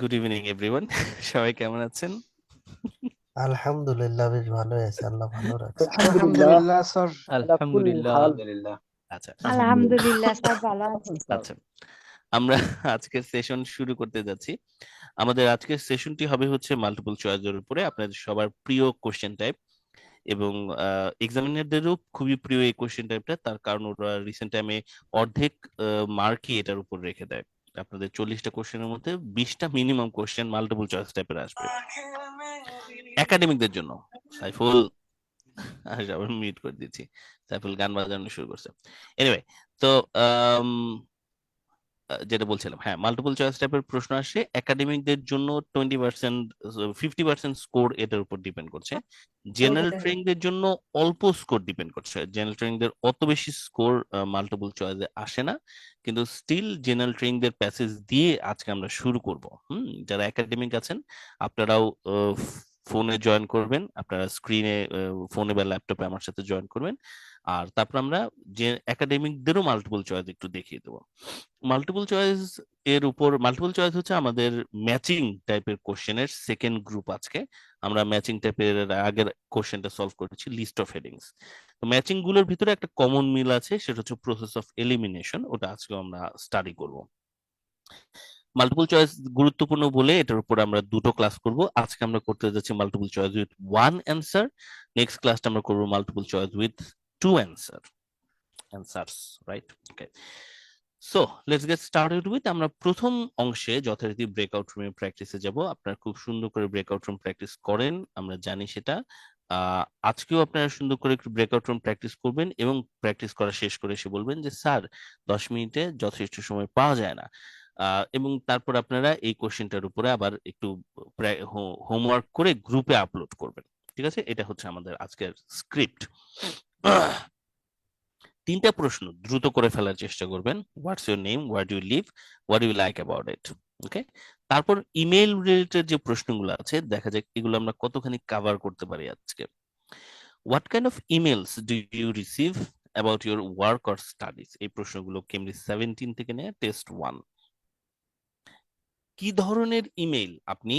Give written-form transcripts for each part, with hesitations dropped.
Good evening everyone. সবাই কেমন আছেন? আলহামদুলিল্লাহ, বেশ ভালোই আছে, আল্লাহ ভালো রাখছে। আলহামদুলিল্লাহ, আলহামদুলিল্লাহ স্যার। আলা কুল্লি আলহামদুলিল্লাহ। হাল। আলহামদুলিল্লাহ। আচ্ছা আলহামদুলিল্লাহ। আলহামদুলিল্লাহ স্যার, ভালো আছি। আচ্ছা, আমরা আজকের সেশন শুরু করতে যাচ্ছি। আমাদের আজকের সেশনটি হবে হচ্ছে মাল্টিপল চয়েসের উপরে, আপনাদের সবার প্রিয় কোশ্চেন টাইপ এবং এক্সামিনারদেরও খুবই প্রিয় এই কোশ্চেন টাইপটা। তার কারণ ওরা রিসেন্ট টাইমে অর্ধেক মার্কই এটার উপর রেখে দেয়। আপনাদের 40টা কোশ্চেনের মধ্যে 20টা মিনিমাম কোশ্চেন মাল্টিপল চয়েস টাইপের আসবে একাডেমিকদের জন্য। সাইফুল, আবার মিউট করে দিচ্ছি। সাইফুল গান বাজানো শুরু করছে। এনিওয়ে, তো আম, যেটা বলছিলাম, হ্যাঁ, মাল্টিপল চয়েস টাইপের প্রশ্ন আসে একাডেমিকদের জন্য। 20%, 50% স্কোর এটার উপর ডিপেন্ড করছে। জেনারেল ট্রেনিংদের জন্য অল্প স্কোর ডিপেন্ড করছে। জেনারেল ট্রেনিংদের অত বেশি স্কোর মাল্টিপল চয়েসে আসে না, কিন্তু স্টিল জেনারেল ট্রেনিংদের প্যাসেজ দিয়ে আজকে আমরা শুরু করব। যারা একাডেমিক আছেন আপনারাও ফোনে জয়েন করবেন, আপনারা স্ক্রিনে, ফোনে বা ল্যাপটপে আমার সাথে জয়েন করবেন। আর তারপর আমরা যে একাডেমিকদেরও মাল্টিপল চয়েস একটু দেখিয়ে দেবো। মাল্টিপল চয়েস এর উপর, মাল্টিপল চয়েস হচ্ছে আমাদের ম্যাচিং টাইপের কোশ্চেনের সেকেন্ড গ্রুপ। আজকে আমরা ম্যাচিং টাইপের আগের কোশ্চেনটা সলভ করেছি, লিস্ট অফ হেডিংস। তো ম্যাচিং গুলোর ভিতরে একটা কমন মিল আছে, সেটা হচ্ছে প্রসেস অফ এলিমিনেশন। ওটা আজকে আমরা স্টাডি করব। মাল্টিপল চয়েস গুরুত্বপূর্ণ বলে এটার উপর আমরা দুটো ক্লাস করব। আজকে আমরা করতে যাচ্ছি multiple choice with one answer. Next ক্লাসটা আমরা করবো multiple choice with two answers, right? Okay, so let's get started with. আমরা প্রথম অংশে যথারীতি ব্রেকআউট রুমে প্র্যাকটিসে যাব। আপনারা খুব সুন্দর করে ব্রেকআউট রুম প্র্যাকটিস করেন, আমরা জানি সেটা। আজকেও আপনারা সুন্দর করে একটু ব্রেকআউট রুম প্র্যাকটিস করবেন এবং প্র্যাকটিস করা শেষ করে এসে বলবেন যে স্যার 10 মিনিটে যথেষ্ট সময় পাওয়া যায় না। এবং তারপর আপনারা এই কোশ্চেনটার উপরে আবার একটু হোমওয়ার্ক করে গ্রুপে আপলোড করবেন। ঠিক আছে, এটা হচ্ছে আমাদের আজকের স্ক্রিপ্ট। তিনটা প্রশ্ন দ্রুত করে ফেলার চেষ্টা করবেন। What's your name, where do you live, what do you like about it. Okay, তারপর ইমেল রিলেটেড যে প্রশ্নগুলো আছে দেখা যাক এগুলো আমরা কতখানি কভার করতে পারি আজকে। What kind of emails do you receive about your work or studies, এই প্রশ্নগুলো কেমব্রিজ 17 থেকে নেয়, টেস্ট 1। কি ধরনের ইমেল আপনি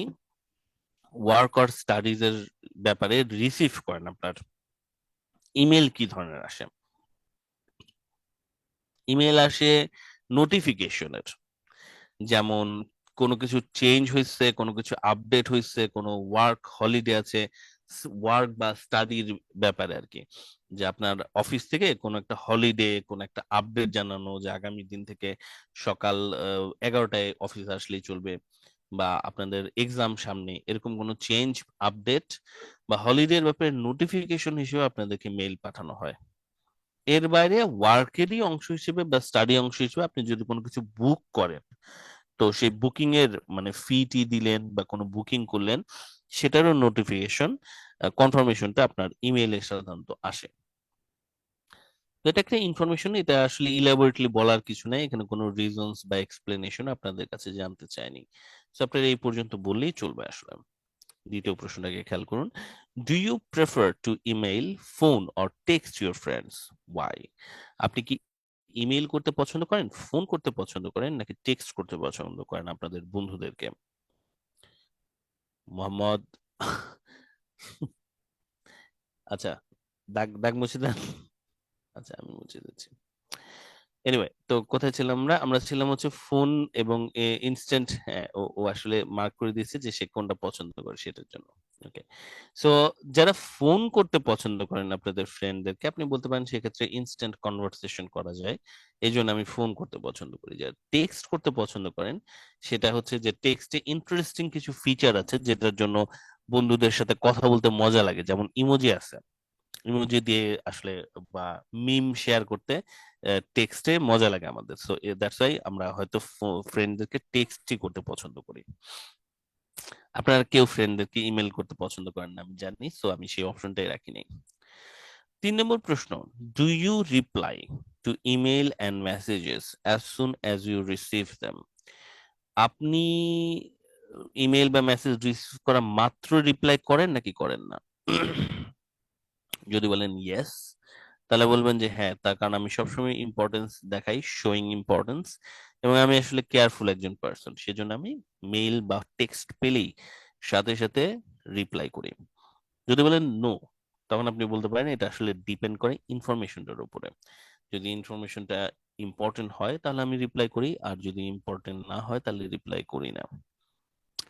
ওয়ার্ক অর স্টাডিজ এর ব্যাপারে রিসিভ করেন? আপনার ইমেল কি ধরনের আসে? ইমেল আসে নোটিফিকেশনের, যেমন কোনো কিছু চেঞ্জ হয়েছে, কোনো কিছু আপডেট হয়েছে, কোনো ওয়ার্ক হলিডে আছে, ওয়ার্ক বা স্টাডির ব্যাপারে আর কি। যে আপনার অফিস থেকে কোনো একটা হলিডে, কোনো একটা আপডেট জানানো যে আগামী দিন থেকে সকাল 11টায় অফিস আসলেই চলবে, বা আপনাদের এক্সাম সামনে, এরকম কোনো চেঞ্জ, আপডেট বা হলিডের ব্যাপারে নোটিফিকেশন হিসেবে আপনাদেরকে মেইল পাঠানো হয়। এর বাইরে ওয়ার্কেরই অংশ হিসেবে বা স্টাডি অংশ হিসেবে আপনি যদি কোনো কিছু বুক করেন, তো সেই বুকিং এর মানে ফি দিলেন বা কোনো বুকিং করলেন, সেটারও নোটিফিকেশন, কনফার্মেশনটা আপনার ইমেইলে সাধারণত আসে। তো এটা একটা ইনফরমেশন, এটা আসলে ইলাবোরেটলি বলার কিছু নাই, এখানে কোনো রিজনস বা এক্সপ্লেনেশন আপনাদের কাছে জানতে চাইনি। তো আপনারা এই পর্যন্ত বললেই চলবে আসলে। দ্বিতীয় প্রশ্নটাকে খেয়াল করুন। Do you prefer to email, phone or text your friends, why? আপনি কি ইমেইল করতে পছন্দ করেন, ফোন করতে পছন্দ করেন, নাকি টেক্সট করতে পছন্দ করেন আপনাদের বন্ধুদেরকে? মোহাম্মদ, আচ্ছা, দাগ দাগ মুছে দেন। আচ্ছা, আমি মুছে দিচ্ছি। এনিওয়ে, তো কোথায় ছিলাম আমরা? আমরা ছিলাম হচ্ছে ফোন এবং ইনস্ট্যান্ট। হ্যাঁ, ও ও আসলে মার্ক করে দিয়েছে যে সে কোনটা পছন্দ করে সেটার জন্য। ওকে, সো যারা ফোন করতে পছন্দ করেন আপনাদের ফ্রেন্ডদেরকে, আপনি বলতে পারেন সেক্ষেত্রে ইনস্ট্যান্ট কনভারসেশন করা যায়, এই জন্য আমি ফোন করতে পছন্দ করি। যারা টেক্সট করতে পছন্দ করেন, সেটা হচ্ছে যে টেক্সটে ইন্টারেস্টিং কিছু ফিচার আছে যেটার জন্য বন্ধুদের সাথে কথা বলতে মজা লাগে, যেমন ইমোজি আছে। ইমোজি দিয়ে আসলে বা মিম শেয়ার করতে টেক্সটে মজা লাগে আমাদের। সো দ্যাটস ওয়াই আমরা হয়তো ফ্রেন্ডদেরকে টেক্সটই করতে পছন্দ করি। আপনারা কেউ ফ্রেন্ডদেরকে ইমেল করতে পছন্দ করেন না আমি জানি, সো আমি সেই অপশনটাই রাখি নাই। 3 নম্বর প্রশ্ন, do you reply to email and messages as soon as you receive them? আপনি ইমেল বা মেসেজ রিসিভ করা মাত্র রিপ্লাই করেন নাকি করেন না? যদি বলেন ইয়েস, তাহলে বলবেন যে হ্যাঁ, তার কারণ আমি সবসময় ইম্পর্টেন্স দেখাই, শোয়িং ইম্পর্টেন্স। এবং আমি আসলে কেয়ারফুল একজন পার্সন, সেজন্য আমি মেইল বা টেক্সট পেলেই সাথে সাথে রিপ্লাই করি। যদি বলেন নো, তখন আপনি বলতে পারেন এটা আসলে ডিপেন্ড করে ইনফরমেশনটার উপরে। যদি ইনফরমেশনটা ইম্পর্টেন্ট হয় তাহলে আমি রিপ্লাই করি, আর যদি ইম্পর্টেন্ট না হয় তাহলে রিপ্লাই করি না।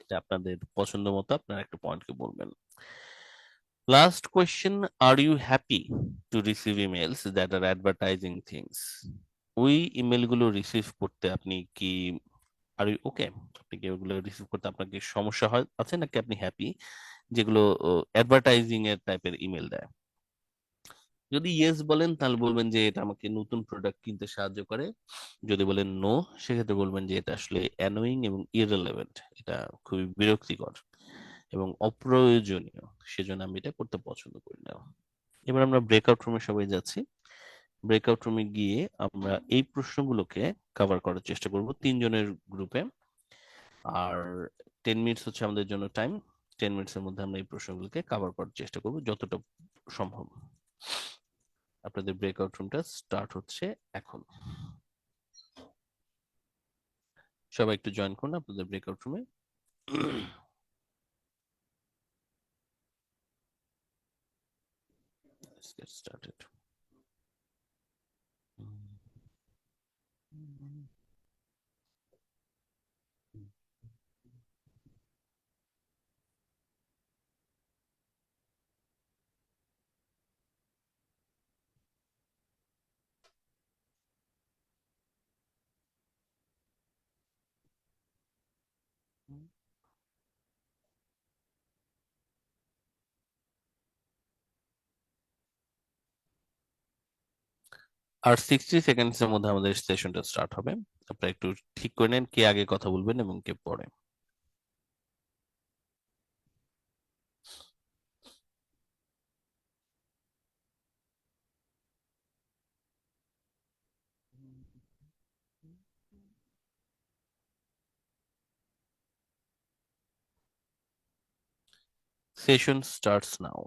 এটা আপনাদের পছন্দ মতো আপনারা একটা পয়েন্টকে বলবেন। Last question, are you happy to receive emails that are advertising things? ওই ইমেলগুলো রিসিভ করতে আপনি কি, আর ইউ ওকে, আপনি কি ওগুলো রিসিভ করতে আপনার কি সমস্যা হয় আছে, নাকি আপনি হ্যাপি যেগুলো অ্যাডভার্টাইজিং এর টাইপের ইমেল দেয়? যদি ইয়েস বলেন তাহলে বলবেন যে এটা আমাকে নতুন প্রোডাক্ট কিনতে সাহায্য করে। যদি বলেন নো, সেক্ষেত্রে বলবেন যে এটা আসলে অ্যানোয়িং এবং ইররেলেভেন্ট, এটা খুবই বিরক্তিকর এবং অপ্রয়োজনীয়, সেজন্য আমি এটা করতে পছন্দ করি না। এবার আমরা ব্রেকআউট রুমে সবাই যাচ্ছি। ব্রেকআউট রুমে গিয়ে আমরা এই প্রশ্নগুলোকে কভার করার চেষ্টা করব তিনজনের গ্রুপে। আর 10 মিনিটস হচ্ছে আমাদের জন্য টাইম। 10 মিনিটসের মধ্যে আমরা এই প্রশ্নগুলোকে কভার করার চেষ্টা করব যতটা সম্ভব। আপনাদের ব্রেকআউট রুমটা স্টার্ট হচ্ছে এখন। সবাই একটু জয়েন করুন আপনাদের ব্রেকআউট রুমে। Let's get started. R 60 seconds এর মধ্যে আমাদের সেশনটা স্টার্ট হবে। আপনারা একটু ঠিক করে নেন কে আগে কথা বলবেন এবং কে পরে। Session starts now.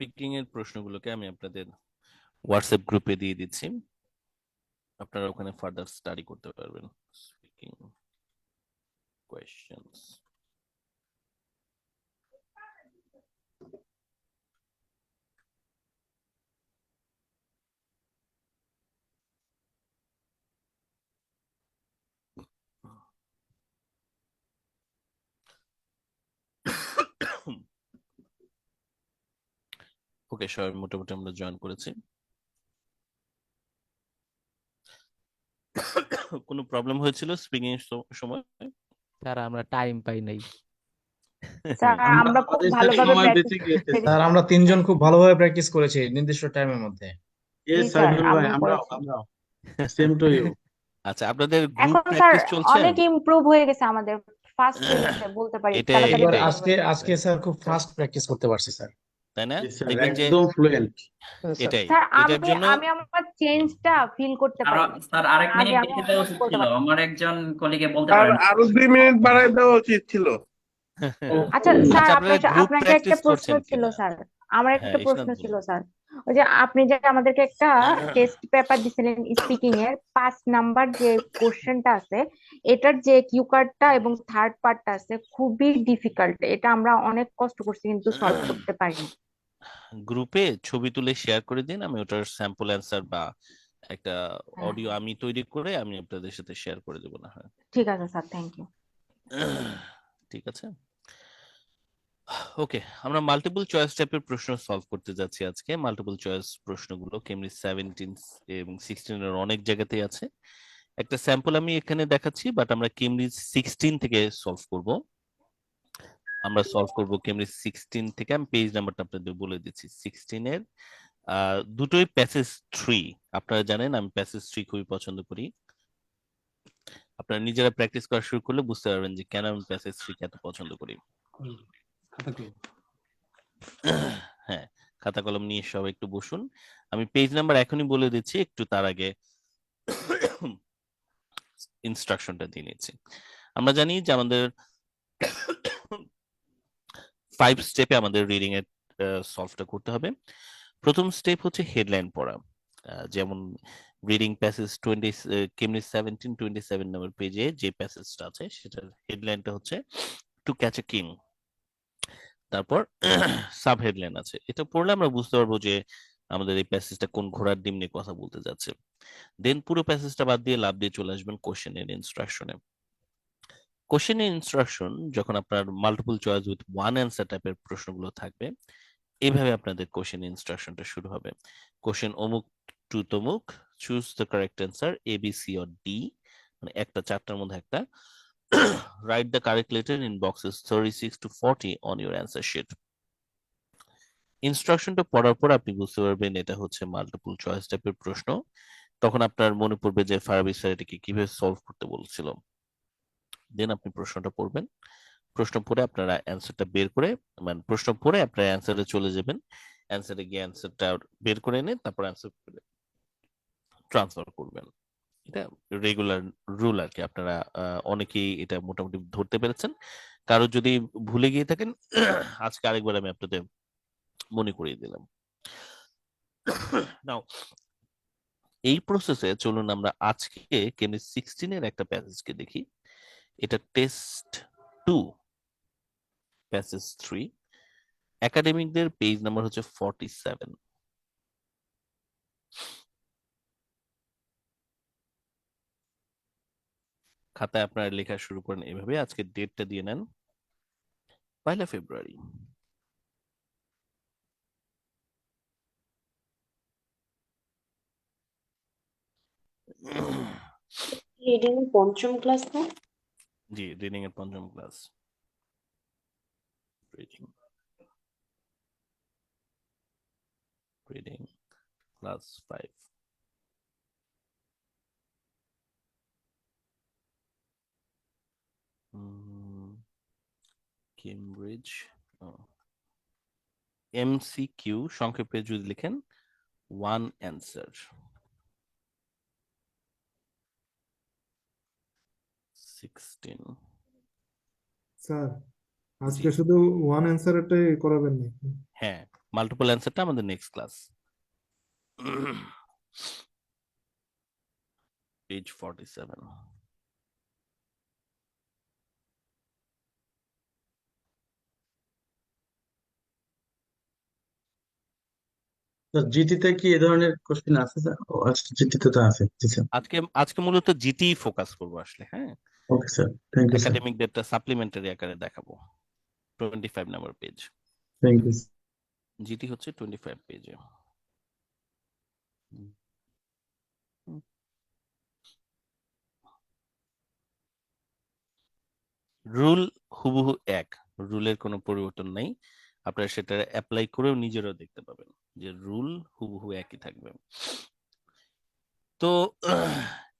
স্পিকিং এর প্রশ্নগুলোকে আমি আপনাদের হোয়াটসঅ্যাপ গ্রুপে দিয়ে দিচ্ছি, আপনারা ওখানে ফার্দার স্টাডি করতে পারবেন। Speaking questions. ওকে, সবাই মোটামুটি আমরা জয়েন করেছি। কোনো প্রবলেম হয়েছিল স্পিকিং এর সময়? স্যার আমরা টাইম পাই নাই। স্যার আমরা খুব আমাদের স্যার ভালোভাবে সময় প্র্যাকটিস বেঁচে গিয়েছে করেছি। স্যার। স্যার আমরা তিনজন খুব ভালোভাবে প্র্যাকটিস করেছি নির্দিষ্ট টাইমের মধ্যে। জি ইয়েস স্যার, সাইদুল ভাই, আমিও আমরাও করেছি। আমরাও সেম টু ইউ। আচ্ছা, আপনাদের গ্রুপ এখন স্যার প্র্যাকটিস চলছে? অনেক ইমপ্রুভ হয়ে গেছে আমাদের, ফাস্ট হয়ে গেছে বলতে পারি, এটাই তাড়াতাড়ি এবার এটাই বলতে আজকে পারি। আজকে স্যার খুব ফাস্ট প্র্যাকটিস করতে পারছি স্যার। তাই না? Yes, sir, দেখবেন যে একদম ফ্লুয়েন্ট। এটাই স্যার এটার আমি জন্য আমি আমার চেঞ্জটা ফিল করতে আর পারি। স্যার আরেক আগে মিনিট আমি বেশি দেওয়া অনেক উচিত বলতে ছিল, পারি। আমার একজন কলিগে বলতে আর পারেন। আরো 2 মিনিট বাড়ায় দেওয়া উচিত ছিল। আচ্ছা স্যার, আচ্ছা, আপনারা গ্রুপ আপনাকে একটা প্র্যাকটিস প্রশ্ন করছেন ছিল কিনা? স্যার, আমার হ্যাঁ, একটা প্রশ্ন ইসনাদ ছিল বলুন। স্যার। ওই যে আপনি যে আমাদেরকে একটা টেস্ট পেপার দিছিলেন স্পিকিং এর 5 নাম্বার যে কোশ্চেনটা আছে, এটার যে কিউ কার্ডটা এবং থার্ড পার্টটা আছে খুবই ডিফিকাল্ট, এটা আমরা অনেক কষ্ট করছি কিন্তু সলভ করতে পারিনি। গ্রুপে ছবি তুলে শেয়ার করে দিন, আমি ওটার স্যাম্পল অ্যান্সার বা একটা হ্যাঁ অডিও আমি তৈরি করে আমি আপনাদের সাথে শেয়ার করে দেবো না হয়? ঠিক আছে স্যার, থ্যাংক ইউ। ঠিক আছে, ওকে। আমরা মাল্টিপল চয়েস টাইপের প্রশ্ন সলভ করতে যাচ্ছি আজকে। মাল্টিপল চয়েস প্রশ্নগুলো কেমব্রিজ 17 এবং 16 এর অনেক জায়গাতেই আছে। একটা স্যাম্পল আমি এখানে দেখাচ্ছি, বাট আমরা কেমব্রিজ 16 থেকে সলভ করব। আমরা সলভ করব কেমব্রিজ 16 থেকে। আমি পেজ নাম্বারটা আপনাদের বলে দিচ্ছি। 16 এর দুটোই প্যাসেজ 3। আপনারা জানেন আমি প্যাসেজ 3 খুবই পছন্দ করি। আপনারা নিজেরা প্র্যাকটিস করা শুরু করলে বুঝতে পারবেন যে কেন আমি প্যাসেজ 3 এত পছন্দ করি। হ্যাঁ, খাতা কলম নিয়ে সবাই একটু বসুন। আমি পেজ নাম্বার এখনই বলে দিচ্ছি, একটু তার আগে ইনস্ট্রাকশনটা দিয়ে নিচ্ছি। আমরা জানি যে আমাদের 5 স্টেপে আমাদের রিডিং এর সলভটা করতে হবে। প্রথম স্টেপ হচ্ছে হেডলাইন পড়া। যেমন রিডিং প্যাসেজ 20 কেমব্রিজ 17 27 নম্বর পেজে যে প্যাসেজটা আছে সেটার হেডলাইনটা হচ্ছে টু ক্যাচ এ কিং। তারপর সাব হেডলাইন আছে, এটা পড়লে আমরা বুঝতে পারবো যে আমাদের এই প্যাসেজটা কোন ঘোড়ার ডিম নিয়ে কথা বলতে যাচ্ছে। দেন পুরো প্যাসেজটা বাদ দিয়ে লাভ দিয়ে চলে আসবেন কোশ্চেন এর ইনস্ট্রাকশনে। কোশ্চেন এর ইনস্ট্রাকশন যখন আপনার multiple choice with one answer টাইপের প্রশ্নগুলো থাকবে, এইভাবে আপনাদের কোশ্চেন ইনস্ট্রাকশনটা শুরু হবে। কোশ্চেন অমুক টু তমুক, choose the correct answer A B C or D, মানে একটা চারটার মধ্যে একটা। Write the correct letter in boxes 36 to 40 on your answer sheet. ইনস্ট্রাকশনটা পড়ার পর আপনি বুঝতে পারবেন এটা হচ্ছে মাল্টিপল চয়েস টাইপের প্রশ্ন। তখন আপনার মনে পড়বে যে ফারাবি স্যার এটাকে কিভাবে সলভ করতে বলছিল। দেন আপনি প্রশ্নটা পড়বেন, প্রশ্ন পড়ে আপনারা অ্যান্সারটা বের করে, মানে প্রশ্ন পড়ে আপনারা অ্যান্সারে চলে যাবেন, অ্যান্সারে গিয়ে অ্যান্সারটা বের করে এনে তারপর অ্যান্সার ট্রান্সফার করবেন। এটা রেগুলার রুল আর কি। আপনারা অনেকেই এটা মোটামুটি ধরতে পেরেছেন। কারো যদি ভুলে গিয়ে থাকেন, আজকে আরেকবার আমি আপনাদের মনে করিয়ে দিলাম। নাও এই প্রসেসে চলুন আমরা আজকে কেমিস্ট্রি 16 এর একটা প্যাসেজকে দেখি। এটা টেস্ট 2 প্যাসেজ 3, একাডেমিকদের পেজ নাম্বার হচ্ছে 47। খাতায় আপনারা লেখা শুরু করেন এভাবে, আজকে ডেটটা দিয়ে নেন 1 ফেব্রুয়ারি। রিডিং পঞ্চম ক্লাস না? জি, রিডিং এর পঞ্চম class. Reading reading class 5। Cambridge MCQ সংক্ষেপে যদি লিখেন ওয়ান অ্যান্সার 16। স্যার জি আজকে শুধু ওয়ান অ্যান্সারটাই করাবেন নাকি? হ্যাঁ, মাল্টিপল অ্যান্সারটা আমাদের নেক্সট ক্লাস। পেজ 47। জিটিতে কি এ ধরনের কোশ্চেন আছে স্যার? ও আচ্ছা, জিটিতে তো আছে। জি স্যার। আজকে মূলত জিটি ফোকাস করবো আসলে, হ্যাঁ। Okay sir, thank you sir. Academic data supplementary আকারে দেখাবো। 25 number page, thank you. GT হচ্ছে 25 পেজে। রুল হুবহু এক, রুলের কোনো পরিবর্তন নাই। আপনারা সেটা অ্যাপ্লাই করেও নিজেরাও দেখতে পাবেন যে রুল হুবহু একই থাকবে। তো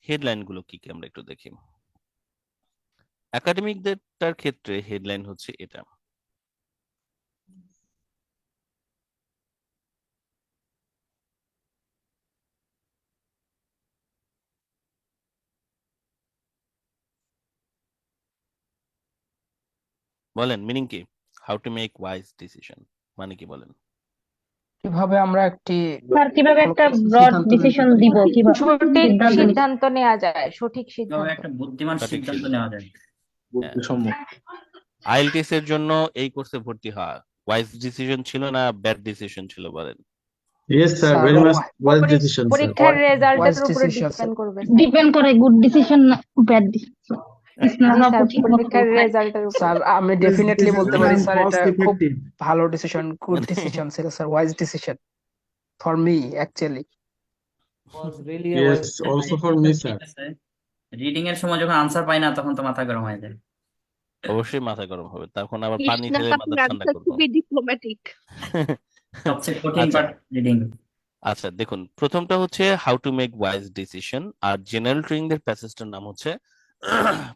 হেডলাইন গুলো কি কি আমরা একটু দেখি। একাডেমিকদের ক্ষেত্রে হেডলাইন হচ্ছে এটা। বলেন মিনিং কি? How to make wise decision মানে কি বলেন? কিভাবে আমরা একটি স্যার কিভাবে ভালো একটা ব্রড সিদ্ধান্ত নিতে ডিসিশন পারি দিব, কিভাবে সঠিক সিদ্ধান্ত নিতে সিদ্ধান্ত নেওয়া যায়, সঠিক কিভাবে সিদ্ধান্ত। একটা বুদ্ধিমান সঠিক সিদ্ধান্ত সিদ্ধান্ত। নেওয়া যায়। হ্যাঁ, বুদ্ধিসম্মত। আইএলটিএস এর জন্য এই কোর্সে ভর্তি হওয়া ওয়াইজ ডিসিশন ছিল না ব্যাড ডিসিশন ছিল বলেন? Yes sir, sir very much wise decision sir. পরীক্ষার রেজাল্টের ওয়াইজ উপরে ডিসিশন ডিপেন্ড করবে স্যার। ডিপেন্ড করে গুড ডিসিশন না ব্যাড ডিসিশন। জি স্যার, ঠিক মতো পরীক্ষার রেজাল্টের উপরে। স্যার আমি This ডেফিনেটলি is বলতে very পারি স্যার cost এটা খুব effective. ভালো ডিসিশন, গুড মানে ডিসিশন ছিল sir, wise decision for me actually. was really a Yes, wise also for me ঠিক স্যার। আছে, রিডিং এর সময় যখন আনসার পাই না তখন তো মাথা গরম হয়ে যায়। অবশ্যই মাথা গরম হবে, তখন আবার পানি কৃষ্ণা ঢেলে মাথা কাকুর ঠান্ডা আনসার করবো। খুবই ডিপ্লোম্যাটিক। সবচেয়ে কঠিন আচ্ছা পার্ট রিডিং। আচ্ছা, দেখুন প্রথমটা হচ্ছে how to make wise decision, আর জেনারেল ট্রেনিং এর প্যাসেজটার নাম হচ্ছে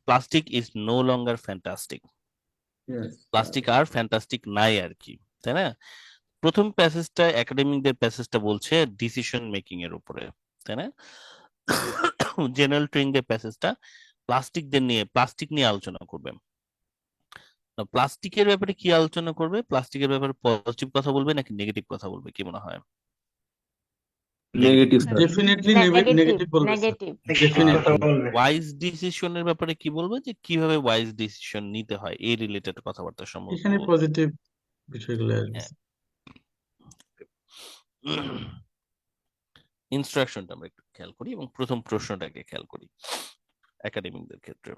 plastic is no longer fantastic. Plastic আর ফ্যান্টাস্টিক নাই আর কি, তাই না? প্রথম প্যাসেজটা একাডেমিকদের প্যাসেজটা বলছে ডিসিশন মেকিং এর উপরে, তাই না? জেনারেল ট্রেনিং এর প্যাসেজটা প্লাস্টিক নিয়ে আলোচনা করবে। প্লাস্টিকের ব্যাপারে কি আলোচনা করবে? প্লাস্টিকের ব্যাপারে পজিটিভ কথা বলবে নাকি নেগেটিভ কথা বলবে, কি মনে হয়? Negative sir. Definitely negative, negative বলবে স্যার। নেগেটিভ। ডেফিনেটলি। ওয়াইজ ডিসিশনের ব্যাপারে কি বলবে, যে কিভাবে ওয়াইজ ডিসিশন নিতে হয় এই রিলেটেড কথাবার্তা সম্ভবত এখানে বলবে। পজিটিভ বিষয়গুলো আসবে। হ্যাঁ। ইনস্ট্রাকশনটা আমরা একটু খেয়াল করি এবং প্রথম প্রশ্নটাকে খেয়াল করি একাডেমিকদের ক্ষেত্রে।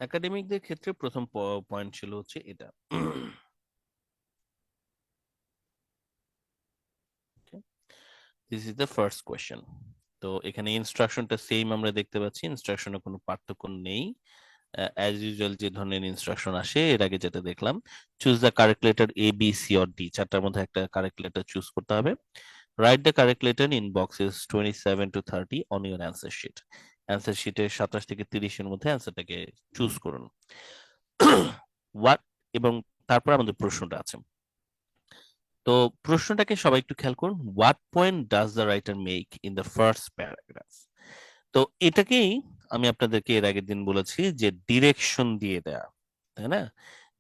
একাডেমিকদের ক্ষেত্রে প্রথম পয়েন্ট ছিল হচ্ছে এটা। This is the first question. তো এখানে ইনস্ট্রাকশনটা সেম আমরা দেখতে পাচ্ছি, ইনস্ট্রাকশনে কোনো পার্থক্য নেই। অ্যাজ ইউজুয়াল যে ধরনের ইনস্ট্রাকশন আসে এর আগে যেটা দেখলাম, choose the correct letter A B C or D, চারটার মধ্যে একটা কারেক্ট লেটার চুজ করতে হবে। Write the correct letter in boxes 27 to 30 on your answer sheet. Answer শিটের 27 থেকে 30 এর মধ্যে অ্যান্সারটাকে চুজ করুন। হোয়াট, এবং তারপর আমাদের প্রশ্নটা আছে। তো প্রশ্নটাকে সবাই একটু খেয়াল করুন। What point does the writer make in the first paragraph? তো এটাকেই আমি আপনাদেরকে এর আগের দিন বলেছি যে ডিরেকশন দিয়ে দেয়া, তাই না?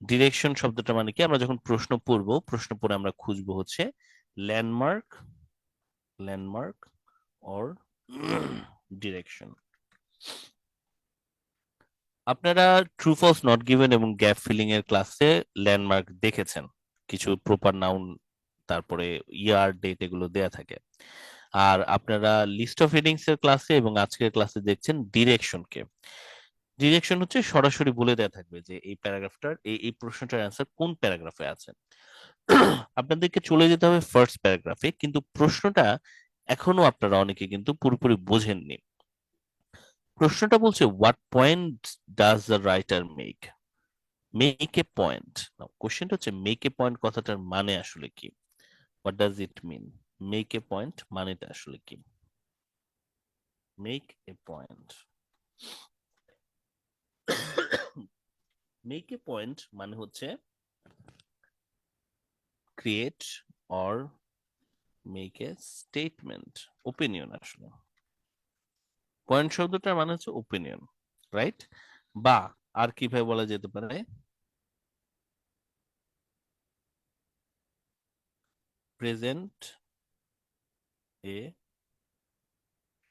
ডিরেকশন শব্দটা মানে কি, আমরা যখন প্রশ্ন পড়বো, প্রশ্ন পড়ে আমরা খুঁজবো হচ্ছে ল্যান্ডমার্ক অর ডিরেকশন। আপনারা ট্রু ফলস নট গিভেন এবং গ্যাপ ফিলিং এর ক্লাসে ল্যান্ডমার্ক দেখেছেন, কিছু প্রপার নাউন তারপরে ইয়ার ডেট এগুলো দেয়া থাকে। আর আপনারা লিস্ট অফ হেডিংস এর ক্লাসে এবং আজকের ক্লাসে দেখছেন ডিরেকশনকে। ডিরেকশন হচ্ছে সরাসরি বলে দেয়া থাকবে যে এই প্যারাগ্রাফটার এই প্রশ্নটার অ্যান্সার কোন প্যারাগ্রাফে আছে। আপনাদেরকে চলে যেতে হবে ফার্স্ট প্যারাগ্রাফে, কিন্তু প্রশ্নটা এখনো আপনারা অনেকে কিন্তু পুরোপুরি বোঝেননি। প্রশ্নটা বলছে what point does the writer make a point. কোশ্চেনটা হচ্ছে মেক এ পয়েন্ট কথাটার মানে আসলে কি, what does it mean? Make a point মানেটা আসলে কি? Make a point, make a point মানে হচ্ছে create or make a statement, opinion আসলে। পয়েন্ট শব্দটার মানে হচ্ছে ওপিনিয়ন, রাইট? বা আর কিভাবে বলা যেতে পারে? প্রেজেন্ট এ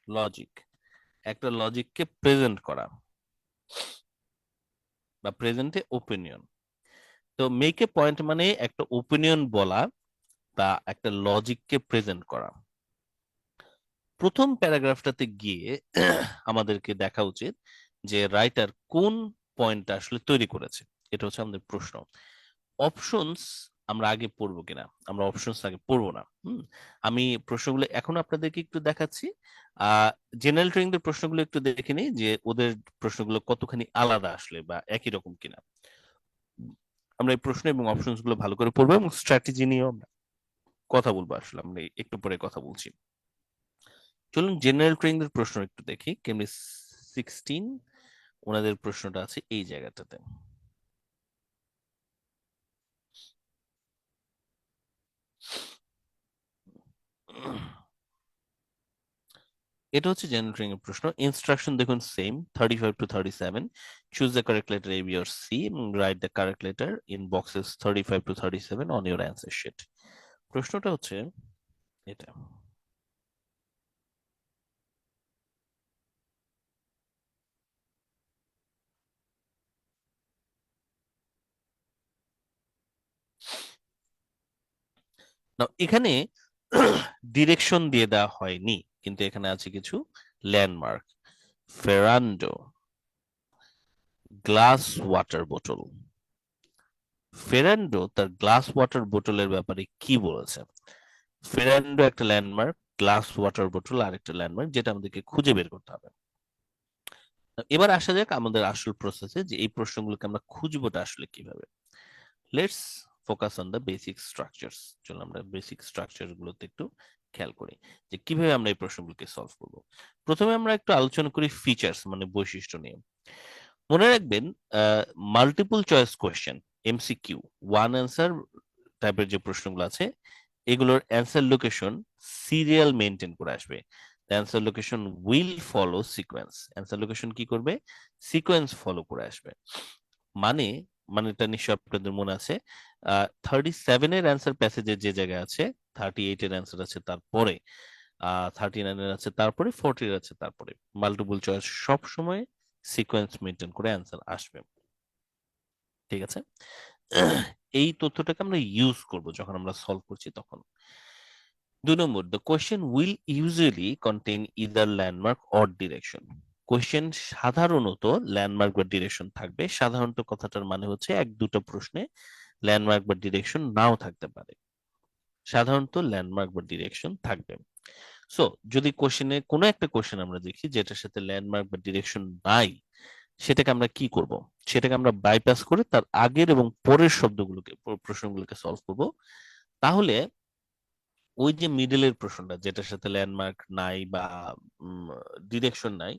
লজিক, একটা লজিককে প্রেজেন্ট করা, বা প্রেজেন্ট এ ওপিনিয়ন। তো মেক এ পয়েন্ট মানে একটা ওপিনিয়ন বলা বা একটা লজিককে প্রেজেন্ট করা। প্রথম প্যারাগ্রাফটাতে গিয়ে আমাদেরকে দেখা উচিত যে রাইটার কোন পয়েন্টটা আসলে তৈরি করেছে, এটা হচ্ছে আমাদের প্রশ্ন। অপশনস আমরা আগে পড়বো কিনা, আমরা অপশনস আগে পড়বো না। আমি প্রশ্নগুলো এখন আপনাদেরকে একটু দেখাচ্ছি। জেনারেল ট্রেনিং এর প্রশ্নগুলো একটু দেখে নিই যে ওদের প্রশ্নগুলো কতখানি আলাদা আসলে বা একই রকম কিনা। আমরা এই প্রশ্ন এবং অপশনস গুলো ভালো করে পড়বো এবং স্ট্র্যাটেজি নিয়েও আমরা কথা বলবো। আসলে আমরা একটু পরে কথা বলছি। চলুন জেনারেল ট্রেনিং এর প্রশ্ন একটু দেখি। কেমনি 16 ওনাদের প্রশ্নটা আছে এই জায়গাটাতে। এটা হচ্ছে জেনারেল ট্রেনিং এর প্রশ্ন। ইনস্ট্রাকশন দেখুন same, 35 to 37। Choose the correct letter A, B or C এবং write the correct letter in boxes 35 to 37 on your answer sheet. প্রশ্নটা হচ্ছে এটা। Now, এখানে ডিরেকশন দিয়ে দেওয়া হয়নি, কিন্তু এখানে আছে কিছু ল্যান্ডমার্ক। ফেরান্ডো, গ্লাস ওয়াটার বোতল। ফেরান্ডো তার গ্লাস ওয়াটার বোতলের ব্যাপারে কি বলেছে? ফেরান্ডো একটা ল্যান্ডমার্ক, গ্লাস ওয়াটার বোতল আরেকটা ল্যান্ডমার্ক, যেটা আমাদেরকে খুঁজে বের করতে হবে। এবার আসা যাক আমাদের আসল প্রসেসে, যে এই প্রশ্নগুলোকে আমরা খুঁজবোটা আসলে কিভাবে। Let's focus on the basic structures. চলো আমরা বেসিক স্ট্রাকচার গুলোতে একটু খেয়াল করি যে কিভাবে আমরা এই প্রশ্নগুলোকে সলভ করব। প্রথমে আমরা একটু আলোচনা করি ফিচার্স মানে বৈশিষ্ট্য নিয়ে। মনে রাখবেন multiple choice question, MCQ, one answer টাইপের যে প্রশ্নগুলো আছে এগুলোর অ্যান্সার লোকেশন সিরিয়াল মেনটেন করে আসবে। Answer location will follow sequence. Answer location কি করবে? সিকোয়েন্স ফলো করে আসবে। মানে মানেটা নিশ্চয় আপনাদের মনে আছে, 37 এর অ্যান্সার প্যাসেজের যে জায়গায় আছে, 38 এর অ্যান্সার আছে তারপরে, 39 এর আছে তারপরে, 40 এর আছে তারপরে। মাল্টিপল চয়েস সব সময় সিকোয়েন্স মেনটেন করে অ্যান্সার আসবে। ঠিক আছে? এই তথ্যটাকে আমরা ইউজ করব যখন আমরা সলভ করছি তখন। 2 নম্বর, the question will usually contain either landmark or direction. Question সাধারণত ল্যান্ডমার্ক বা ডিরেকশন থাকবে। সাধারণত কথাটার মানে হচ্ছে এক দুটো প্রশ্নে ল্যান্ডমার্ক বা ডিরেকশন নাও থাকতে পারে। সাধারণত ল্যান্ডমার্ক বা ডিরেকশন থাকবে। সো যদি কোশ্চেনে কোনো একটা কোশ্চেন আমরা দেখি যেটার সাথে ল্যান্ডমার্ক বা ডিরেকশন নাই, সেটাকে আমরা কি করব? সেটাকে আমরা বাইপাস করে তার আগের এবং পরের শব্দগুলোকে, প্রশ্নগুলোকে সলভ করব। তাহলে ওই যে মিডলের প্রশ্নটা যেটার সাথে ল্যান্ডমার্ক নাই বা ডিরেকশন নাই,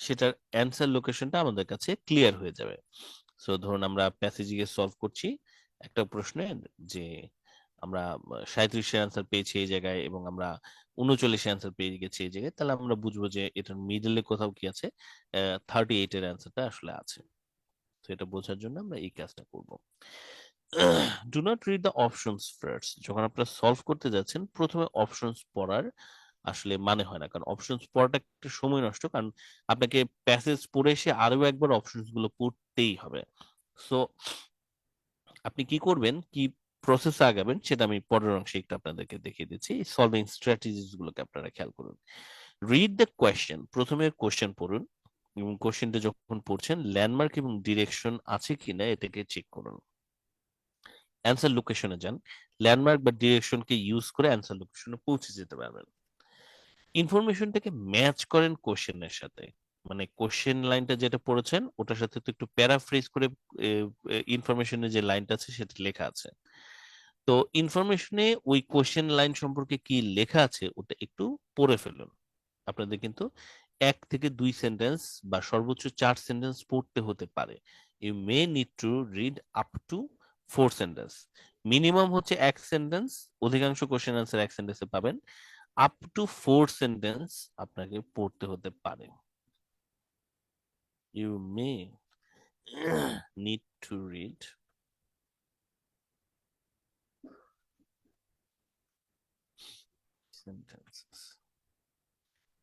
সেটার অ্যান্সার লোকেশনটা আমাদের কাছে ক্লিয়ার হয়ে যাবে। সো ধরুন আমরা প্যাসেজে সলভ করছি একটা প্রশ্নে, যে আমরা 37 এর অ্যান্সার পেয়েছি এই জায়গায় এবং আমরা 39 অ্যান্সার পেয়ে গেছি এই জায়গায়, তাহলে আমরা বুঝবো যে এটার মিডলে কোথাও কি আছে, 38 এর অ্যান্সারটা আসলে আছে। তো এটা বোঝার জন্য আমরা এই কাজটা করব। Do not read the options first. যখন আপনারা সলভ করতে যাচ্ছেন প্রথমে অপশনস পড়ার আসলে মানে হয় না, কারণ অপশনস পড়াটা একটা সময় নষ্ট, কারণ আপনাকে প্যাসেজ পড়ে এসে আরো একবার অপশনস গুলো পড়তেই হবে। সো আপনি কি করবেন, কি প্রসেস আগাবেন, সেটা আমি পরের অংশে একটু আপনাদেরকে দেখিয়ে দিচ্ছি। সলভিং স্ট্র্যাটেজিস গুলোকে আপনারা খেয়াল করুন। রিড দ্য কোয়েশ্চেন, প্রথমে কোয়েশ্চেন পড়ুন এবং কোয়েশ্চেনটা যখন পড়ছেন ল্যান্ডমার্ক এবং ডিরেকশন আছে কিনা এটাকে চেক করুন। অ্যান্সার লোকেশনে যান, ল্যান্ডমার্ক বা ডিরেকশনকে ইউজ করে অ্যান্সার লোকেশনে পৌঁছে যেতে পারবেন। ইনফরমেশনটাকে ম্যাচ করেন কোশ্চেনের সাথে, মানে কোশ্চেন লাইনটা যেটা পড়েছেন ওটার সাথে তো একটু প্যারাফ্রেজ করে ইনফরমেশনের যে লাইনটা আছে সেটা লেখা আছে। তো ইনফরমেশনে ওই কোশ্চেন লাইন সম্পর্কে কি লেখা আছে ওটা একটু পড়ে ফেলুন। আপনাদের কিন্তু 1 থেকে 2 সেন্টেন্স বা সর্বোচ্চ 4 সেন্টেন্স পড়তে হতে পারে। You may need to read up to 4 sentence. Minimum হচ্ছে এক সেন্টেন্স, অধিকাংশ কোশ্চেন আনসার এক সেন্টেন্সে পাবেন, আপ টু 4 সেন্টেন্স আপনাকে পড়তে হতে পারে। You may need to read sentences,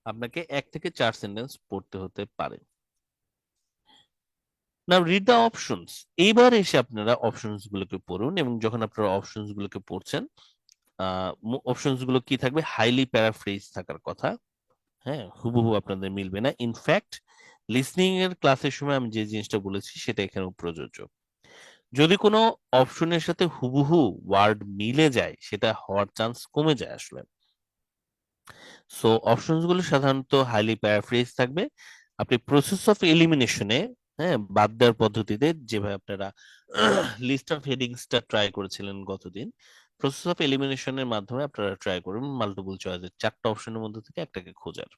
আপনাকে 1 থেকে 4 সেন্টেন্স পড়তে হতে পারে। Now read the options. এইবার এসে আপনারা অপশনস গুলোকে পড়ুন, এবং যখন আপনারা অপশনস গুলোকে পড়ছেন, অপশনস গুলো কি থাকবে? হাইলি প্যারাফ্রেজ থাকার কথা। হ্যাঁ, হুবহু আপনাদের মিলবে না। ইনফ্যাক্ট লিসনিং এর ক্লাসের সময় আমি যে জিনিসটা বলেছি সেটা এখানেও প্রযোজ্য। যদি কোনো অপশনের সাথে হুবহু ওয়ার্ড মিলে যায়, সেটা হওয়ার চান্স কমে যায় আসলে। সো অপশনস গুলো সাধারণত হাইলি প্যারাফ্রেজ থাকবে। আপনি প্রসেস অফ এলিমিনেশনে, হ্যাঁ, বাদ দেওয়ার পদ্ধতিতে যেভাবে আপনারা লিস্ট অফ হেডিংসটা ট্রাই করেছিলেন গতদিন, প্রসেস অফ এলিমিনেশনের মাধ্যমে আপনারা ট্রাই করুন মাল্টিপল চয়েসের 4টা অপশনের মধ্যে থেকে একটাকে খোঁজার।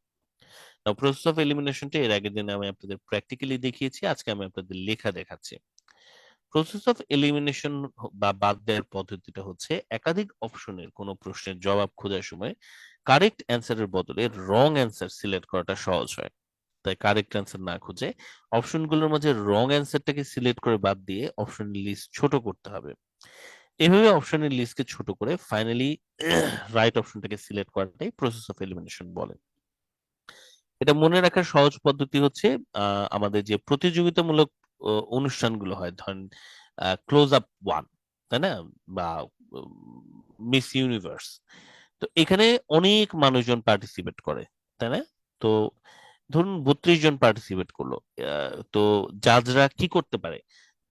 প্রসেস অফ এলিমিনেশনটা এর আগের দিনে আমি আপনাদের প্র্যাকটিক্যালি দেখিয়েছি, আজকে আমি আপনাদের লেখা দেখাচ্ছি। প্রসেস অফ এলিমিনেশন বা বাদ দেওয়ার পদ্ধতিটা হচ্ছে একাধিক অপশনের কোনো প্রশ্নের জবাব খোঁজার সময় কারেক্ট অ্যান্সারের বদলে রং অ্যান্সার সিলেক্ট করাটা সহজ হয়। তাই কারেক্ট অ্যান্সার না খুঁজে অপশনগুলোর মাঝে রং অ্যান্সারটাকে সিলেক্ট করে বাদ দিয়ে অপশনের লিস্ট ছোট করতে হবে। এভাবে অপশনের লিস্টকে ছোট করে ফাইনালি রাইট অপশনটাকে সিলেক্ট করাটাই প্রসেস অফ এলিমিনেশন বলে। এটা মনে রাখার সহজ পদ্ধতি হচ্ছে আমাদের যে প্রতিযোগিতামূলক অনুষ্ঠানগুলো হয়, ধরেন ক্লোজ আপ 1, তাই না, বা মিস ইউনিভার্স, তো এখানে অনেক মানুষজন পার্টিসিপেট করে, তাই না? তো ধরুন 32 জন পার্টিসিপেট করলো, তো জাজরা কি করতে পারে?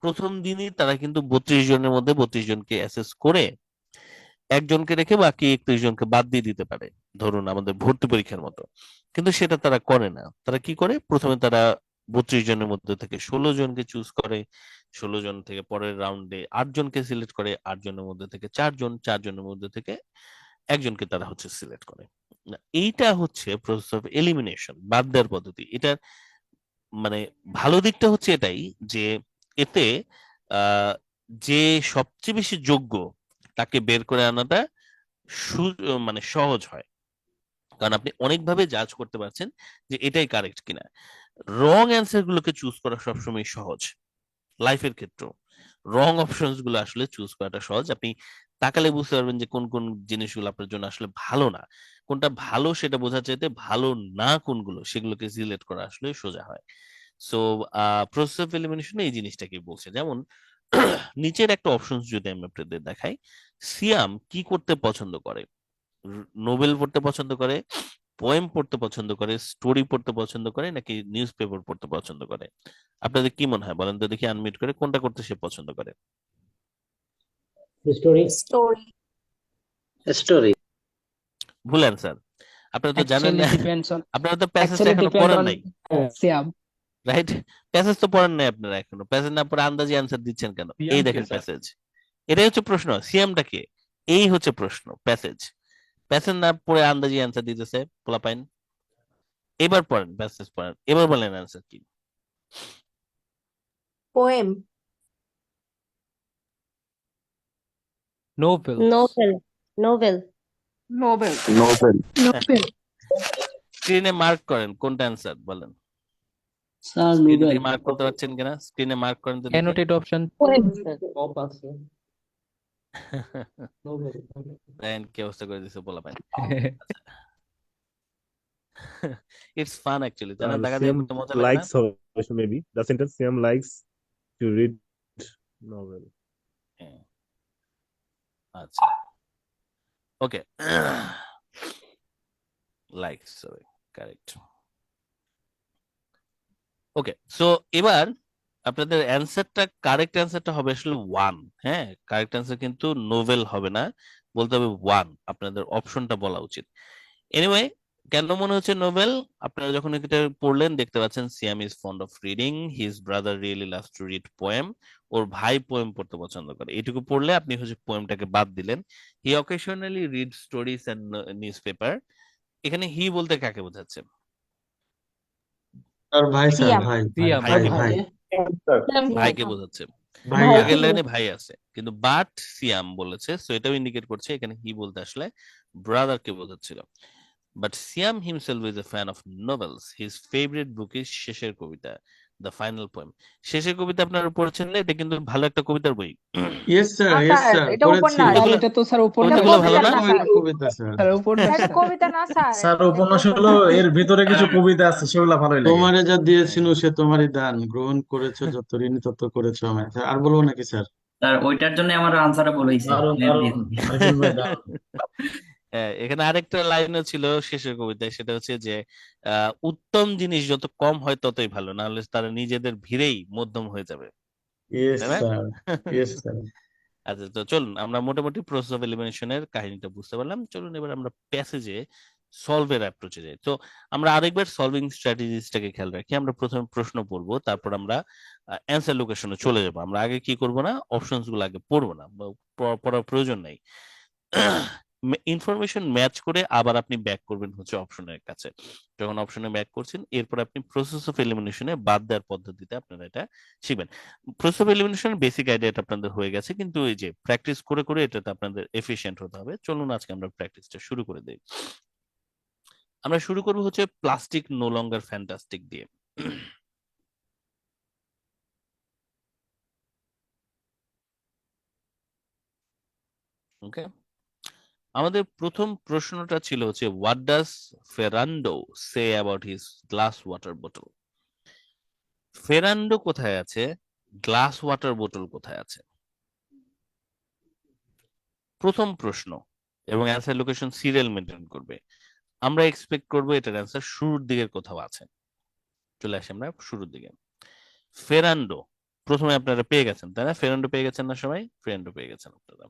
প্রথম দিনই তারা কিন্তু 32 জনের মধ্যে 32 জনকে অ্যাসেস করে একজনকে রেখে বাকি 31 জনকে বাদ দিয়ে দিতে পারে, ধরুন আমাদের ভর্তি পরীক্ষার মতো। কিন্তু সেটা তারা করে না। তারা কি করে? প্রথমে তারা 32 জনের মধ্যে থেকে 16 জনকে চুজ করে, 16 জন থেকে পরের রাউন্ডে 8 জনকে সিলেক্ট করে, 8 জনের মধ্যে থেকে 4 জন, 4 জনের মধ্যে থেকে একজনকে তারা হচ্ছে সিলেক্ট করে। না, এইটা হচ্ছে প্রসেস অফ এলিমিনেশন, বাদ দেওয়ার পদ্ধতি। এটা মানে ভালো দিকটা হচ্ছে এটাই যে এতে যে সবচেয়ে বেশি যোগ্য তাকে বের করে আনাটা মানে সহজ হয়, কারণ আপনি অনেকভাবে জাজ করতে পারছেন যে এটাই কারেক্ট কিনা। রং অ্যান্সার গুলোকে চুজ করা সবসময় সহজ, লাইফের ক্ষেত্রে রং অপশনস গুলো আসলে চুজ করাটা সহজ। আপনি তাকালে বুঝতে পারবেন যে কোন কোন জিনিসগুলো আপনার জন্য আসলে ভালো না, কোনটা ভালো সেটা বোঝার চাইতে ভালো না কোনগুলো সেগুলোকে সিলেক্ট করা আসলে সোজা হয়। সো প্রসেস অফ এলিমিনেশন এই জিনিসটাকে বলছে। যেমন নিচের একটা অপশনস যদি আমি আপনাদের দেখাই, সিয়াম কি করতে পছন্দ করে? নোবেল পড়তে পছন্দ করে, পোয়েম পড়তে পছন্দ করে, স্টোরি পড়তে পছন্দ করে, নাকি নিউজ পেপার পড়তে পছন্দ করে? আপনাদের কি মনে হয় বলেন তো দেখি, আনমিউট করে, কোনটা করতে সে পছন্দ করে? স্টোরি স্টোরি ভুল অ্যান্সার। আপনারা তো জানেন Actually না, depends on আপনারা তো প্যাসেজটা actually এখনো depend পড়েন on নাই, Siam. রাইট? প্যাসেজ তো পড়েন নাই আপনারা এখনো, প্যাসেজ না পড়ে আন্দাজি অ্যান্সার দিচ্ছেন কেন? এই দেখেন প্যাসেজ, এটাই হচ্ছে প্রশ্ন। সিয়ামটা কে? এই হচ্ছে প্রশ্ন। প্যাসেজ, প্যাসেজ না পড়ে আন্দাজি অ্যান্সার দিতেছে পোলাপাইন। এবার পড়েন, প্যাসেজ পড়েন, এবার বলেন অ্যান্সার কি? Poem Novel. Nobel Nobel Nobel Nobel Nobel স্ক্রিনে মার্ক করেন কোনটা অ্যান্সার বলেন। স্যার স্ক্রিনে নোবেল মার্ক করতে পারছেন কিনা? স্ক্রিনে মার্ক করেন তো দেখি। Annotate option. পোয়েম দেখেন কি অবস্থা করে দিছে পোলাপাইন। ইটস ফান অ্যাকচুয়ালি, জানেন, টাকা দিয়ে পড়তে মজা লাগে না? maybe the sentence Siam likes to read novel. হ্যাঁ, আচ্ছা, ওকে, লাইক, সরি, কারেক্ট। ওকে, সো এবার আপনাদের অ্যান্সারটা, কারেক্ট অ্যান্সারটা হবে আসলে 1। হ্যাঁ, কারেক্ট অ্যান্সার কিন্তু নোভেল হবে না, বলতে হবে 1। আপনাদের অপশনটা বলা উচিত। এনিওয়ে, কেন মনে হচ্ছে নোবেল? আপনারা যখন এটা পড়লেন দেখতে পাচ্ছেন Siam is fond of reading, his brother really loves to read poem. ওর ভাই পোয়েম পড়তে পছন্দ করে, এটুকু পড়লে আপনি হচ্ছে পোয়েমটাকে বাদ দিলেন। He occasionally read stories and newspaper. এখানে হি বলতে কাকে বোঝাচ্ছে? স্যার ভাই, স্যার সিয়াম। ভাই, Siam. ভাইকে ভাই, বোঝাচ্ছে, ভাইকে বোঝাচ্ছে। ভাই আগের লাইনে ভাই আছে, কিন্তু বাট সিয়াম বলেছে, সো এটাও ইন্ডিকেট করছে এখানে হি বলতে আসলে ব্রাদারকে বোঝাচ্ছিল। But Siam himself is a fan of novels, his favourite book is Shesher Kobita, the final poem. শেষের কবিতা আপনারা পড়েছেন না? এটা কিন্তু ভালো একটা কবিতার বই। ইয়েস স্যার, না ইয়েস স্যার, স্যার, এটা পড়েছি। উপন্যাস। স্যার কবিতাগুলো এটা তো স্যার এটা উপন্যাস কবিতাগুলো ভালো কবিতা না? না স্যার, কবিতা স্যার। স্যার উপন্যাস এটা কবিতা না স্যার, স্যার এটা উপন্যাস হলো উপন্যাস। এর ভিতরে কিছু কবিতা আছে, সেগুলা ভালোই লাগে। তোমারে যা দিয়েছিনু সে তোমারই দান, গ্রহণ করেছো যত ঋণী তত করেছো আমায়। স্যার, আর বলবো নাকি স্যার? স্যার ওইটার জন্য আমার আনসারটা বলেছে দারুণ দারুণ, আরিফিন ভাই দারুণ। হ্যাঁ, এখানে আরেকটা লাইনও ছিল শেষের কবিতায়, সেটা হচ্ছে যে উত্তম জিনিস যত কম হয় ততই ভালো, না হলে তারা নিজেদের ভিড়েই মধ্যম হয়ে যাবে, ইয়েস তাই না? Sir, yes sir. আচ্ছা, তো চলুন আমরা মোটামুটি প্রসেস অফ এলিমিনেশনের কাহিনীটা বুঝতে পারলাম। চলুন এবার আমরা প্যাসেজে সলভের অ্যাপ্রোচে যাই। তো আমরা আরেকবার সলভিং স্ট্র্যাটেজিসটাকে খেয়াল রাখি। আমরা প্রথমে প্রশ্ন পড়বো, তারপর আমরা অ্যান্সার লোকেশনে চলে যাবো। আমরা আগে কি করব না, অপশনস গুলো আগে পড়বো না, বা পড়ার প্রয়োজন নাই। ইনফরমেশন ম্যাচ করে আবার আপনি ব্যাক করবেন হচ্ছে অপশনের কাছে। যখন অপশনে ব্যাক করছেন, এরপর আপনি প্রসেস অফ এলিমিনেশনে বাদ দেওয়ার পদ্ধতিতে আপনারা এটা শিখবেন। প্রসেস অফ এলিমিনেশনের বেসিক আইডিয়াটা আপনাদের হয়ে গেছে, কিন্তু এই যে প্র্যাকটিস করে করে এটাতে আপনাদের এফিশিয়েন্ট হতে হবে। চলুন আজকে আমরা প্র্যাকটিসটা শুরু করে দিই। আমরা শুরু করব হচ্ছে প্লাস্টিক নো লঙ্গার ফ্যান্টাস্টিক দিয়ে। ওকে, আমাদের প্রথম প্রশ্নটা ছিল হচ্ছে what does Ferrando say about his glass water বোতল। ফেরান্ডো কোথায় আছে, গ্লাস ওয়াটার বোতল কোথায় আছে? প্রথম প্রশ্ন, এবং অ্যান্সার লোকেশন সিরিয়াল মেনটেন করবে। আমরা এক্সপেক্ট করব এটার অ্যান্সার শুরুর দিকের কোথাও আছে। চলে আসি আমরা শুরুর দিকে। ফেরান্ডো প্রথমে আপনারা পেয়ে গেছেন, তাই না? ফেরান্ডো পেয়ে গেছেন না সবাই? ফেরান্ডো পেয়ে গেছেন আপনারা।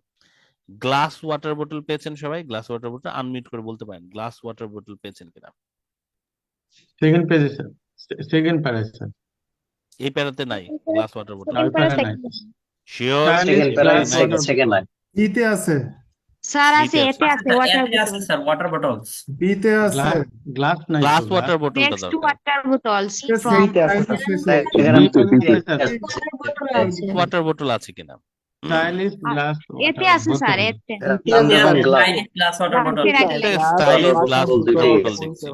গ্লাস ওয়াটার বোতল পেয়েছেন সবাই? গ্লাস ওয়াটার বোতল আনমিউট করে বলতে পারেন, গ্লাস ওয়াটার বোতল পেয়েছেন কিনা? সেকেন্ড পেজে স্যার, সেকেন্ড প্যারায় স্যার। এই প্যারাতে নাই গ্লাস ওয়াটার বোতল। আর প্যারা নাই। শিওর? চাইনিজ গ্লাস নাই? ওয়াটার বোতল। ইতে আছে, স্যার বিতে আছে, আছে? এতে আছে ওয়াটার এতে আছে বোতল। Sir water bottles. বিতে আছে, গ্লাস, গ্লাস নাই তো, গ্লাস গ্লাস। ওয়াটার বোতলটা নেক্সট টু দরকার। ওয়াটার বোতলস ফ্রম বিতে আছে লাইনটা স্যার। শেষে। এখানে বি প্যারাতে আছে। আছে। ওয়াটার বোতল আছে কিনা? চাইনিজ গ্লাস এতে ওয়াটার আছে স্যার, বোতল। এতে চাইনিজ গ্লাস ওয়াটার বটল। গ্লাসের আগে এতে লেখা আছে। স্টাইলিশ গ্লাস ওয়াটার বোতল দেখছি।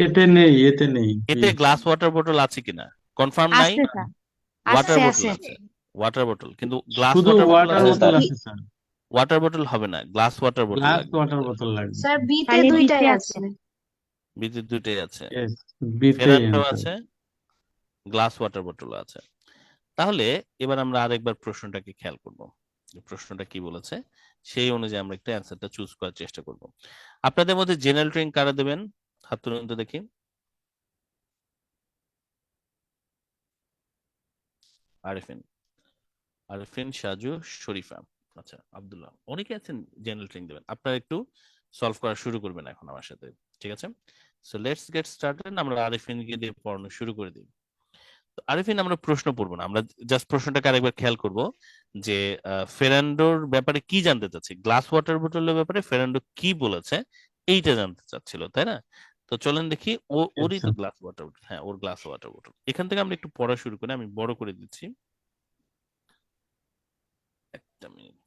এতে নেই, এতে নেই। এতে গ্লাস ওয়াটার বোতল আছে কিনা কনফার্ম নাই? আছে স্যার, ওয়াটার আছে বোতল আছে। আছে, ওয়াটার বোতল, কিন্তু গ্লাস শুধু ওয়াটার বোতল ওয়াটার আছে? বোতল আছে স্যার, ওয়াটার বোতল হবে না, গ্লাস ওয়াটার বোতল গ্লাস লাগবে। ওয়াটার বোতল লাগবে। স্যার বিতে তাহলে দুইটাই বিতে আছে। আছে। বিদ্যুৎ দুইটাই আছে, Yes, বিতে ফেরান্ডো answer। আছে, গ্লাস ওয়াটার বোতল আছে। তাহলে এবার আমরা আরেকবার প্রশ্নটাকে খেয়াল করব, প্রশ্নটা কি বলেছে সেই অনুযায়ী আমরা একটা অ্যান্সারটা চুজ করার চেষ্টা করব। আপনাদের মধ্যে জেনারেল ট্রেনিং কারা দেবেন? হাত তুলুন তো দেখি। আরিফিন, আরিফিন, সাজু, শরীফা, আচ্ছা আব্দুল্লাহ, অনেকে আছেন জেনারেল ট্রেনিং দেবেন। আপনারা একটু সলভ করা শুরু করবেন এখন আমার সাথে, ঠিক আছে? So let's get started. আমরা আরিফিনকে দিয়ে পড়ানো শুরু করে দিই। আরিফিন, আমরা প্রশ্ন পড়বো না, আমরা জাস্ট প্রশ্নটাকে আরেকবার খেয়াল করব যে ফেরান্ডোর ব্যাপারে কি জানতে চাচ্ছি, গ্লাস ওয়াটার বোতলের ব্যাপারে ফেরান্ডো কি বলেছে এইটা জানতে চাচ্ছিল, তাই না? তো চলেন দেখি, ওরই তো গ্লাস ওয়াটার বোতল, হ্যাঁ ওর গ্লাস ওয়াটার বোতল। এখান থেকে আমরা একটু পড়া শুরু করি, আমি বড় করে দিচ্ছি, একটা মিনিট।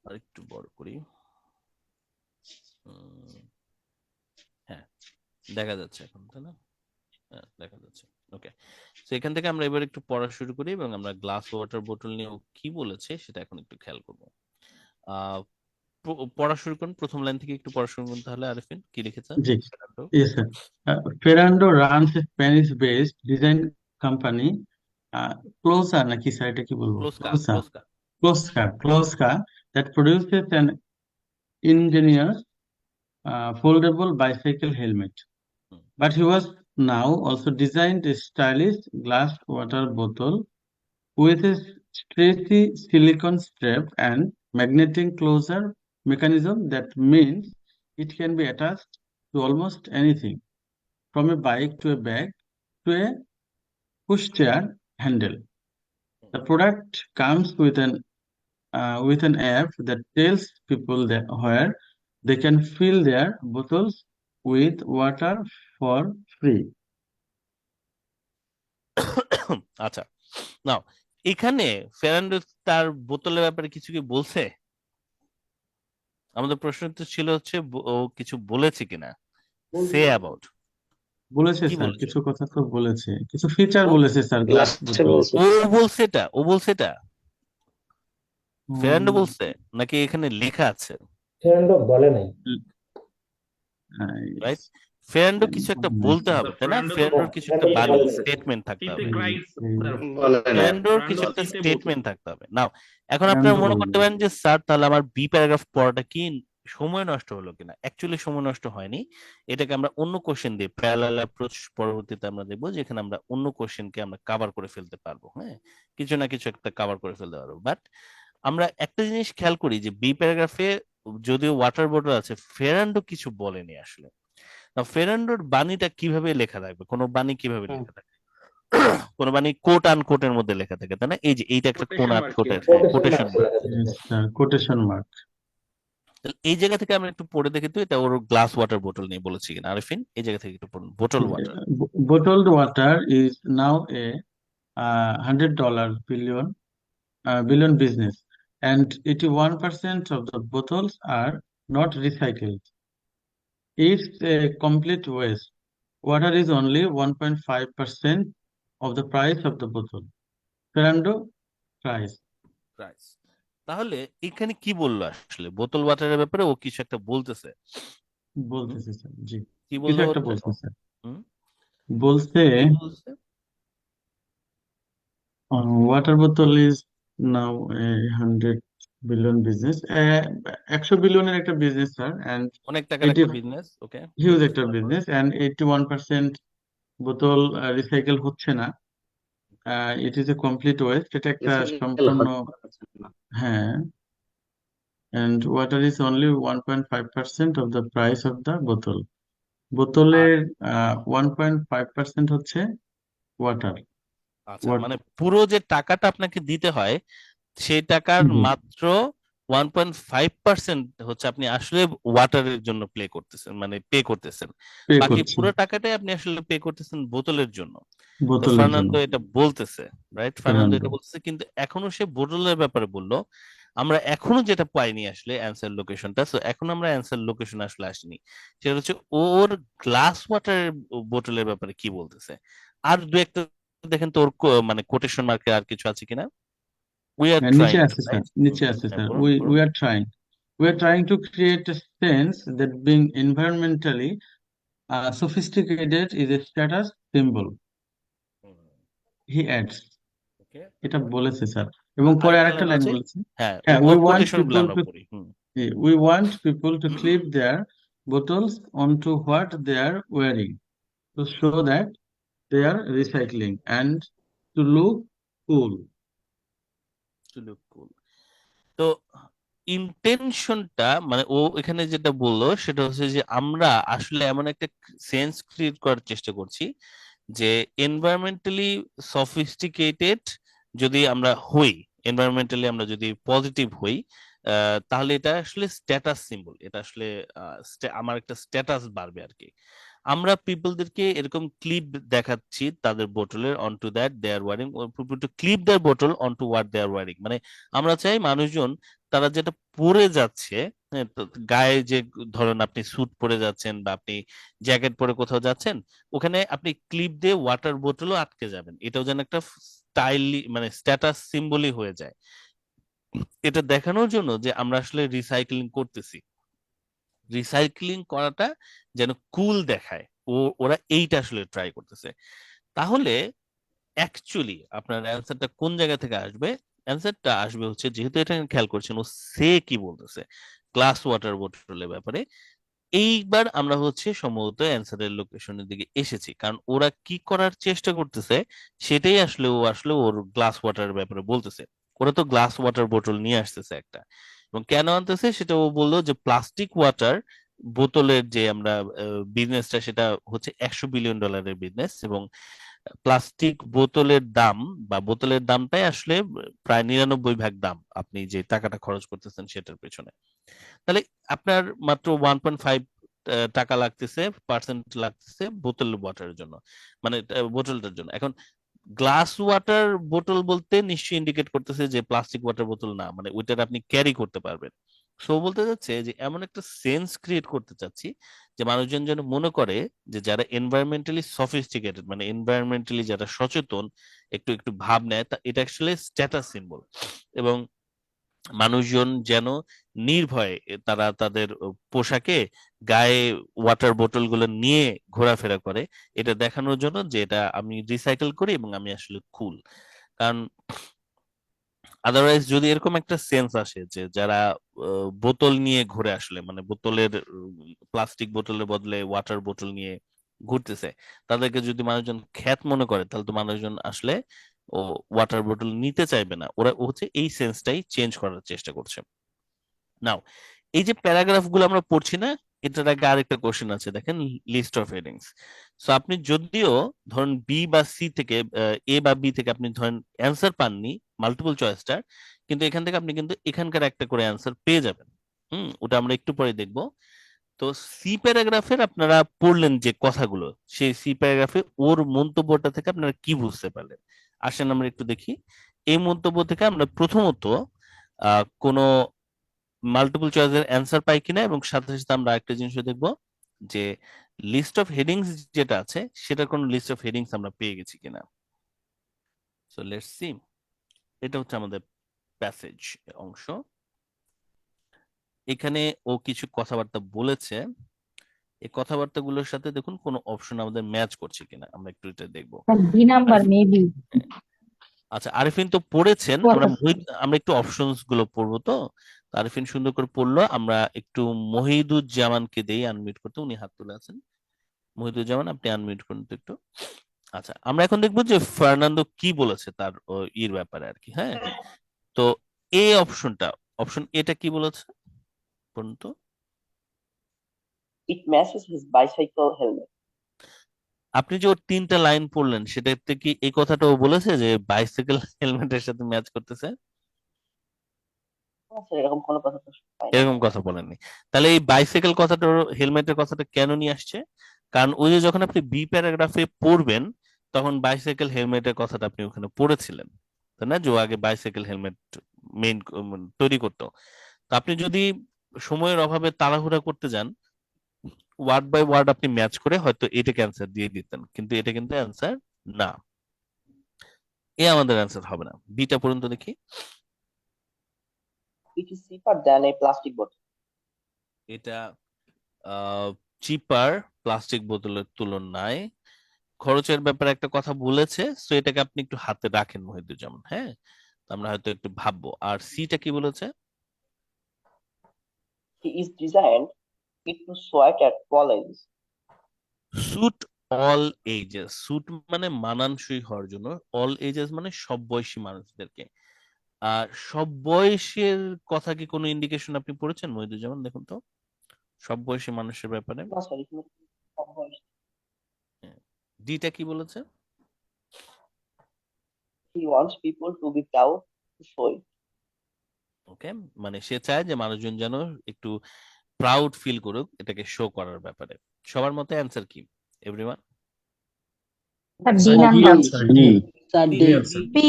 আর একটু বড় করি, হ্যাঁ দেখা যাচ্ছে এখন, তাই না? হ্যাঁ দেখা যাচ্ছে। ওকে, তো এখান থেকে আমরা এবার একটু পড়া শুরু করি এবং আমরা গ্লাস ওয়াটার বোতল নিয়ে ও কি বলেছে সেটা এখন একটু খেয়াল করব। পড়া শুরু করুন, প্রথম লাইন থেকে একটু পড়া শুরু করুন তাহলে। আরিফিন কি লিখেছে? জি, yes sir. Ferrando runs a Spanish-based design company, Closa নাকি স্যার, এটা কি বলবো? ক্লোজকা, Closa, ক্লোজকা। Closa that produces an ingenious foldable bicycle helmet. But he was now also designed a stylish glass water bottle with a stretchy silicone strap and magnetic closure mechanism that means it can be attached to almost anything, from a bike to a bag to a pushchair handle. The product comes with an app that tells people that where they can fill their bottles with water for free. আচ্ছা, নাও এখানে Ferrando তার বোতলের ব্যাপারে কিছু কি বলছে? আমাদের প্রশ্ন তো ছিল হচ্ছে ও কিছু বলেছে কিনা, সে অ্যাবাউট বলেছে কি স্যার, বলেছে কিছু কথা তো বলেছে, কিছু ফিচার ও বলেছে স্যার গ্লাস বোতল। ও বলছে এটা, ও বলছে এটা ফেরান্ডো বলছে নাকি এখানে লেখা আছে? ফেরান্ডো বলে নাই। রাইট, ফেরান্ডো কিছু একটা বলতে হবে তাই না? ফেরান্ডোর কিছু একটা বাণী স্টেটমেন্ট থাকতে হবে, ফেরান্ডোর কিছু একটা স্টেটমেন্ট থাকতে হবে। নাও এখন আপনারা মনে করতে পারেন যে স্যার তাহলে আমার বি প্যারাগ্রাফ পড়াটা কি সময় নষ্ট হলো কিনা? অ্যাকচুয়ালি সময় নষ্ট হয়নি, এটাকে আমরা অন্য কোশ্চেন দিয়ে প্যারালাল অ্যাপ্রোচ পরবর্তীতে আমরা দেখবো, যেখানে আমরা অন্য কোশ্চেনকে আমরা কভার করে ফেলতে পারবো। হ্যাঁ, কিছু না কিছু একটা কভার করে ফেলতে পারবো। বাট আমরা একটা জিনিস খেয়াল করি যে বি প্যারাগ্রাফে যদিও ওয়াটার বোতল আছে, ফেরান্ডো কিছু বলেনি আসলে। না, ফেরান্ডোর বাণীটা কিভাবে লেখা থাকবে? কোনো বাণী কিভাবে লেখা থাকে? কোনো বাণী কোট আন কোটের মধ্যে লেখা থাকে তাই না? এই যে এইটা একটা কোন আন কোটের কোটেশন মার্ক। Quotation mark. এই জায়গা থেকে আমরা একটু পড়ে দেখি তো এটা ওর গ্লাস ওয়াটার বোতল নিয়ে বলেছি কিনা। আরিফিন এই জায়গা থেকে একটু পড়ুন, বোতল water. Bottled water is now a $100 billion business, and 81% of the bottles are not recycled. It's a complete waste. Water is only 1.5% of the price of the bottle. Ferrando price. Price. তাহলে এখানে কি বললো আসলে বোতল ওয়াটারের ব্যাপারে? ও কিছু একটা বলতেছে। বলতেছে স্যার, জি কি কিছু বললো একটা বলতে? বলতেছে। হুম, বলছে কি বলছে? water bottle is now a 100 billion business. 100 বিলিয়নের একটা বিজনেস স্যার, and অনেক টাকার একটা বিজনেস, ওকে, হিউজ একটা বিজনেস, and 81% বোতল রিসাইকেল হচ্ছে না। It is a complete West, এটা একটা সম্পূর্ণ, হ্যাঁ, and water is only 1.5% of the price of the bottle. বোতলের 1.5% হচ্ছে ওয়াটার। আচ্ছা, মানে পুরো যে টাকাটা আপনাকে দিতে হয় সেই টাকার মাত্র 1.5% হচ্ছে আপনি আসলে ওয়াটারের জন্য পে করতেছেন, বাকি পুরো টাকাটাই আপনি আসলে পে করতেছেন বোতলের জন্য। তো বোতলের জন্য ফার্নান্দো এটা বলতেছে, রাইট? ফার্নান্দো এটা বলতেছে, কিন্তু এখনো সে বোতলের ব্যাপারে বললো। আমরা এখনো যেটা পাইনি আসলে অ্যান্সার লোকেশনটা, সো এখন আমরা অ্যান্সার লোকেশন আসলে আসিনি। সেটা হচ্ছে ওর গ্লাস ওয়াটারের বোতলের ব্যাপারে কি বলতেছে। আর দু একটা দেখেন তো ওর মানে কোটেশন মার্কে আর কিছু আছে কিনা। We are নিচে trying to, আছে স্যার, right? নিচে আছে হ্যাঁ, স্যার, বলুন, we বলুন। we are trying, to create a sense that being environmentally sophisticated is a status symbol, he adds. Okay, এটা বলেছে স্যার, এবং পরে আরেকটা আরেকটা লাইন লাইন আছে, বলেছে, হ্যাঁ, হ্যাঁ, ওর কোটেশন গুলো আমরা পড়ি। we want people to clip their bottles onto what they are wearing to show that they are recycling and to look cool. To look cool. তো ইন্টেনশনটা মানে ও এখানে যেটা বললো সেটা হচ্ছে যে আমরা আসলে এমন একটা সেন্স ক্রিয়েট করার চেষ্টা করছি যে এনভায়রনমেন্টালি সফিস্টিকেটেড যদি আমরা হই, এনভায়রনমেন্টালি আমরা যদি পজিটিভ হই, তাহলে এটা আসলে স্ট্যাটাস সিম্বল। এটা আসলে আমার একটা স্ট্যাটাস বাড়বে আর কি। আমরা পিপলদেরকে এরকম ক্লিপ দেখাচ্ছি তাদের বোটলের on to that they are wearing, to clip their bottle on to what they are wearing. মানে আমরা চাই মানুষজন তারা যেটা পরে যাচ্ছে, হ্যাঁ, তো গায়ে যে ধরেন আপনি স্যুট পরে যাচ্ছেন বা আপনি জ্যাকেট পরে কোথাও যাচ্ছেন, ওখানে আপনি ক্লিপ দিয়ে ওয়াটার বোতলও আটকে যাবেন, এটাও যেন একটা স্টাইলি মানে স্ট্যাটাস সিম্বলই হয়ে যায়। এটা দেখানোর জন্য যে আমরা আসলে রিসাইক্লিং করতেছি, রিসাইক্লিং করাটা যেন কুল দেখায়, ওরা এইটা আসলে ট্রাই করতেছে। তাহলে অ্যাকচুয়ালি আপনার অ্যান্সারটা কোন জায়গা থেকে আসবে? অ্যান্সারটা আসবে হচ্ছে, যেহেতু এটা খেয়াল করছেন ও সে কি বলতেছে গ্লাস ওয়াটার বোতলের ব্যাপারে, এইবার আমরা হচ্ছে সম্ভবত অ্যান্সারের লোকেশনের দিকে এসেছি, কারণ ওরা কি করার চেষ্টা করতেছে সেটাই আসলে ওর গ্লাস ওয়াটার ব্যাপারে বলতেছে। ওরা তো গ্লাস ওয়াটার বোতল নিয়ে আসতেছে একটা, এবং কেন আনতেছে সেটা ও বললো যে প্লাস্টিক ওয়াটার বোতলের যে আমরা বিজনেসটা সেটা হচ্ছে $100 বিলিয়ন বিজনেস, এবং প্লাস্টিক বোতলের দাম বা বোতলের দামটাই আসলে প্রায় 99 ভাগ দাম আপনি যে টাকাটা খরচ করতেছেন সেটার পেছনে। তাহলে আপনার মাত্র 1.5 টাকা লাগতেছে, পার্সেন্ট লাগতেছে বোতল ওয়াটারের জন্য, মানে বোতলটার জন্য। এখন গ্লাস ওয়াটার বোতল বলতে নিশ্চয়ই ইন্ডিকেট করতেছে যে প্লাস্টিক ওয়াটার বোতল না, মানে ওইটার আপনি ক্যারি করতে পারবেন। সো বলতে চাচ্ছে যে এমন একটা সেন্স ক্রিয়েট করতে চাচ্ছি যে মানুষজন যেন মনে করে যে যারা এনভায়রনমেন্টালি সফিস্টিকেটেড, মানে এনভায়রনমেন্টালি যারা সচেতন, একটু একটু ভাব নেয়, তা এটা অ্যাকচুয়ালি স্ট্যাটাস সিম্বল। এবং মানুষজন যেন নির্ভয়ে তারা তাদের পোশাকে গায়ে ওয়াটার বোতল গুলো নিয়ে ঘোরাফেরা করে, এটা দেখানোর জন্য যে এটা আমি রিসাইকেল করি এবং আমি আসলে কুল। কারণ আদারওয়াইজ যদি এরকম একটা সেন্স আসে যে যারা বোতল নিয়ে ঘুরে, আসলে মানে বোতলের প্লাস্টিক বোতলের বদলে ওয়াটার বোতল নিয়ে ঘুরতেছে, তাদেরকে যদি মানুষজন খ্যাত মনে করে, তাহলে তো মানুষজন আসলে ও ওয়াটার বোতল নিতে চাইবে না। ওরা হচ্ছে এই সেন্সটাই চেঞ্জ করার চেষ্টা করছে। নাও এই যে প্যারাগ্রাফ গুলো আমরা পড়ছি না, এটার আগে আরেকটা কোশ্চেন আছে, দেখেন লিস্ট অফ হেডিংস। সো আপনি যদিও ধরেন বি বা সি থেকে, এ বা বি থেকে আপনি ধরেন অ্যান্সার পাননি মাল্টিপল চয়েসটার, কিন্তু এখান থেকে আপনি কিন্তু এখানকার একটা করে অ্যান্সার পেয়ে যাবেন। ওটা আমরা একটু পরে দেখবো। তো সি প্যারাগ্রাফের আপনারা পড়লেন যে কথাগুলো, সেই সি প্যারাগ্রাফে ওর মন্তব্যটা থেকে আপনারা কি বুঝতে পারলেন? আসেন আমরা একটু দেখি। এই মন্তব্য থেকে আমরা প্রথমত কোনো মাল্টিপল চয়েসের অ্যান্সার পাই কিনা, এবং সাথে সাথে আমরা একটা জিনিসও দেখবো যে লিস্ট অফ হেডিংস যেটা আছে সেটার কোন লিস্ট অফ হেডিংস আমরা পেয়ে গেছি কিনা। So let's see. এটা হচ্ছে আমাদের প্যাসেজ অংশ। এখানে ও কিছু কথাবার্তা বলেছে, এই কথাবার্তাগুলোর সাথে দেখুন কোন অপশন আমাদের ম্যাচ করছে কিনা, আমরা একটু এটা দেখবো। বি নাম্বার মেবি আচ্ছা, আরিফিন তো পড়েছেন, আমরা একটু অপশনস গুলো পড়বো। তো আরিফিন সুন্দর করে পড়লো। আমরা একটু মহিদুজ্জামানকে দেই আনমিউট করতে, উনি হাত তুলে আছেন। মহিদুজ্জামান, আপনি আনমিউট করুন তো একটু। আচ্ছা, আমরা এখন দেখবো যে ফার্নান্দো কি বলেছে তার ইর ব্যাপারে আর কি। হ্যাঁ, তো এই অপশনটা, অপশন এটা কি বলেছে বলুন তো? it matches his bicycle helmet. আপনি যে ওর 3টা লাইন পড়লেন, সেটাতে কি এই কথাটাও বলেছে যে বাইসাইকেল হেলমেটের সাথে ম্যাচ করতেছে? আচ্ছা, এরকম কোনো কথা তো পাই না। এরকম কথা বলেননি। তাহলে এই বাইসাইকেল কথাটা, হেলমেটের কথাটা কেন নিয়ে আসছে? কারণ ওই যে যখন আপনি বি প্যারাগ্রাফে পড়বেন, তখন বাইসাইকেল হেলমেটের কথাটা আপনি ওখানে পড়েছিলেন, তাই না? যে ও আগে বাইসাইকেল হেলমেট মেইন তৈরি করতো। তো আপনি যদি সময়ের অভাবে তাড়াহুড়া করতে যান, ওয়ার্ড বাই ওয়ার্ড আপনি ম্যাচ করে হয়তো এটাকে অ্যান্সার দিয়ে দিতেন, কিন্তু এটা কিন্তু অ্যান্সার না। এ আমাদের অ্যান্সার হবে না। বিটা পর্যন্ত দেখি। It is cheaper than a plastic bottle. এটা চিপার প্লাস্টিক বোতলের তুলনায়। খরচের ব্যাপারে একটা কথা বলেছে, তো এটাকে আপনি একটু হাতে রাখেন মহিদুজ্জামান। হ্যাঁ, তো আমরা হয়তো একটু ভাববো। আর সিটা কি বলেছে? He is designed it to sweat at all ages. Suit all ages. Suit মানে মানানসই হওয়ার জন্য, অল এজেস মানে সব বয়সী মানুষদেরকে। আর সব বয়সের কথা কি কোনো ইন্ডিকেশন আপনি পড়েছেন মহিদুজ্জামান? দেখুন তো সব বয়সী মানুষের ব্যাপারে। No, sorry, সব বয়স। ডিটা কি বলেছে? He wants people to be proud to show it. ওকে, মানে সে চায় যে মানুষজন যেন একটু প্রাউড ফিল করুক এটাকে শো করার ব্যাপারে। সবার মতে অ্যান্সার কি everyone? D number ji sir ji D sir B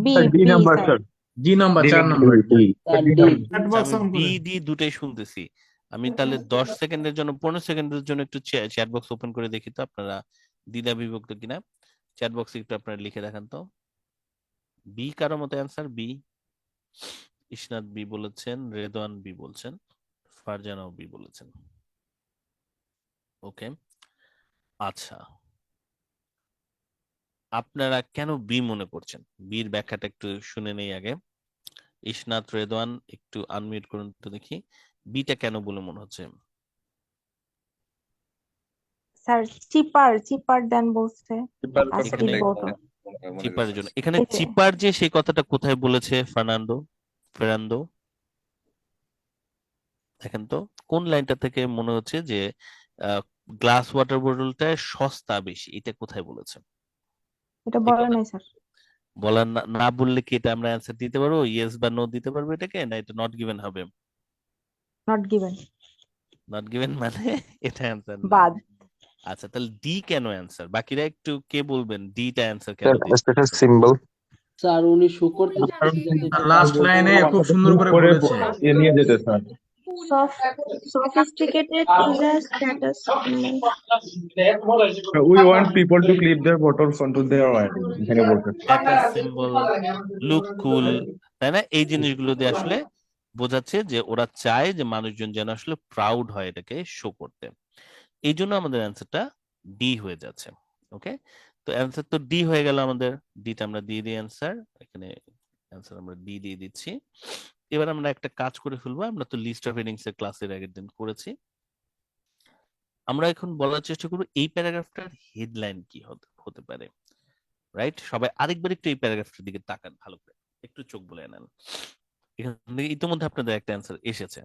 B D B number sir. Sir ji number 4 number sir D chat box on B করে ডি দুটাই শুনতেছি আমি। তাহলে 10 সেকেন্ডের জন্য, 15 সেকেন্ডের জন্য একটু চ্যাট বক্স ওপেন করে দেখি তো আপনারা দ্বিধা বিভক্ত কিনা। চ্যাট বক্সে একটু আপনারা লিখে দেখান তো। বি কারো মতো অ্যান্সার? বি, ইসনাত বি বলেছেন, রেদওয়ান বি বলছেন, ফারজানাও বি বলেছেন। ওকে, আচ্ছা, আপনারা কেন বি মনে করছেন? বির ব্যাখ্যাটা একটু শুনে নেই আগে। ইসনাত, রেদওয়ান একটু আনমিউট করুন তো দেখি, বিটা কেন বলে মনে হচ্ছে? স্যার চিপার চিপার দেন বলছে প্লাস্টিক এখানে বোতল। চিপারের জন্য, এখানে এই যে চিপার যে সেই কথাটা কোথায় বলেছে ফেরান্দো দেখেন তো কোন লাইনটা থেকে মনে হচ্ছে যে গ্লাস ওয়াটার বোতলটা সস্তা বেশি, এটা কোথায় বলেছে? এটা এই বলে কথা নাই স্যার। বলার না বললে কি এটা আমরা অ্যান্সার দিতে পারবো? ইয়েস বা নো দিতে পারবো এটাকে, না এটা নট গিভেন হবে? নট গিভেন, নট গিভেন মানে এটা অ্যান্সার না। বাদ। আচ্ছা, তাহলে ডি কেন অ্যান্সার? বাকিরা একটু কে বলবেন ডিটা অ্যান্সার কেন স্যার দিয়েছে? Special symbol. স্যার উনি শো করতে চাচ্ছেন যে লাস্ট লাইনে খুব সুন্দর করে বলেছে। এ নিয়ে যেতে sir. Sophisticated is a status symbol. We want people to clip their photos onto their ID এখানে বলতে। স্ট্যাটাস সিম্বল, লুক কুল, তাই না? এই জিনিসগুলো দিয়ে আসলে বোঝাচ্ছে যে ওরা চায় যে মানুষজন যেন আসলে প্রাউড হয় এটাকে শো করতে। এই জন্য আমাদের অ্যান্সারটা ডি হয়ে যাচ্ছে। ওকে, তো অ্যান্সার তো ডি হয়ে গেল আমাদের। ডিটা আমরা দিয়ে দিই অ্যান্সার, এখানে অ্যান্সার আমরা ডি দিয়ে দিচ্ছি। এবার আমরা একটা কাজ করে ফেলবো, আমরা তো লিস্ট অফ হেডিংস এর ক্লাসের আগের দিন করেছি। আমরা এখন বলার চেষ্টা করবো এই প্যারাগ্রাফটার হেডলাইন কি হতে পারে। রাইট, সবাই আরেকবার একটু এই প্যারাগ্রাফটার দিকে তাকান ভালো করে, একটু চোখ বুলে নেন। এখান থেকে ইতিমধ্যে আপনাদের একটা অ্যান্সার এসেছে।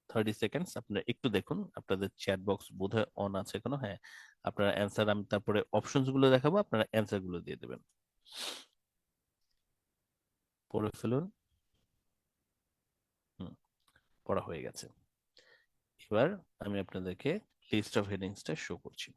30 সেকেন্ডস আপনারা একটু দেখুন, আপনাদের চ্যাট বক্স বোধহয় অন আছে এখনো। হ্যাঁ, আপনারা অ্যান্সার, আমি তারপরে অপশনস গুলো দেখাবো, আপনারা অ্যান্সার গুলো দিয়ে দেবেন। পড়ে ফেলুন। পড়া হয়ে গেছে। এবার আমি আপনাদেরকে লিস্ট অফ হেডিংসটা শো করছি।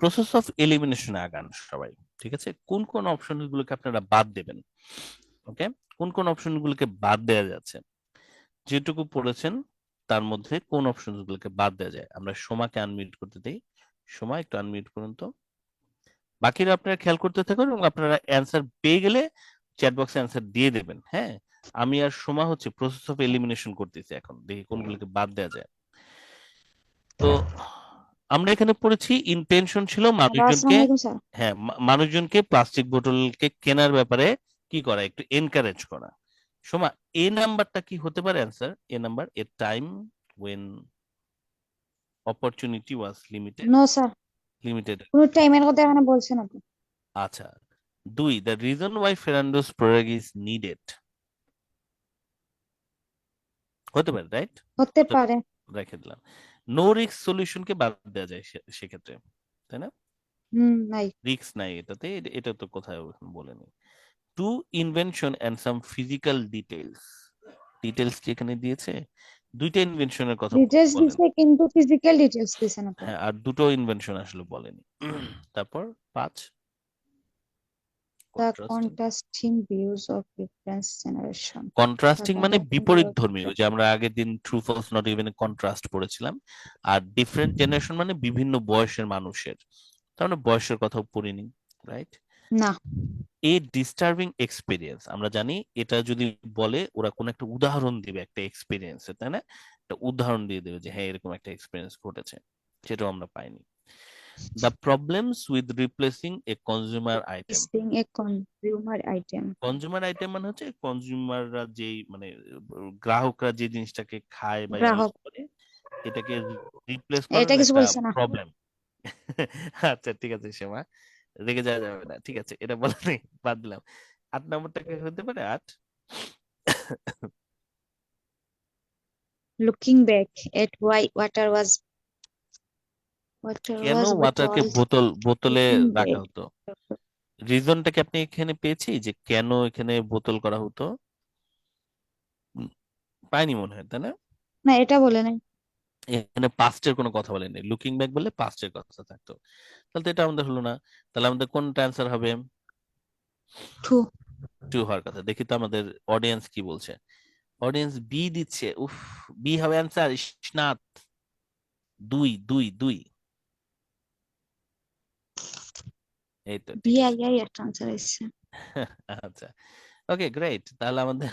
প্রসেস অফ এলিমিনেশনে আগান সবাই, ঠিক আছে? কোন কোন অপশন গুলোকে আপনারা বাদ দেবেন? ওকে, কোন কোন অপশন গুলোকে বাদ দেওয়া যাচ্ছে? যেটুকু পড়েছেন তার মধ্যে কোন অপশন গুলোকে বাদ দেওয়া যায়? আমরা সোমাকে আনমিউট করতে দেই। সোমা, একটু আনমিউট করুন তো। বাকিরা আপনারা খেয়াল করতে থাকুন এবং আপনারা অ্যান্সার পেয়ে গেলে চ্যাট বক্সে অ্যান্সার দিয়ে দেবেন। হ্যাঁ, আমি আর সোমা হচ্ছে প্রসেস অফ এলিমিনেশন করতেছি, এখন দেখি কোনগুলোকে বাদ দেওয়া যায়। তো আমরা এখানে পড়েছি ইন্টেনশন ছিল মানুষজনকে, হ্যাঁ, মানুষজনকে প্লাস্টিক বোতলকে কেনার ব্যাপারে কি করা, একটু এনকারেজ করা। সোমা, এ নাম্বারটা কি হতে পারে answer? A number, a time when opportunity was limited. No sir, limited. কোনো টাইমের কথা এখানে বলছে না তো। আচ্ছা, 2, the reason why Fernando's Prayag is needed হতে পারে, রাইট? হতে পারে। রেখে দিলাম। নো রিস্ক সলিউশনকে বাদ দেওয়া যায় সেক্ষেত্রে, তাই না? নাই। রিস্ক নাই এটাতে, এটা তো কোথাও বলেনি। To invention and some physical details, details কি এখানে দিয়েছে? দুইটা ইনভেনশনের কথা ডিটেলস বলেন। দিছে কিন্তু ফিজিক্যাল ডিটেলস দিছে না তো। হ্যাঁ, আর দুটো ইনভেনশন আসলে বলেনি। তারপর 5, the contrasting views of different generation. Contrasting মানে বিপরীত ধর্মী, যে আমরা আগের দিন true false not even contrast পড়েছিলাম। আর ডিফারেন্ট জেনারেশন মানে বিভিন্ন বয়সের মানুষের, তার মানে বয়সের কথাও পড়িনি, রাইট? না। এ ডিস্টার্বিং এক্সপিরিয়েন্স, আমরা জানি এটা যদি বলে ওরা কোন একটা উদাহরণ দিবে একটা এক্সপিরিয়েন্স, তাই না? একটা উদাহরণ দিয়ে দেবে যে হ্যাঁ এরকম একটা এক্সপিরিয়েন্স ঘটেছে, সেটাও আমরা পাইনি। The problems with replacing a consumer item. A consumer item. Consumer item মানে হচ্ছে কনজিউমাররা যেই মানে গ্রাহকরা যে জিনিসটাকে খায় বা ইউজ গ্রাহক। করে, এটাকে রিপ্লেস এটা করার কিছু একটা বলছে না। প্রবলেম। আচ্ছা ঠিক আছে সীমা, রেগে যাওয়া যাবে না, ঠিক আছে, এটা বলা নেই, বাদ দিলাম। 8 নম্বরটা কি হতে পারে? 8, looking back at why water was কেন ওয়াটারকে বোতলে Looking রাখা back. হতো? রিজনটা কি আপনি এখানে পেয়েছি যে কেন এখানে বোতল করা হতো? পাইনি মনে হয়, তাই না? না, এটা বলে নাই। এখানে পাস্টের কোনো কথা বলেনি, লুকিং ব্যাক বলে পাস্টের কথা থাকতো, তাহলে তো এটা আমাদের হলো না। তাহলে আমাদের কোনটা অ্যান্সার হবে? টু। 2 হওয়ার কথা। দেখি তো আমাদের অডিয়েন্স কি বলছে। অডিয়েন্স বি দিচ্ছে, উফ, বি হবে অ্যান্সার। ইসনাত 2, 2, 2। এই তো ঠিক আছে। বিআইআই একটা আনসার আসছে। আচ্ছা, ওকে গ্রেট। তাহলে আমাদের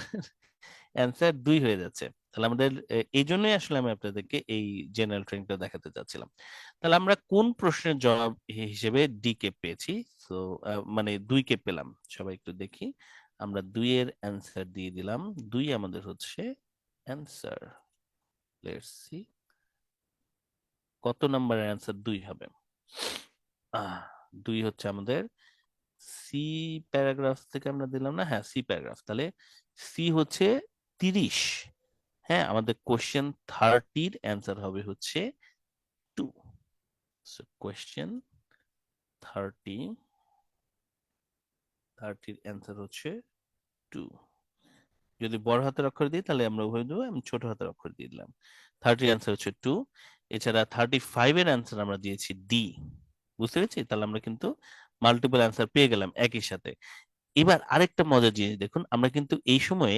অ্যান্সার 2 হয়ে যাচ্ছে। তাহলে আমাদের এই জন্যই আসলে আমি আপনাদেরকে এই জেনারেল ট্রেনিংটা দেখাতে চাচ্ছিলাম। তাহলে আমরা কোন প্রশ্নের জবাব হিসেবে ডি কে পেয়েছি? তো মানে 2 কে পেলাম। সবাই একটু দেখি, আমরা 2 এর অ্যান্সার দিয়ে দিলাম। 2 আমাদের হচ্ছে অ্যান্সার। লেটস সি কত নাম্বারের অ্যান্সার 2 হবে। 2 হচ্ছে আমাদের সি প্যারাগ্রাফ থেকে আমরা দিলাম না, হ্যাঁ সি প্যারাগ্রাফ। তাহলে সি হচ্ছে 30। হ্যাঁ, আমাদের কোশ্চেন 30 অ্যান্সার হবে হচ্ছে 2। সো কোশ্চেন 30 এর অ্যান্সার হচ্ছে 2। যদি বড় হাতের অক্ষর দিই তাহলে আমরা উভয় দেবো, আমি ছোট হাতের অক্ষর দিয়ে দিলাম। 30 অ্যান্সার হচ্ছে 2। এছাড়া 35 এর অ্যান্সার আমরা দিয়েছি ডি। বুঝতে পেরেছি? তাহলে আমরা কিন্তু মাল্টিপল অ্যান্সার পেয়ে গেলাম একই সাথে। এবার আরেকটা মজার জিনিস দেখুন, আমরা কিন্তু এই সময়ে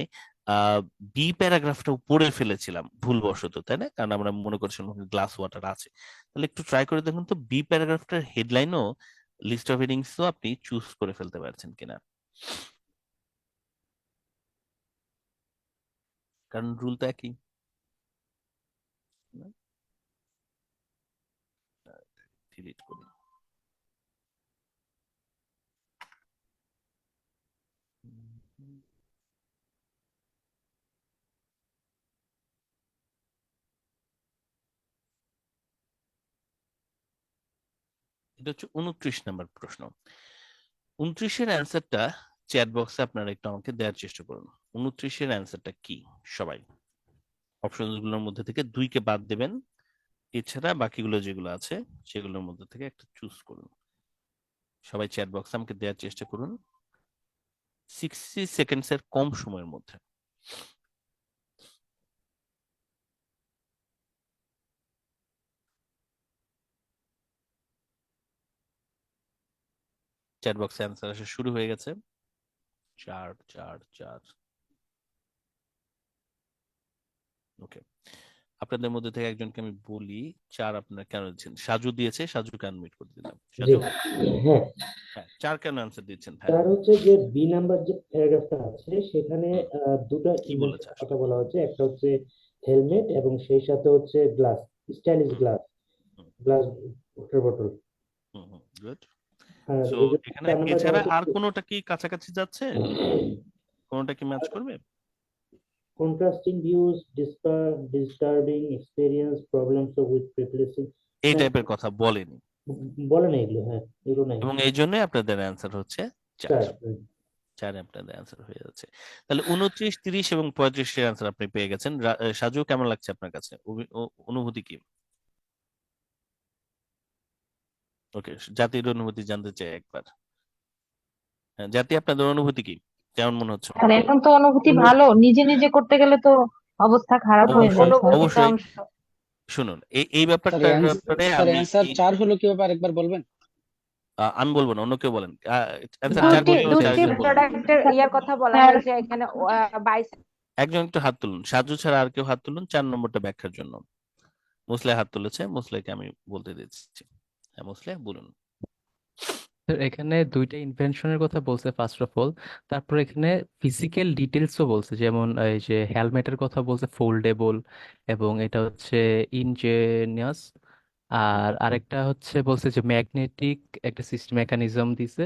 বি প্যারাগ্রাফটাও পড়ে ফেলেছিলাম ভুলবশত, তাই না? কারণ আমরা মনে করছিলাম গ্লাস ওয়াটার আছে। তাহলে একটু ট্রাই করে দেখুন তো বি প্যারাগ্রাফটার হেডলাইনও লিস্ট অফ হেডিংসও আপনি চুজ করে ফেলতে পারছেন কিনা, কারণ রুল তো একই। ডিলিট করি। এটা হচ্ছে 29 নম্বর প্রশ্ন। 29 এর অ্যান্সারটা চ্যাট বক্সে আপনারা একটু আমাকে দেওয়ার চেষ্টা করুন। 29 এর অ্যান্সারটা কি? সবাই অপশন গুলোর মধ্যে থেকে 2 কে বাদ দেবেন, এছাড়া বাকিগুলো যেগুলো আছে সেগুলোর মধ্যে থেকে একটা চুজ করুন। সবাই চ্যাট বক্সে আমাকে দেওয়ার চেষ্টা করুন 60 সেকেন্ডস এর কম সময়ের মধ্যে। চ্যাট বক্সে অ্যান্সার আসা শুরু হয়ে গেছে। 4 4 4। ওকে, আপনাদের মধ্যে থেকে একজনকে আমি বলি 4 আপনারা কেন দিচ্ছেন। সাজু দিয়েছে, সাজুকে আনমিউট করে দিলাম। সাজু, হ্যাঁ, হ্যাঁ 4 কেন অ্যান্সার দিচ্ছেন ভাই? তার হচ্ছে যে বি নাম্বার যে প্যারাগ্রাফটা আছে সেখানে দুটো কি বলেছে ইনভেন্শনের কথা বলা হচ্ছে। একটা হচ্ছে হেলমেট এবং সেই সাথে হচ্ছে glass, stylish glass, glass water bottle. Good. আর সো এই যে এখানে 4 নাম্বার এছাড়া আর কোনোটা কি কাছাকাছি যাচ্ছে? কোনোটা কি ম্যাচ করবে? Contrasting views, disturbing experience, problems with replacing, এই টাইপের কথা বলেনি, বলে না এগুলো। হ্যাঁ, এগুলো নাই। এবং এই জন্য আপনাদের অ্যান্সার হচ্ছে 4। 4 আপনাদের অ্যান্সার হয়ে যাচ্ছে। তাহলে 29, 30 এবং 35 এর অ্যান্সার আপনি পেয়ে গেছেন। সাজু, কেমন লাগছে আপনার কাছে? অনুভূতি কি? ওকে, জাতির অনুভূতি জানতে চাই একবার। হ্যাঁ, জাতি, আপনাদের অনুভূতি কি? কেমন মনে হচ্ছে? আর এখন তো অনুভূতি ভালো, নিজে নিজে করতে গেলে তো অবস্থা খারাপ হয়ে যায় স্যার। অবশ্যই শুনুন, এই ব্যাপারটার ব্যাপারে আমি অ্যান্সার 4 হলো কিভাবে আরেকবার বলবেন? আমি বলবো না, অন্য কেউ বলেন। অ্যান্সার 4 কি হচ্ছে দুটি একজন বলুন। প্রোডাক্টের ইয়ার কথা বলা হয়েছে এখানে, বাইশ। একজন একটু হাত তুলুন, সাজু ছাড়া আর কেউ হাত তুলুন 4 নম্বরটা ব্যাখ্যার জন্য। মুসলে হাত তুলেছে, মুসলেকে আমি বলতে দিচ্ছি। হ্যাঁ মুসলে বলুন। স্যার এখানে দুইটা ইনভেনশনের কথা বলছে ফার্স্ট অফ অল, তারপর এখানে ফিজিক্যাল ডিটেলসও বলছে, যেমন এই যে হেলমেটের কথা বলছে ফোল্ডেবল, এবং এটা হচ্ছে ইনজেনিয়াস। আর আরেকটা হচ্ছে বলছে যে ম্যাগনেটিক একটা সিস্টেম মেকানিজম দিছে,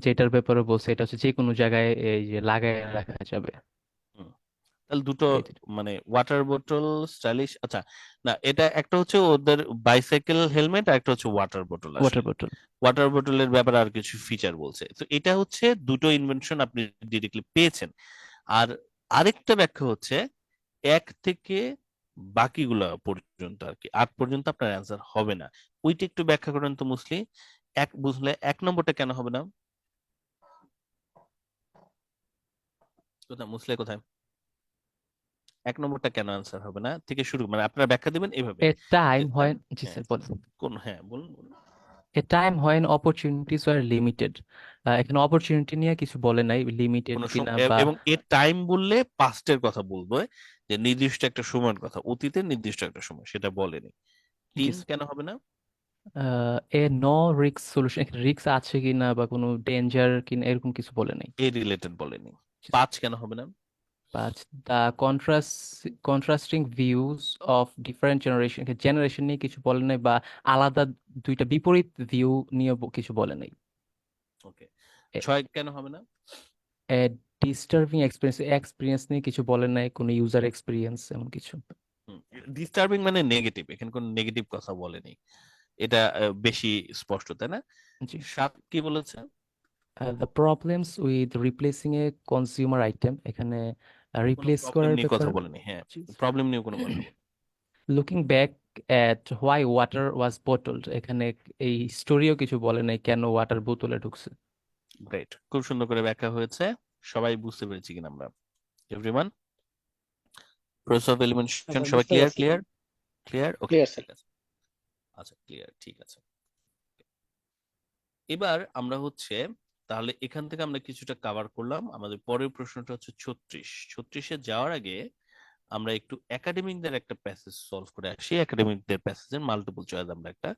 যেটার ব্যাপারে বলছে এটা হচ্ছে যে কোনো জায়গায় এই যে লাগায় রাখা যাবে। তাহলে দুটো মানে ওয়াটার বোতল স্টাইলিশ, আচ্ছা না, এটা একটা হচ্ছে ওদের বাইসাইকেল হেলমেট, আর একটা হচ্ছে ওয়াটার বোতল। ওয়াটার বোতল, ওয়াটার বোতলের ব্যাপারে আর কিছু ফিচার বলছে। তো এটা হচ্ছে দুটো ইনভেনশন আপনি ডিরেক্টলি পেয়েছেন। আর আরেকটা ব্যাখ্যা হচ্ছে 1 থেকে বাকিগুলো পর্যন্ত আর কি 8 পর্যন্ত আপনার অ্যান্সার হবে না। ওইটা একটু ব্যাখ্যা করেন তো মুসলি। বুঝলে 1 নম্বরটা কেন হবে না? কোথায় মুসলে, কোথায়? 1 নম্বরটা কেন অ্যান্সার হবে না থেকে শুরু, মানে আপনারা ব্যাখ্যা দিবেন এভাবে। এ টাইম হয়, জি স্যার বলুন। কোন, হ্যাঁ বলুন। এ টাইম হয় অপরচুনিটিস আর লিমিটেড। এখানে অপরচুনিটি নিয়ে কিছু বলে নাই, লিমিটেড কিনা বা, এবং এর টাইম বললে পাস্টের কথা বলবো, যে নির্দিষ্ট একটা সময়ের কথা, অতীতের নির্দিষ্ট একটা সময়, সেটা বলেনি। 3 কেন হবে না? এ নো রিস্ক সলিউশন, রিস্ক আছে কিনা বা কোনো ডেঞ্জার কিনা এরকম কিছু বলে নাই। এ রিলেটেড বলেনি। 5 কেন হবে না? 5 the contrasting views of different generation নিয়ে কিছু বলে নাই, বা আলাদা দুইটা বিপরীত ভিউ নিয়ে কিছু বলে নাই। ওকে, 6 কেন হবে না? ডিস্টার্বিং এক্সপিরিয়েন্স নিয়ে কিছু বলে নাই, কোনো ইউজার এক্সপিরিয়েন্স এমন কিছু। ডিস্টার্বিং মানে নেগেটিভ, এখানে কোনো নেগেটিভ কথা বলেনি, এটা বেশি স্পষ্ট, তাই না? জি। 7 কি বলেছে? The problems with replacing A consumer item, এখানে কোনো রিপ্লেস প্রবলেম করার নিয়ে কথা ব্যাপারে। বলেনি, হ্যাঁ, প্রবলেম নিয়ে কোনো কথা বলেনি। Looking back at why water was bottled, এখানে এই স্টোরিও কিছু বলে নাই কেন ওয়াটার বোতলে ঢুকছে। গ্রেট, খুব সুন্দর করে ব্যাখ্যা হয়েছে, সবাই বুঝতে পেরেছি কিনা আমরা? এভরিওয়ান, প্রসেস অফ এলিমিনেশন সবাই বুঝতে ক্লিয়ার? পারছি। ওকে, ক্লিয়ার স্যার। ঠিক আছে, আচ্ছা ক্লিয়ার, ঠিক আছে। এবার আমরা হচ্ছে তাহলে এখান থেকে আমরা কিছুটা কভার করলাম। আমাদের পরের প্রশ্নটা হচ্ছে 36 যাওয়ার আগে আমরা একটু একাডেমিকদের একটা প্যাসেজ সলভ করে আসি। একাডেমিকদের প্যাসেজের মাল্টিপল চয়েস আমরা একটা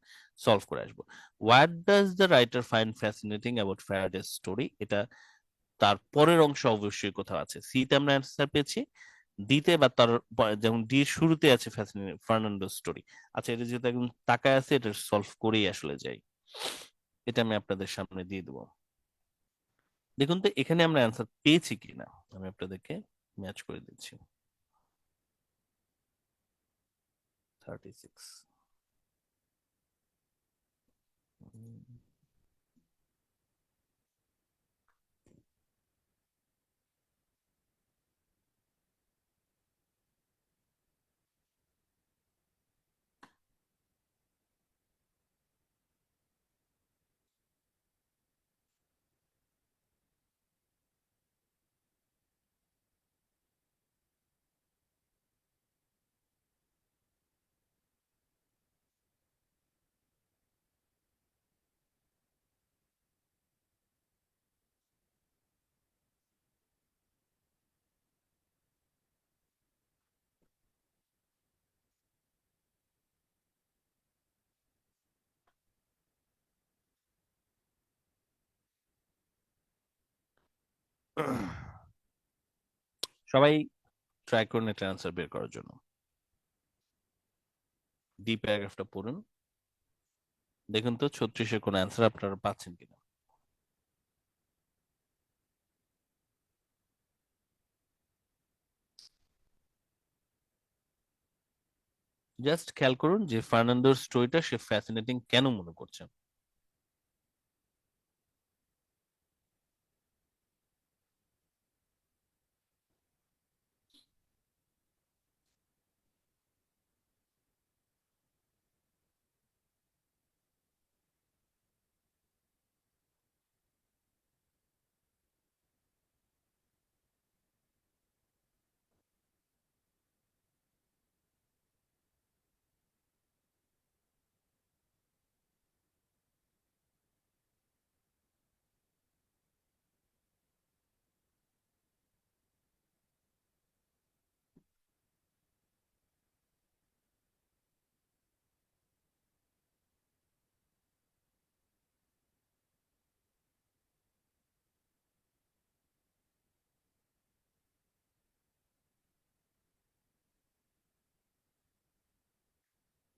সলভ করে আসবো। What does the writer find fascinating about Faraday's story, এটা তার পরের অংশ অবশ্যই কোথাও আছে। সিতে আমরা অ্যান্সার পেয়েছি, ডিতে বা তার যেমন ডি এর শুরুতে আছে ফ্যাসিনেটিং ফার্নান্ডো স্টোরি। আচ্ছা, এটা যেহেতু একদম তাকায় আছে, এটা সলভ করেই আসলে যাই। এটা আমি আপনাদের সামনে দিয়ে দেবো। দেখুন তো এখানে আমরা অ্যান্সার পেয়েছি কিনা, আমি আপনাদেরকে ম্যাচ করে দিচ্ছি। 36 সবাই ট্রাই করুন এটা অ্যান্সার বের করার জন্য। ডি প্যারাগ্রাফটা পড়ুন, দেখুন তো 36-এর কোন অ্যান্সার আপনারা পাচ্ছেন কিনা। জাস্ট খেয়াল করুন যে ফার্নান্ডোর স্টোরিটা সে ফ্যাসিনেটিং কেন মনে করছে।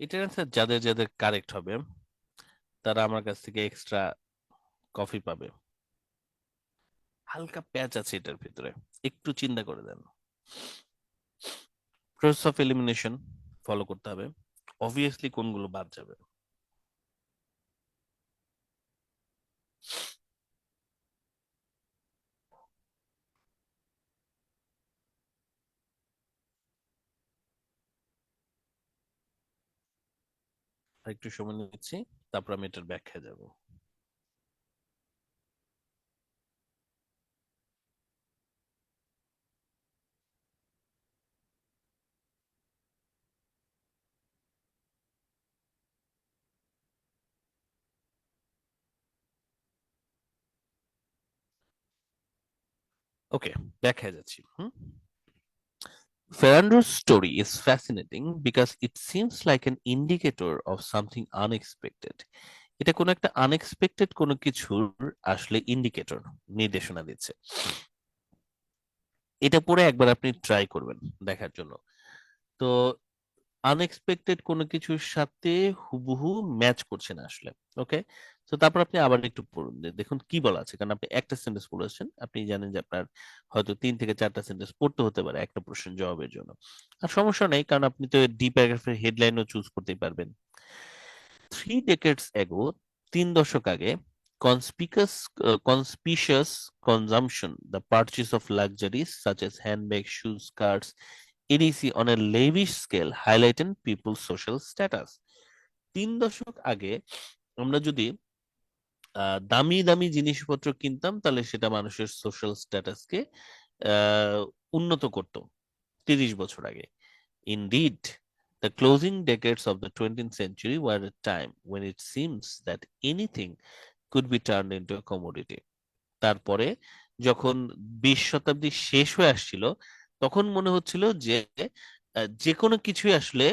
এটার অ্যান্সার যাদের যাদের কারেক্ট হবে তারা আমার কাছ থেকে এক্সট্রা কফি পাবে। হালকা প্যাচ আছে এটার ভিতরে, একটু চিন্তা করে দেন। প্রসেস অফ এলিমিনেশন ফলো করতে হবে, অবভিয়াসলি কোনগুলো বাদ যাবে। আর একটু সময় নিচ্ছি, তারপর আমি এটার ব্যাখ্যা যাব। ওকে, ব্যাখ্যায় যাচ্ছি। Ferrando's story is fascinating because it seems like an indicator of something unexpected. এটা কোনো একটা আনএক্সপেক্টেড কোনো কিছুর আসলে ইন্ডিকেটর, নির্দেশনা দিচ্ছে। এটা পড়ে একবার আপনি ট্রাই করবেন দেখার জন্য। তো আনএক্সপেক্টেড কোনো কিছুর সাথে হুবহু ম্যাচ করছে না আসলে। ওকে, তো তারপর আপনি আবার একটু পড়ুন যে দেখুন কি বলা আছে, কারণ আপনি একটা সেন্টেন্স পড়েছেন, আপনি জানেন যে আপনার হয়তো 3 থেকে 4টা সেন্টেন্স পড়তে হতে পারে একটা প্রশ্নের জবাবের জন্য। আর সমস্যা নেই, কারণ আপনি তো ডি প্যারাগ্রাফের হেডলাইনও চুজ করতেই পারবেন। 3 decades ago, 3 দশক আগে, conspicuous consumption, the purchase of luxuries such as handbags, shoes, cars, etc. on a lavish scale highlighted people's social status. 3 দশক আগে আমরা যদি দামি দামি জিনিসপত্র কিনতাম তাহলে সেটা মানুষের সোশ্যাল স্ট্যাটাসকে উন্নত করত 30 বছর আগে। Indeed, the closing decades of the 20th century were a time when it seems that anything could be turned into a commodity. তারপরে যখন 20 শতাব্দী শেষ হয়ে আসছিল তখন মনে হচ্ছিল যে যে কোনো কিছুই আসলে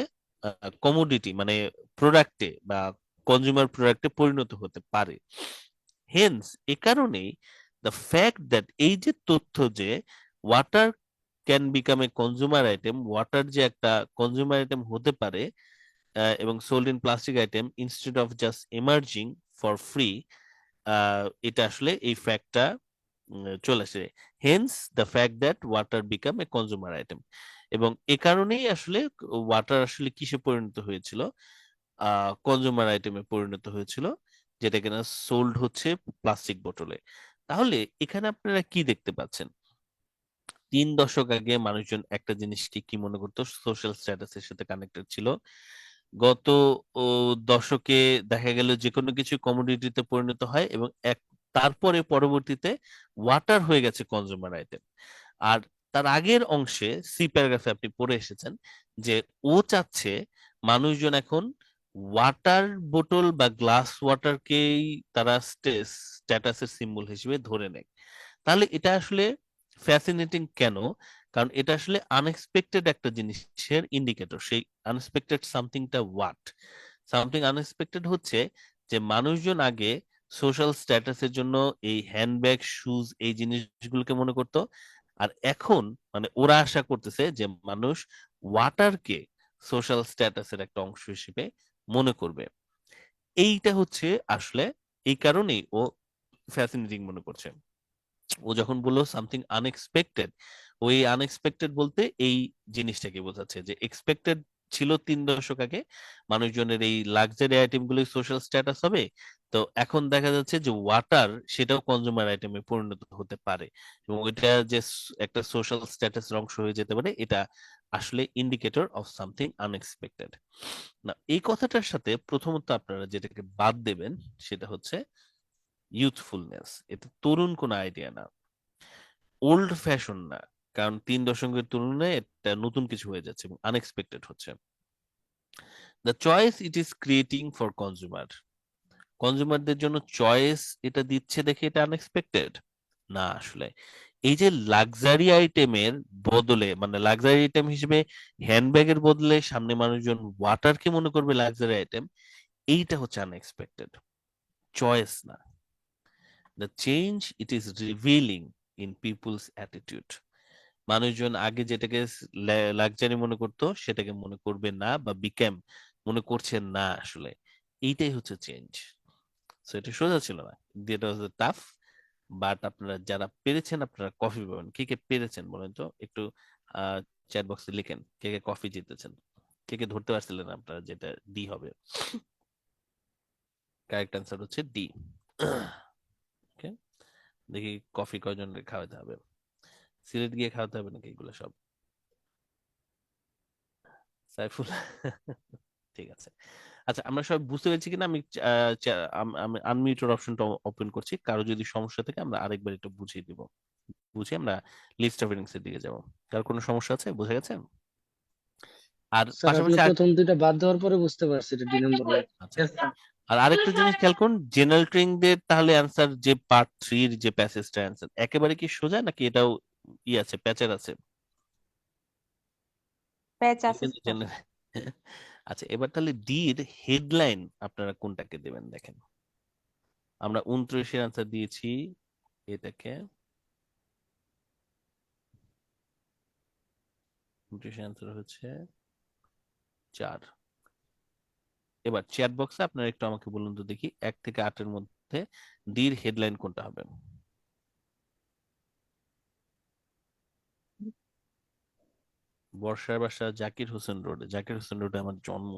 কমোডিটি মানে প্রোডাক্টে বা কনজিউমার প্রোডাক্টে পরিণত হতে পারে। হেন্স এ কারণেই দ্য ফ্যাক্ট দ্যাট এই যে তথ্য যে water can become a consumer item, water যে একটা কনজিউমার আইটেম হতে পারে এবং sold in plastic item instead of just emerging for free, এটা আসলে এই ফ্যাক্টটা চলে আসে। Hence the fact that water become a consumer item, এবং এ কারণেই আসলে ওয়াটার আসলে কিসে পরিণত হয়েছিল, কনজিউমার আইটেমে পরিণত হয়েছিল, যেটা কিনা সোল্ড হচ্ছে প্লাস্টিক বোতলে। তাহলে এখানে আপনারা কি দেখতে পাচ্ছেন? 3 দশক আগে মানুষজন একটা জিনিসকে কি মনে করতো, সোশ্যাল স্ট্যাটাসের সাথে কানেক্টেড ছিল। গত দশকে দেখা গেল যে কোনো কিছু কমোডিটিতে পরিণত হয় এবং তারপরে পরবর্তীতে ওয়াটার হয়ে গেছে কনজিউমার আইটেম। আর তার আগের অংশে সি প্যারাগ্রাফে আপনি পড়ে এসেছেন যে ও চাচ্ছে মানুষজন এখন ওয়াটার বোতল বা গ্লাস ওয়াটারকেই তারা স্ট্যাটাসের সিম্বল হিসেবে ধরে নেয়। তাহলে এটা আসলে ফ্যাসিনেটিং কেন? কারণ এটা আসলে আনএক্সপেক্টেড একটা জিনিসের ইন্ডিকেটর। সেই আনএক্সপেক্টেড সামথিংটা হোয়াট? সামথিং আনএক্সপেক্টেড হচ্ছে যে মানুষজন আগে সোশ্যাল স্ট্যাটাসের জন্য এই হ্যান্ডব্যাগ, শুজ এই জিনিসগুলোকে মনে করতো, আর এখন মানে ওরা আশা করতেছে যে মানুষ ওয়াটারকে সোশ্যাল স্ট্যাটাসের একটা অংশ হিসেবে মনে করবে। এইটা হচ্ছে আসলে এই কারণেই ও ফ্যাসিনেটিং মনে করছে। ও যখন বললো সামথিং আনএক্সপেক্টেড, ওই আনএক্সপেক্টেড বলতে এই জিনিসটাকে বোঝাচ্ছে যে এক্সপেক্টেড ছিল 3 দশক আগে মানুষজনের এই লাক্সারি আইটেম গুলো সোশ্যাল স্ট্যাটাস হবে, তো এখন দেখা যাচ্ছে যে ওয়াটার সেটাও কনজিউমার আইটেমে পরিণত হতে পারে এবং এটা যে একটা সোশ্যাল স্ট্যাটাসের অংশ হয়ে যেতে পারে, এটা আসলে ইন্ডিকেটর অফ সামথিং আনএক্সপেক্টেড। না, এই কথাটার সাথে প্রথমত আপনারা যেটাকে বাদ দেবেন সেটা হচ্ছে ইউথফুলনেস। এটা তরুণ কোন আইডিয়া না, ওল্ড ফ্যাশন না, কারণ 3 দশকের তুলনায় এটা নতুন কিছু হয়ে যাচ্ছে এবং আনএক্সপেক্টেড হচ্ছে। The choice it is creating for consumer, কনজিউমারদের জন্য চয়েস এটা দিচ্ছে দেখে এটা আনএক্সপেক্টেড না। আসলে এই যে লাক্সারি আইটেমের বদলে মানে লাক্সারি আইটেম হিসেবে হ্যান্ডব্যাগের বদলে সামনে মানুষজন ওয়াটারকে মনে করবে লাক্সারি আইটেম, এইটা হচ্ছে আনএক্সপেক্টেড, চয়েস না। The change it is revealing in people's attitude, মানুষজন আগে যেটাকে লাক্সারি মনে করতো সেটাকে মনে করবে না বা বিকেম মনে করছে না আসলে। এইটাই হচ্ছে চেঞ্জ। সো এটা সোজা ছিল না, এটা ওয়াজ টাফ, বাট আপনারা যারা পেরেছেন আপনারা কফি পাবেন। কে কে পেরেছেন বলেন তো একটু চ্যাট বক্সে লিখেন কে কে কফি জিতেছেন, কে কে ধরতে পারছিলেন আপনারা যেটা ডি হবে। কারেক্ট অ্যান্সার হচ্ছে ডি। ওকে, দেখি কফি কয়জন খাওয়াতে হবে, সিলেট গিয়ে খাওয়াতে হবে নাকি এগুলো সব? সাইফুল ঠিক আছে। আচ্ছা, আমরা সব বুঝতে পেরেছি কিনা? আমি আনমিউটের অপশনটা ওপেন করছি, কারো যদি সমস্যা থাকে আমরা আরেকবার একটু বুঝিয়ে দিব, বুঝে আমরা লিস্ট অফ এর দিকে যাব। কার কোনো সমস্যা আছে? বুঝে গেছে? আর স্যার আপনি পাশাপাশি প্রথম দুইটা বাদ দেওয়ার পরে বুঝতে পারছি এটা 2 নম্বর। আচ্ছা, আর আরেকটা জিনিস খেয়াল করুন, জেনারেল ট্রেনিং দের তাহলে অ্যান্সার যে পার্ট 3 এর যে প্যাসেজটা অ্যান্সার একেবারে কি সোজা নাকি এটাও আছে, প্যাচের আছে? প্যাচ আছে কিন্তু স্যার। আচ্ছা, এবার তাহলে ডি এর হেডলাইন আপনারা কোনটাকে দেবেন দেখেন। আমরা 29 এর আনসার দিয়েছি এটাকে, ম্যাথমেটিক্স অ্যান্সার হচ্ছে 4। এবার চ্যাট বক্সে আপনারা একটু আমাকে বলুন তো দেখি 1 থেকে 8 এর মধ্যে ডির হেডলাইন কোনটা হবে? বর্ষার বাসা জাকির হোসেন রোডে। জাকির হোসেন রোডে আমার জন্ম।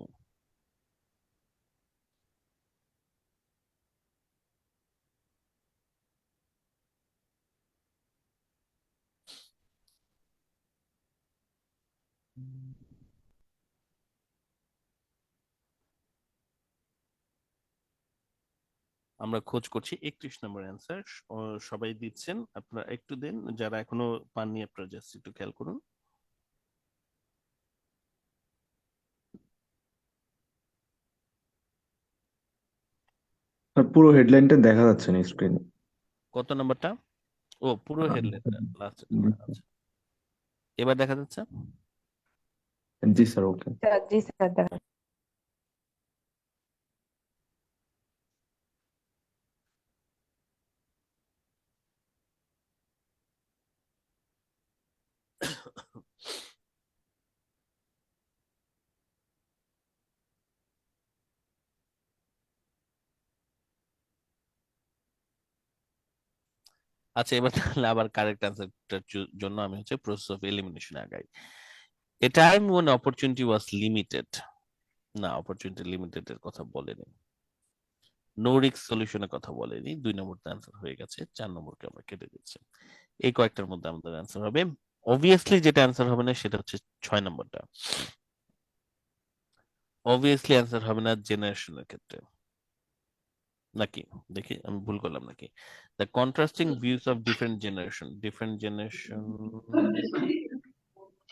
আমরা খোঁজ করছি 31 নম্বর অ্যান্সার। সবাই দিচ্ছেন, আপনারা একটু দেন, যারা এখনো পাননি আপনারা জাস্ট একটু খেয়াল করুন। স্যার পুরো হেডলাইনটা দেখা যাচ্ছে না স্ক্রিনে। কত নাম্বারটা? ও পুরো হেডলাইনটা লাস্ট। আচ্ছা, এবার দেখা যাচ্ছে? জি স্যার, ওকে। জি স্যার দেখা আচ্ছা, এবার তাহলে আবার কারেক্ট অ্যান্সারটার জন্য আমি হচ্ছে প্রসেস অফ এলিমিনেশন আগাই। এ time when opportunity was limited, না অপরচুনিটি লিমিটেড এর কথা বলেনি। নো রিস্ক সলিউশনের কথা বলেনি। 2 নম্বরটা অ্যান্সার হয়ে গেছে, 4 নম্বরকে আমরা কেটে দিচ্ছি। এই কয়েকটার মধ্যে আমাদের অ্যান্সার হবে। অবভিয়াসলি যেটা অ্যান্সার হবে না সেটা হচ্ছে 6 নম্বরটা। অবভিয়াসলি অ্যান্সার হবে না জেনারেশনের ক্ষেত্রে, নাকি? দেখি আমি ভুল করলাম নাকি। The contrasting views of different generation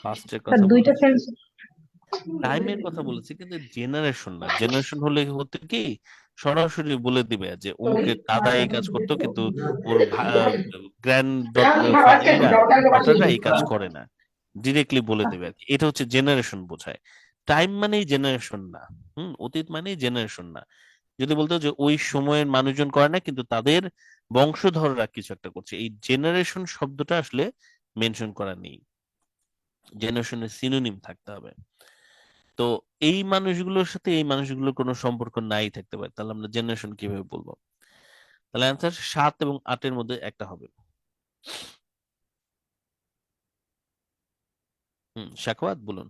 ফার্স্টের স্যার কথা দুইটা বলেছি, সেন্স টাইমের কথা বলেছি, কিন্তু জেনারেশন না। জেনারেশন হলে হতে কি সরাসরি বলে দিবে যে অমুকের দাদা এই কাজ করতো কিন্তু ওর গ্র্যান্ড ডটাররা এই কাজ করে না, ডিরেক্টলি বলে দেবে আর কি। এটা হচ্ছে জেনারেশন বোঝায়। টাইম মানেই জেনারেশন না। অতীত মানেই জেনারেশন না। যদি বলতো যে ওই সময়ের মানুষজন করে না কিন্তু তাদের বংশধররা কিছু একটা করছে, এই জেনারেশন শব্দটা আসলে মেনশন করা নেই। জেনারেশনের সিনোনিম থাকতে হবে। তো এই মানুষগুলোর সাথে এই মানুষগুলোর কোনো সম্পর্ক নাই থাকতে পারে, তাহলে আমরা জেনারেশন কিভাবে বলবো? তাহলে অ্যান্সার 7 এবং 8 এর মধ্যে একটা হবে। সাখাওয়াত বলুন।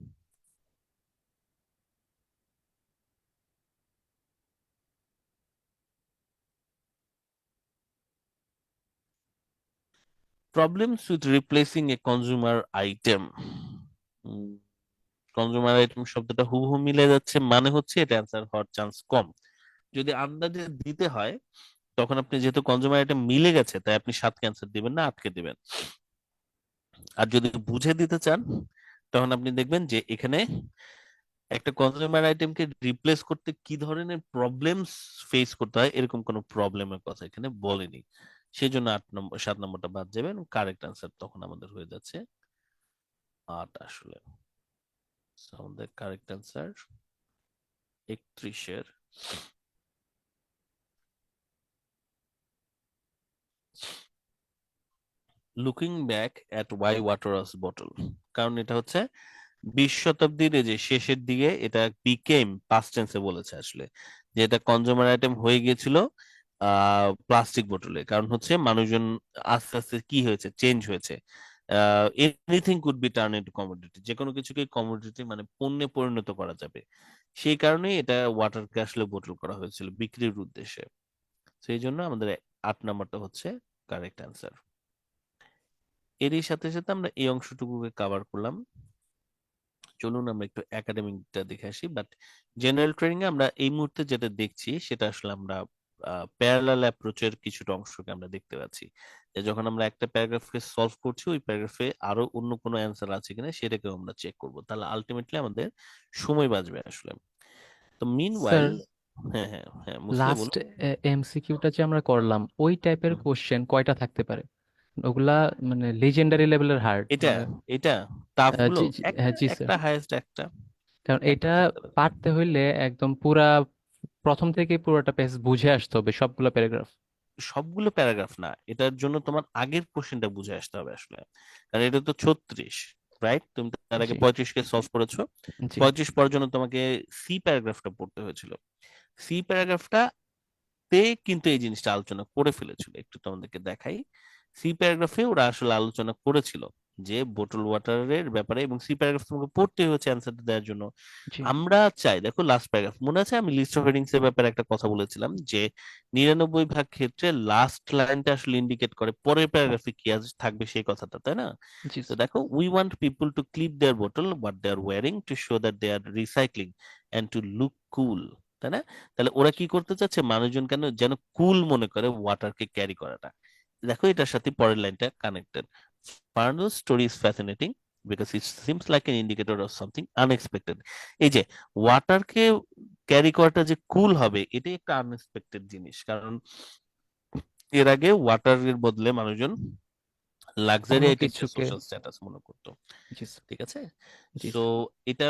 Problems with replacing A consumer item. Consumer item শব্দটা হুবহু মিলে যাচ্ছে, মানে হচ্ছে এটা অ্যান্সার হওয়ার চান্স কম। যদি আন্দাজে দিতে হয় তখন আপনি যেহেতু কনজিউমার আইটেম মিলে গেছে তাই আপনি 7কে অ্যান্সার দিবেন না, 8কে দিবেন। আর যদি বুঝে দিতে চান তখন আপনি দেখবেন যে এখানে একটা কনজিউমার আইটেমকে রিপ্লেস করতে কি ধরনের প্রবলেমস ফেস করতে হয় এরকম কোনো প্রবলেমের কথা এখানে বলেনি। সেই জন্য 7 নম্বরটা বাদ যাবে এবং কারেক্ট আনসার তখন আমাদের হয়ে যাচ্ছে 8 আসলে। So, আমাদের কারেক্ট আনসার 31 এর looking back at why water was bottle. কারণ এটা হচ্ছে 20 শতাব্দীর এই যে শেষের দিকে এটা বিকেম পাস্ট টেন্সে বলেছে আসলে, যে এটা কনজিউমার আইটেম হয়ে গিয়েছিল প্লাস্টিক বোতলে। কারণ হচ্ছে মানুষজন আস্তে আস্তে কি হয়েছে, চেঞ্জ হয়েছে। Anything could be turn into commodity, যে কোনো কিছুকে কমোডিটি মানে পণ্যে পরিণত করা যাবে। সেই কারণেই এটা ওয়াটারকে আসলে বোতল করা হয়েছিল বিক্রির উদ্দেশ্যে। সেই জন্য আমাদের 8 নাম্বারটা হচ্ছে কারেক্ট অ্যান্সার। এরই সাথে সাথে আমরা এই অংশটুকুকে কভার করলাম। চলুন আমরা একটু একাডেমিকটা দেখে আসি। বাট জেনারেল ট্রেনিং এ আমরা এই মুহূর্তে যেটা দেখছি সেটা আসলে আমরা প্যারালাল অ্যাপ্রোচের কিছুটা অংশকে আমরা দেখতে পাচ্ছি, যে যখন আমরা একটা প্যারাগ্রাফকে সলভ করছি ওই প্যারাগ্রাফে আরো অন্য কোনো অ্যান্সার আছে কিনা সেটাকেও আমরা চেক করব, তাহলে আলটিমেটলি আমাদের সময় বাঁচবে আসলে। তো মিন স্যার ওয়াইল, হ্যাঁ হ্যাঁ হ্যাঁ মুসলে লাস্ট বলুন। এমসিকিউটা যে আমরা করলাম ওই টাইপের কোশ্চেন কয়টা থাকতে পারে? ওগুলা মানে লেজেন্ডারি লেভেলের হার্ড, এটা মানে এটা টাফ গুলো জি জি, হ্যাঁ জি স্যার। একটা হাইয়েস্ট একটা কারণ একটা এটা থাকতে পারে। পারতে হইলে একদম পুরা প্রথম থেকে পুরোটা পেজ বুঝে আসতে হবে, সবগুলো প্যারাগ্রাফ। সবগুলো প্যারাগ্রাফ না, এটার জন্য তোমার আগের কোশ্চেনটা বুঝে আসতে হবে আসলে, কারণ এটা তো 36। রাইট? তুমি তার আগে জি 35 কে সলভ করেছো। জি 35 পড়ার জন্য তোমাকে সি প্যারাগ্রাফটা পড়তে হয়েছিল। সি প্যারাগ্রাফটা তে কিন্তু এই জিনিসটা আলোচনা করে ফেলেছিল। একটু তোমাদেরকে দেখাই। সি প্যারাগ্রাফে ওরা আসলে আলোচনা করেছিল যে বোটল ওয়াটারের ব্যাপারে, এবং সি প্যারাগ্রাফ তোমাকে পড়তে হচ্ছে অ্যান্সারটা দেওয়ার জন্য। জি আমরা চাই, দেখো লাস্ট প্যারাগ্রাফ মনে আছে আমি লিস্ট অফ হেডিংস এর ব্যাপারে একটা কথা বলেছিলাম যে 99 ভাগ ক্ষেত্রে লাস্ট লাইনটা আসলে ইন্ডিকেট করে পরের প্যারাগ্রাফে কি থাকবে সেই কথাটা, তাই না? জি তো দেখো, we want people to clip their bottle what they are wearing to show that they are recycling and to look cool, তাই না? তাহলে ওরা কি করতে চাচ্ছে, মানুষজন কেন যেন কুল মনে করে ওয়াটারকে ক্যারি করাটা। দেখো এটার সাথে পরের লাইনটা connected. Farnell's story is fascinating because it seems like an indicator of something unexpected. এই যে ওয়াটারকে ক্যারি করাটা যে কুল হবে, এটাই একটা আনএক্সপেক্টেড জিনিস, কারণ এর আগে ওয়াটারের বদলে মানুষজন লাক্সারি অন্য আইটেমকে কিছুকে সোশ্যাল স্ট্যাটাস মনে করতো। জি স্যার ঠিক আছে? জি সো স্যার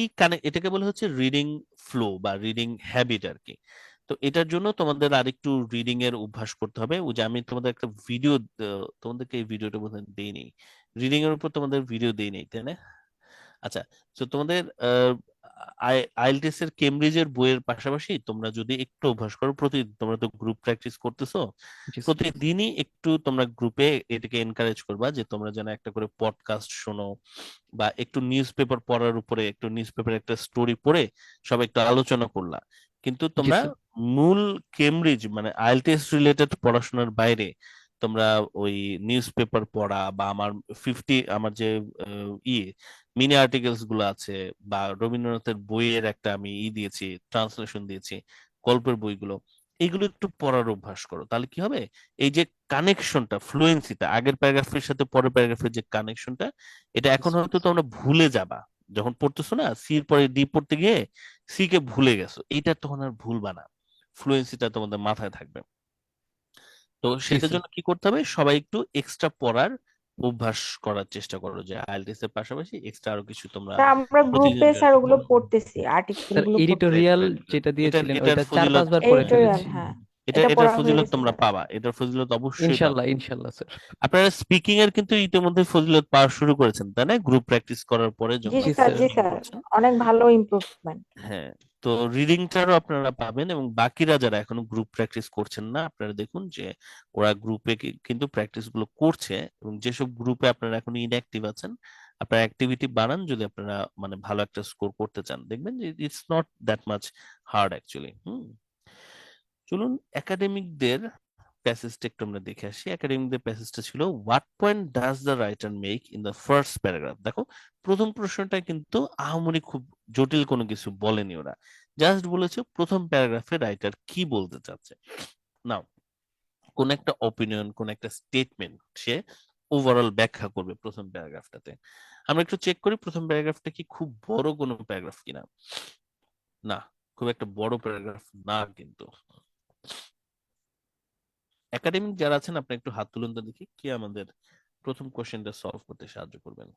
এটা এটাকে বলা হচ্ছে রিডিং ফ্লো বা রিডিং হ্যাবিট আর কি। তো এটার জন্য তোমাদের আরেকটু রিডিং এর অভ্যাস করতে হবে। ওই যে আমি তোমাদের একটা ভিডিও, তোমাদেরকে এই ভিডিওটা বোধহয় দেইনি, রিডিং এর উপর তোমাদের ভিডিও দেইনি, তাই না? আচ্ছা, তো তোমাদের আইএলটিএস এর কেমব্রিজের বইয়ের পাশাপাশি তোমরা যদি একটু অভ্যাস করো, প্রতিদিন তোমরা তো গ্রুপ প্র্যাকটিস করতেছো, জি স্যার প্রতিদিনই একটু তোমরা গ্রুপে এটাকে এনকারেজ করবা যে তোমরা যেন একটা করে পডকাস্ট শোনো, বা একটু নিউজ পেপার পড়ার উপরে, একটু নিউজ পেপার একটা স্টোরি পড়ে সবাই একটু আলোচনা করলা। কিন্তু জি তোমরা স্যার মূল কেমব্রিজ মানে আইএলটিএস রিলেটেড পড়াশোনার বাইরে তোমরা ওই নিউজ পেপার পড়া বা আমার যে মিনি আর্টিকেলস গুলো আছে, বা রবীন্দ্রনাথের বইয়ের একটা আমি দিয়েছি, ট্রান্সলেশন দিয়েছি, গল্পের বইগুলো, এইগুলো একটু পড়ার অভ্যাস করো। তাহলে কি হবে, এই যে কানেকশনটা, ফ্লুয়েন্সিটা, আগের প্যারাগ্রাফের সাথে পরের প্যারাগ্রাফের যে কানেকশনটা, এটা জি এখন স্যার হয়তো তোমরা ভুলে যাবা। যখন পড়তেছো না, সির পরে ডি পড়তে গিয়ে সি কে ভুলে গেছো, এইটা তখন আর ভুলবা না, ফ্লুয়েন্সিটা তোমাদের মাথায় থাকবে। তো জি সেটার স্যার জন্য কি করতে হবে, সবাই একটু এক্সট্রা পড়ার অভ্যাস করার চেষ্টা করো, যে আইএলটিএস এর পাশাপাশি এক্সট্রা আরো কিছু তোমরা তা আমরা গ্রুপে প্রতিদিন স্যার ওগুলো পড়তেছি, আর্টিকেল স্যার গুলো পড়তেছি। রাইট এডিটোরিয়াল রাইট রাইট যেটা এটার দিয়েছিলেন এটার ওইটা চার ফজিলত, পাঁচবার পড়ে এডিটোরিয়াল, ফেলেছি হ্যাঁ এটার পড়া হয়ে ফজিলত গেছে তোমরা স্যার। পাবা, এটার ফজিলত অবশ্যই পাবা। ইনশাল্লাহ ইনশাল্লাহ স্যার আপনারা স্পিকিং এর কিন্তু ইতিমধ্যে ফজিলত পাওয়া শুরু করেছেন, তাই না? গ্রুপ প্র্যাকটিস করার পরে জি যখন জি আপনারা স্যার, স্যার জি শুরু স্যার, করছেন, অনেক ভালো ইমপ্রুভমেন্ট। হ্যাঁ, তো রিডিংটারও আপনারা পাবেন। এবং বাকিরা যারা এখনো গ্রুপ প্র্যাকটিস করছেন না, আপনারা দেখুন যে ওরা গ্রুপে কিন্তু প্র্যাকটিস গুলো করছে, এবং যেসব গ্রুপে আপনারা এখনো ইনঅ্যাক্টিভ আছেন, আপনারা অ্যাক্টিভিটি বাড়ান যদি আপনারা মানে ভালো একটা স্কোর করতে চান। দেখবেন যে it's not that much hard actually. চলুন একাডেমিকদের প্যাসেজটা একটু আমরা দেখে আসি। একাডেমিকদের প্যাসেজটা ছিল, what point does the writer make in the first paragraph. দেখো প্রথম প্রশ্নটা কিন্তু আহামরি খুব জটিল কোনো কিছু বলেনি ওরা, জাস্ট বলেছে প্রথম প্যারাগ্রাফে রাইটার কি বলতে চাচ্ছে। নাও, কোন একটা অপিনিয়ন, কোন একটা স্টেটমেন্ট সে ওভারঅল ব্যাখ্যা করবে প্রথম প্যারাগ্রাফটাতে। আমরা একটু চেক করি প্রথম প্যারাগ্রাফটা কি খুব বড় কোনো প্যারাগ্রাফ কিনা। না, খুব একটা বড় প্যারাগ্রাফ না কিন্তু। একাডেমিক যারা আছেন আপনি একটু হাত তুলুন তো দেখি, কে আমাদের প্রথম কোশ্চেনটা সলভ করতে সাহায্য করবেন।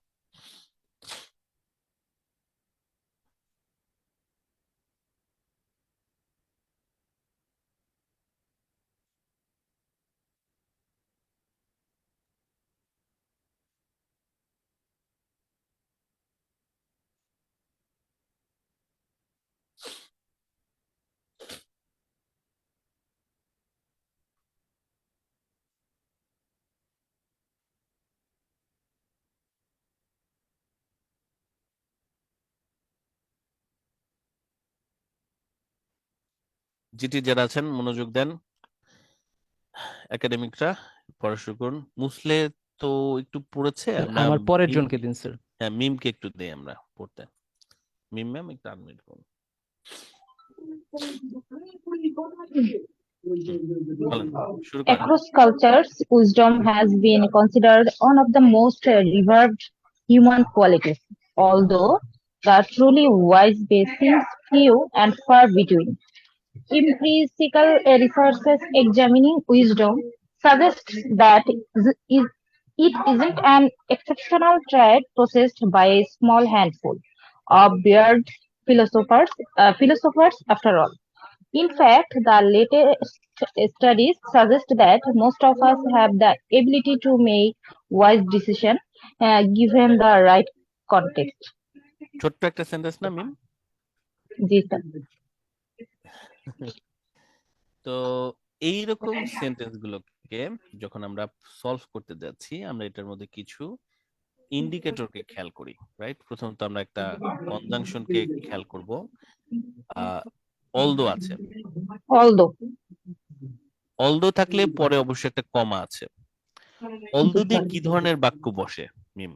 জিটি যারা আছেন মনোযোগ দেন, একাডেমিকরা পড়া শুরু করুন। মুসলে তো একটু পড়েছে, স্যার আমরা আমার পরের জনকে মিমকে, দিন স্যার হ্যাঁ মিমকে একটু দেই আমরা পড়তে। মিম ম্যাম একটু আনমিউট করুন। বলেন, শুরু করেন। Across cultures, wisdom has been considered one of the most revered human qualities, although the truly wise seems few and far between. Empirical researches examining wisdom suggest that it isn't an exceptional trait possessed by a small handful of bearded philosophers after all. In fact, the latest studies suggest that most of us have the ability to make wise decisions given the right context. ছোট্ট একটা sentence না মিম? জি sir. তো এইরকম sentence গুলোকে যখন আমরা solve করতে যাচ্ছি, আমরা এটার মধ্যে কিছু ইন্ডিকেটরকে খেয়াল করি, রাইট? প্রথমত আমরা একটা কনজাংশনকে খেয়াল করব। অলদো আছে, অলদো থাকলে পরে অবশ্যই একটা কমা আছে। অলদো দিয়ে কি ধরনের বাক্য বসে মিম?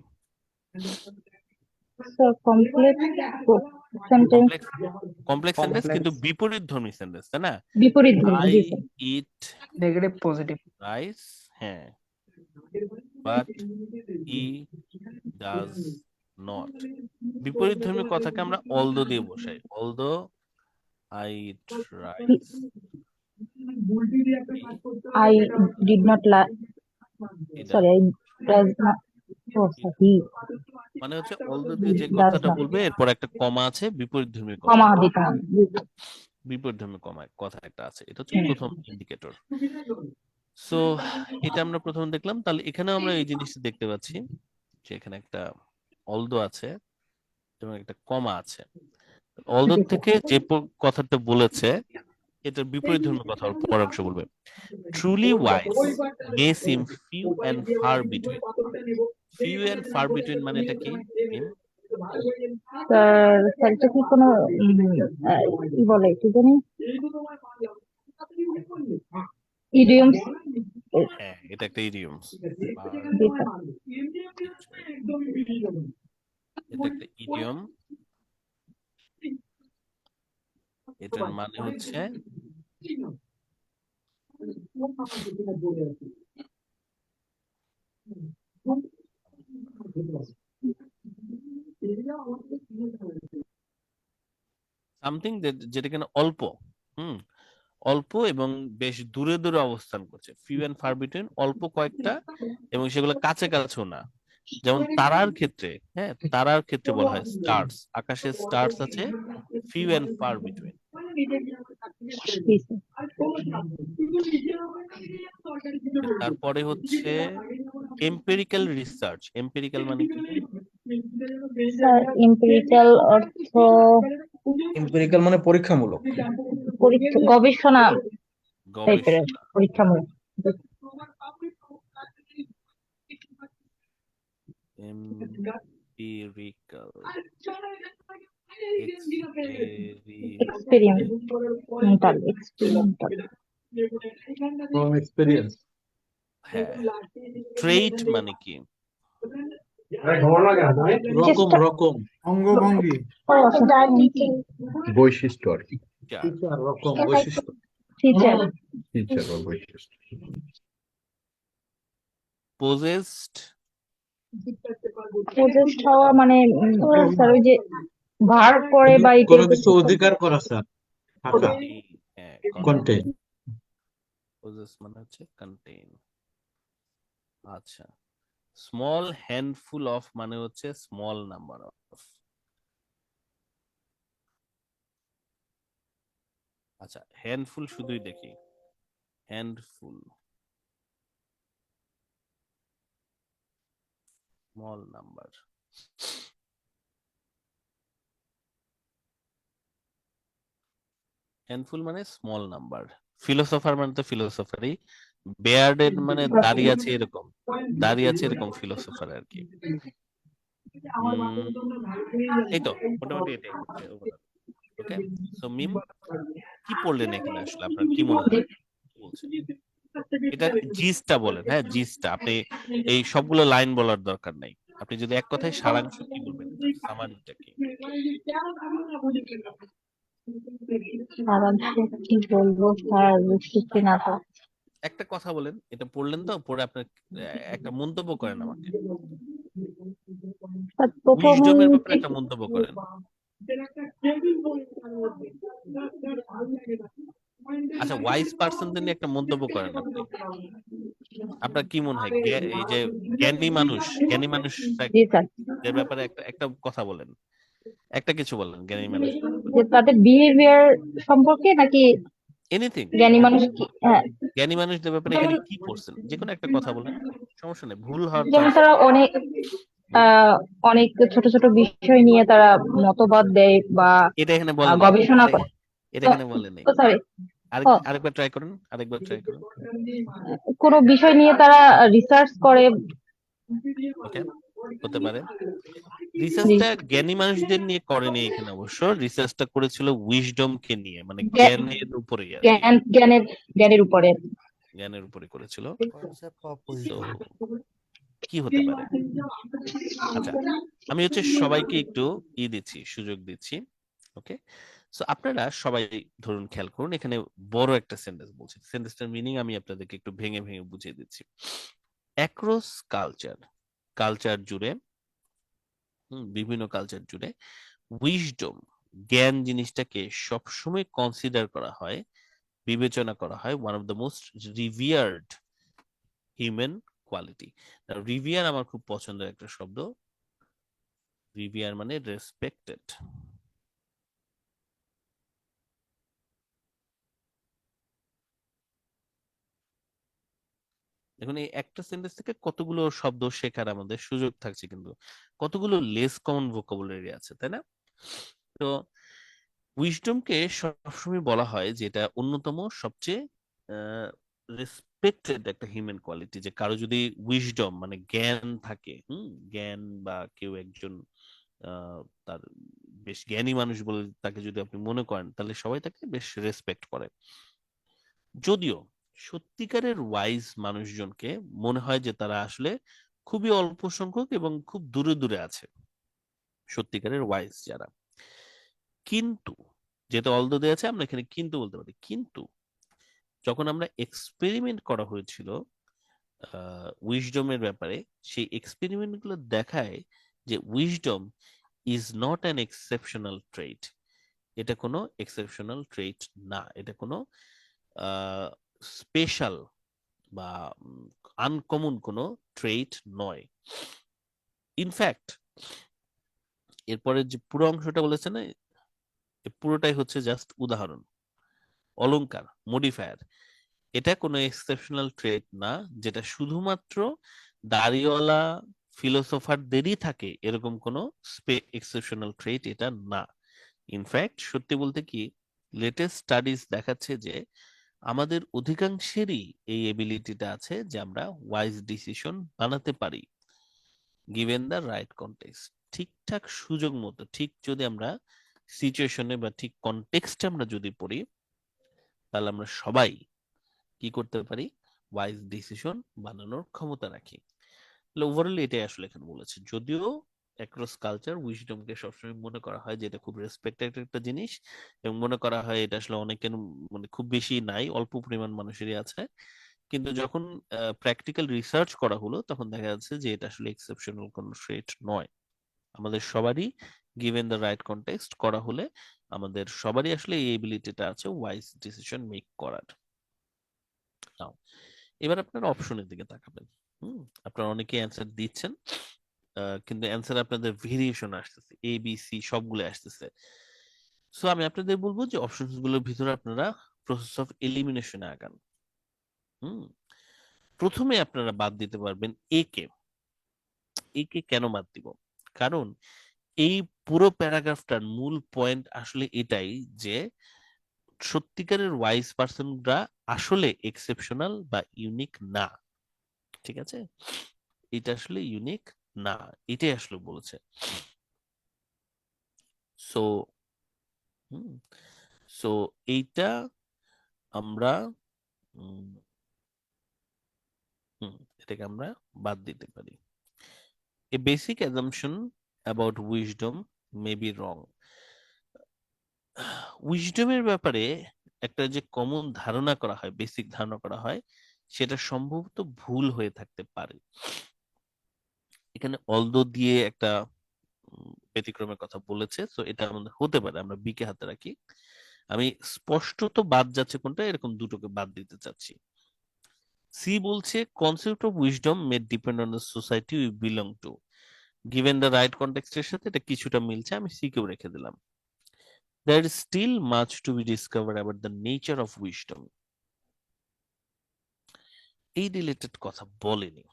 কমপ্লেক্স সেন্টেন্স, কিন্তু বিপরীতধর্মী সেন্টেন্স, তাই না? I it negative positive rice, হ্যাঁ, বাট হি ডাজ নট। বিপরীতধর্মী কথাকে আমরা অলদো দিয়ে বসাই। Although I eat rice, I did not like. Sorry, I does not. Oh, sorry. মানে হচ্ছে অলদো দিয়ে যে কথাটা বলবে এরপর একটা কমা আছে, বিপরীতধর্মী কথা, কমা দিতে হবে। বিপরীতধর্মী কমা কথা একটা আছে। এটা হচ্ছে প্রথম ইন্ডিকেটর। সো এটা আমরা প্রথম দেখলাম। তাহলে এখানেও আমরা এই জিনিসটা দেখতে পাচ্ছি যে এখানে একটা অলদো আছে এবং একটা কমা আছে। অলদো থেকে যে কথাটা বলেছে এটার বিপরীতধর্মী কথা পর অংশ বলবে। Truly wise may seem few and far between. Few and far between মানে এটা কি? স্যার স্যারটা কি কোনো কি বলে কি জানি ইডিয়মস? হ্যাঁ, এটা একটা ইডিয়মস। এটা একটা ইডিয়ম। এটার মানে হচ্ছে সামথিং যেটা কিনা অল্প, অল্প এবং বেশ দূরে দূরে অবস্থান করছে। ফিউ এন্ড ফার বিটুইন, অল্প কয়েকটা এবং সেগুলো কাছে কাছেও না। যেমন তারার ক্ষেত্রে, হ্যাঁ, তারার ক্ষেত্রে বলা হয় স্টার্স, আকাশে স্টার্স আছে, ফিউ এন্ড ফার বিটুইন। তারপরে হচ্ছে এম্পিরিক্যাল রিসার্চ। এম্পিরিক্যাল মানে কি? স্যার এম্পিরিক্যাল অর্থ এম্পিরিক্যাল মানে পরীক্ষামূলক, গবেষণা টাইপের, পরীক্ষামূলক। Empirical experimental, From experience. হ্যাঁ। ট্রেট মানে কি? রকম অঙ্গভঙ্গি, বৈশিষ্ট্য আর কি, রকম বৈশিষ্ট্য। টিচার ফিচার বা বৈশিষ্ট্য। পজেসড, পজেসড হওয়া মানে স্যার ওই যে ভার করে বা এই কোনো কিছু অধিকার করা স্যার, থাকা, হ্যাঁ, কন্টেইন। পজেস মানে হচ্ছে কন্টেইন। আচ্ছা, স্মল হ্যান্ডফুল অফ মানে হচ্ছে স্মল নাম্বার অফ। আচ্ছা, হ্যান্ডফুল শুধুই দেখি, হ্যান্ডফুল স্মল নাম্বার। হ্যান্ডফুল মানে স্মল নাম্বার। ফিলোসোফার মানে তো ফিলোসোফারই। বেয়ার্ডেড মানে দাঁড়িয়ে আছে এরকম, দাঁড়িয়ে আছে এরকম ফিলোসোফার আর কি। এই তো মোটামুটি এটাই হচ্ছে ওভারঅল। ওকে, সো মিম কি পড়লেন এখানে? আসলে আপনার কি মনে হয় বলছে? এটা জিসটা বলেন। হ্যাঁ, জিসটা। আপনি এই সবগুলো লাইন বলার দরকার নাই। আপনি যদি এক কথায় সারাংশ কি বলবেন, সামারিটা কি? সারাংশ কি বলবো স্যার, বুঝতেছি না তো। একটা কথা বলেন, এটা পড়লেন তো, পড়ে আপনার একটা মন্তব্য করেন আমাকে। উইজডমের ব্যাপারে একটা মন্তব্য করেন। আচ্ছা, ওয়াইজ পার্সনদের নিয়ে একটা মন্তব্য করেন আপনি। আপনার কি মনে হয় এই যে জ্ঞানী মানুষ এর ব্যাপারে একটা কথা বলেন, একটা কিছু বলেন জ্ঞানী মানুষ, যে তাদের বিহেভিয়ার সম্পর্কে নাকি এনিথিং জ্ঞানী মানুষ কি, হ্যাঁ, জ্ঞানী মানুষদের ব্যাপারে যেমন এখানে কি পড়ছেন, যে কোনো একটা কথা বলেন, সমস্যা নেই, ভুল হওয়ার যেমন চান্স। তারা অনেক অনেক ছোট ছোট বিষয় নিয়ে তারা মতবাদ দেয় বা এটা এখানে বলে নাই, গবেষণা করে। এটা এখানে বলে নাই। সরি, আরেকবার ট্রাই করুন, আরেকবার ট্রাই করুন। কোনো বিষয় নিয়ে তারা রিসার্চ করে। ওকে, হতে পারে। জি, রিসার্চটা জ্ঞানী মানুষদের নিয়ে করেনি এখানে, অবশ্য রিসার্চটা করেছিল উইজডম কে নিয়ে, মানে জ্ঞা- জ্ঞানের উপরে আর কি, জ্ঞানের উপরে। জ্ঞানের উপরে করেছিল। কনসেপ্ট অফ তো উইজডম। কি হতে পারে? আচ্ছা, আমি হচ্ছে সবাইকে একটু দিচ্ছি, সুযোগ দিচ্ছি। ওকে, সো আপনারা সবাই ধরুন খেয়াল করুন, এখানে বড় একটা সেন্টেন্স বলছি, সেন্টেন্সটার মিনিং আমি আপনাদেরকে একটু ভেঙে ভেঙে বুঝিয়ে দিচ্ছি। অ্যাক্রস কালচার, কালচার জুড়ে, বিভিন্ন কালচার জুড়ে উইজডম, জ্ঞান জিনিসটাকে সবসময় কনসিডার করা হয়, বিবেচনা করা হয় one of the most revered human quality. Revere আমার খুব পছন্দের একটা শব্দ, রিভিয়ার মানে রেসপেক্টেড। এখন এই একটা সেন্টেন্স থেকে কতগুলো শব্দ শেখার আমাদের সুযোগ থাকছে, কিন্তু কতগুলো লেস কমন ভোকাবুলারি আছে, তাই না? তো উইজডমকে সবসময় বলা হয় যে এটা অন্যতম সবচেয়ে রেসপেক্টেড একটা হিউম্যান কোয়ালিটি, যে কারো যদি উইজডম মানে জ্ঞান থাকে, জ্ঞান, বা কেউ একজন তার বেশ জ্ঞানী মানুষ বলে তাকে যদি আপনি মনে করেন, তাহলে সবাই তাকে বেশ রেসপেক্ট করে। যদিও সত্যিকারের ওয়াইজ মানুষজনকে মনে হয় যে তারা আসলে খুবই অল্প সংখ্যক এবং খুব দূরে দূরে আছে, সত্যিকারের ওয়াইজ যারা। কিন্তু যেহেতু অলদো দেয়া আছে, আমরা এখানে কিন্তু বলতে পারি। কিন্তু যখন আমরা এক্সপেরিমেন্ট করা হয়েছিল উইজডমের ব্যাপারে, সেই এক্সপেরিমেন্ট গুলো দেখায় যে wisdom is not an exceptional trait. এটা কোনো এক্সেপশনাল ট্রেট না, এটা কোনো স্পেশাল বা আনকমন কোনো ট্রেট নয়। ইনফ্যাক্ট এরপরে যে পুরো অংশটা বলেছে না, পুরোটাই হচ্ছে জাস্ট উদাহরণ, অলংকার, মডিফায়ার। এটা কোনো এক্সেপশনাল ট্রেট না, যেটা শুধুমাত্র দাড়িওয়ালা ফিলোসোফারদেরই থাকে, এরকম কোনো এক্সেপশনাল ট্রেট এটা না। ইনফ্যাক্ট সত্যি বলতে কি, লেটেস্ট স্টাডিজ দেখাচ্ছে যে আমাদের অধিকাংশেরই এই এবিলিটিটা আছে যে আমরা ওয়াইজ ডিসিশন বানাতে পারি, গিভেন দ্য রাইট কনটেক্সট। ঠিকঠাক সুযোগ মতো, ঠিক যদি আমরা সিচুয়েশনে বা ঠিক কনটেক্সটে আমরা যদি পড়ি, তাহলে আমরা সবাই কি করতে পারি, ওয়াইজ ডিসিশন বানানোর ক্ষমতা রাখি। ওভারঅল এটাই আসলে এখানে বলেছে। যদিও অ্যাক্রস কালচার উইজডমকে সবসময় মনে করা হয় যে এটা খুব রেসপেক্টেড একটা জিনিস, এবং মনে করা হয় এটা আসলে অনেকের মানে খুব বেশি নাই, অল্প পরিমাণ মানুষেরই আছে। কিন্তু যখন প্র্যাকটিক্যাল রিসার্চ করা হলো, তখন দেখা যাচ্ছে যে এটা আসলে এক্সেপশনাল কোনো ট্রেট নয়। আমাদের সবারই গিভেন দ্য রাইট কনটেক্সট করা হলে আমাদের সবারই আসলে এই এবিলিটিটা আছে ওয়াইজ ডিসিশন মেক করার। নাও এবার আপনারা অপশনের দিকে তাকাবেন। আপনারা অনেকে অ্যান্সার দিচ্ছেন, কিন্তু অ্যান্সার আপনাদের ভেরিয়েশন আসতেছে, এ বি সি সবগুলো আসতেছে। সো আমি আপনাদের বলবো যে অপশনস গুলোর ভিতরে আপনারা প্রসেস অফ এলিমিনেশনে আগান। প্রথমে আপনারা বাদ দিতে পারবেন এ কে। এ কে কেন বাদ দিব? কারণ এই পুরো প্যারাগ্রাফটার মূল পয়েন্ট আসলে এটাই যে সত্যিকারের ওয়াইজ পার্সনরা আসলে এক্সেপশনাল বা ইউনিক না। ঠিক আছে, এটা আসলে ইউনিক না, এটাই আসলে বলেছে। সো সো এইটা আমরা এটাকে আমরা বাদ দিতে পারি। A basic assumption about wisdom may be wrong. উইজডমের ব্যাপারে একটা যে কমন ধারণা করা হয়, বেসিক ধারণা করা হয়, সেটা সম্ভবত ভুল হয়ে থাকতে পারে। এখানে অলদো দিয়ে একটা ব্যতিক্রমের কথা বলেছে, তো এটা আমাদের হতে পারে, আমরা বিকে হাতে রাখি। আমি স্পষ্টত বাদ যাচ্ছে কোনটা, এরকম দুটোকে বাদ দিতে চাচ্ছি। সি বলছে concept of wisdom may depend on the society we belong to, given the right কনটেক্সটের সাথে এটা কিছুটা মিলছে, আমি সি কেও রেখে দিলাম। There is still much to be discovered about the nature of wisdom. এই রিলেটেড কথা বলেনি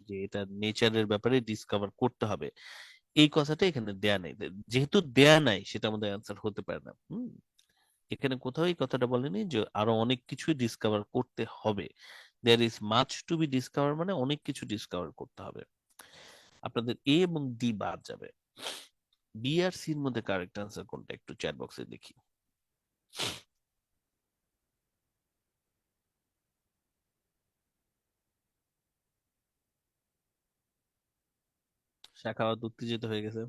যে এটা নেচারের ব্যাপারে ডিসকভার করতে হবে, এই কথাটা এখানে দেয়া নেই। যেহেতু দেয়া নাই সেটা আমাদের অ্যান্সার হতে পারে না। এখানে কোথাও এই কথাটা বলেনি যে আরো অনেক কিছু ডিসকভার করতে হবে। There is much to be discover মানে অনেক কিছু ডিসকভার করতে হবে। আপনাদের এ এবং ডি বাদ যাবে। বি আর সির মধ্যে কারেক্ট অ্যান্সার কোনটা একটু চ্যাট বক্সে দেখি। শাখাওয়াত উত্তেজিত হয়ে গেছে।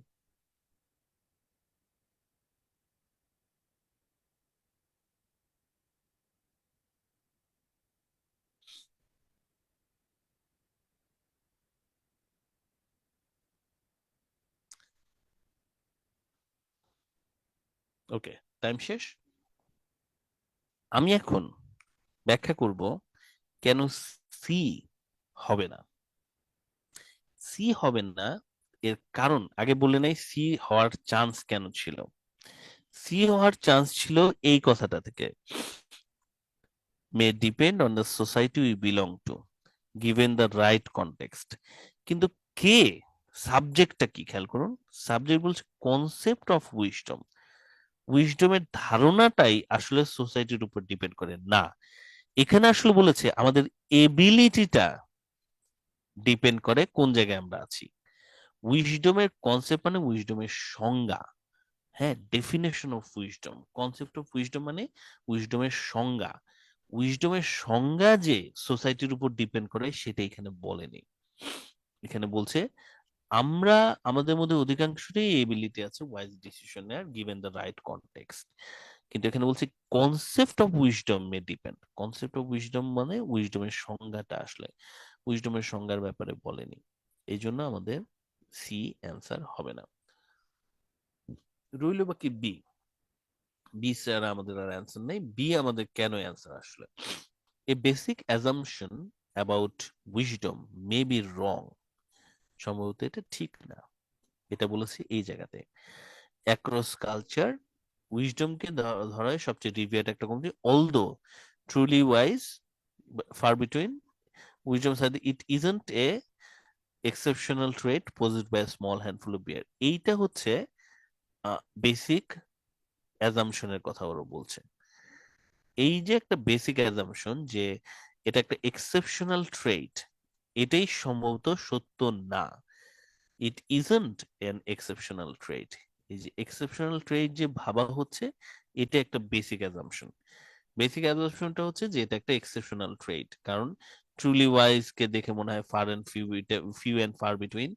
ওকে, টাইম শেষ। আমি এখন ব্যাখ্যা করব কেন সি হবে না। সি হবে না এর কারণ আগে বলে নাই সি হওয়ার চান্স কেন ছিল। সি হওয়ার চান্স ছিল এই কথাটা থেকে, may depend on the society we belong to given the right context। কিন্তু কে সাবজেক্টটা কি খেয়াল করুন, সাবজেক্ট বলছে কনসেপ্ট অফ উইজডম। উইজডমের ধারণাটাই আসলে সোসাইটির উপর ডিপেন্ড করে না, এখানে আসলে বলেছে আমাদের এবিলিটিটা ডিপেন্ড করে কোন জায়গায় আমরা আছি। উইজডমের কনসেপ্ট মানে উইজডমের সংজ্ঞা, হ্যাঁ, definition of wisdom. Concept of wisdom মানে উইজডমের সংজ্ঞা। উইজডমের সংজ্ঞা যে সোসাইটির উপর ডিপেন্ড করে সেটা এখানে বলেনি। এখানে বলছে আমরা আমাদের মধ্যে অধিকাংশরই এবিলিটি আছে ওয়াইজ ডিসিশন নেয়ার গিভেন দ্য রাইট কনটেক্সট। কিন্তু এখানে বলছে concept of wisdom may depend. Concept of wisdom মানে উইজডমের সংজ্ঞাটা আসলে উইজডমের সংজ্ঞার ব্যাপারে বলেনি, এই জন্য আমাদের সি অ্যান্সার হবে না। রইল বাকি বি। বি স্যার আমাদের আর অ্যান্সার নেই। বি আমাদের কেন অ্যান্সার আসলে, a basic assumption about wisdom may be wrong. সম্ভবত এটা ঠিক না, এটা বলেছি এই জায়গাতে। অ্যাক্রস কালচার উইজডমকে ধরা হয় সবচেয়ে রিভিয়ার্ড একটা committee, although truly wise far between wisdom said it isn't a exceptional trait possessed by a small handful of bear। এইটা হচ্ছে বেসিক অ্যাজাম্পশনের কথা ওরা বলছে। এই যে একটা বেসিক অ্যাজাম্পশন যে এটা একটা এক্সেপশনাল ট্রেট, এটাই সম্ভবত সত্য না। ইট ইজন্ট এন এক্সেপশনাল ট্রেট। এই যে এক্সেপশনাল ট্রেট যে ভাবা হচ্ছে এটা একটা বেসিক অ্যাজাম্পশন। বেসিক অ্যাজাম্পশনটা হচ্ছে যে এটা একটা এক্সেপশনাল ট্রেট, কারণ ট্রুলি ওয়াইজ কে দেখে মনে হয় far and few and far between,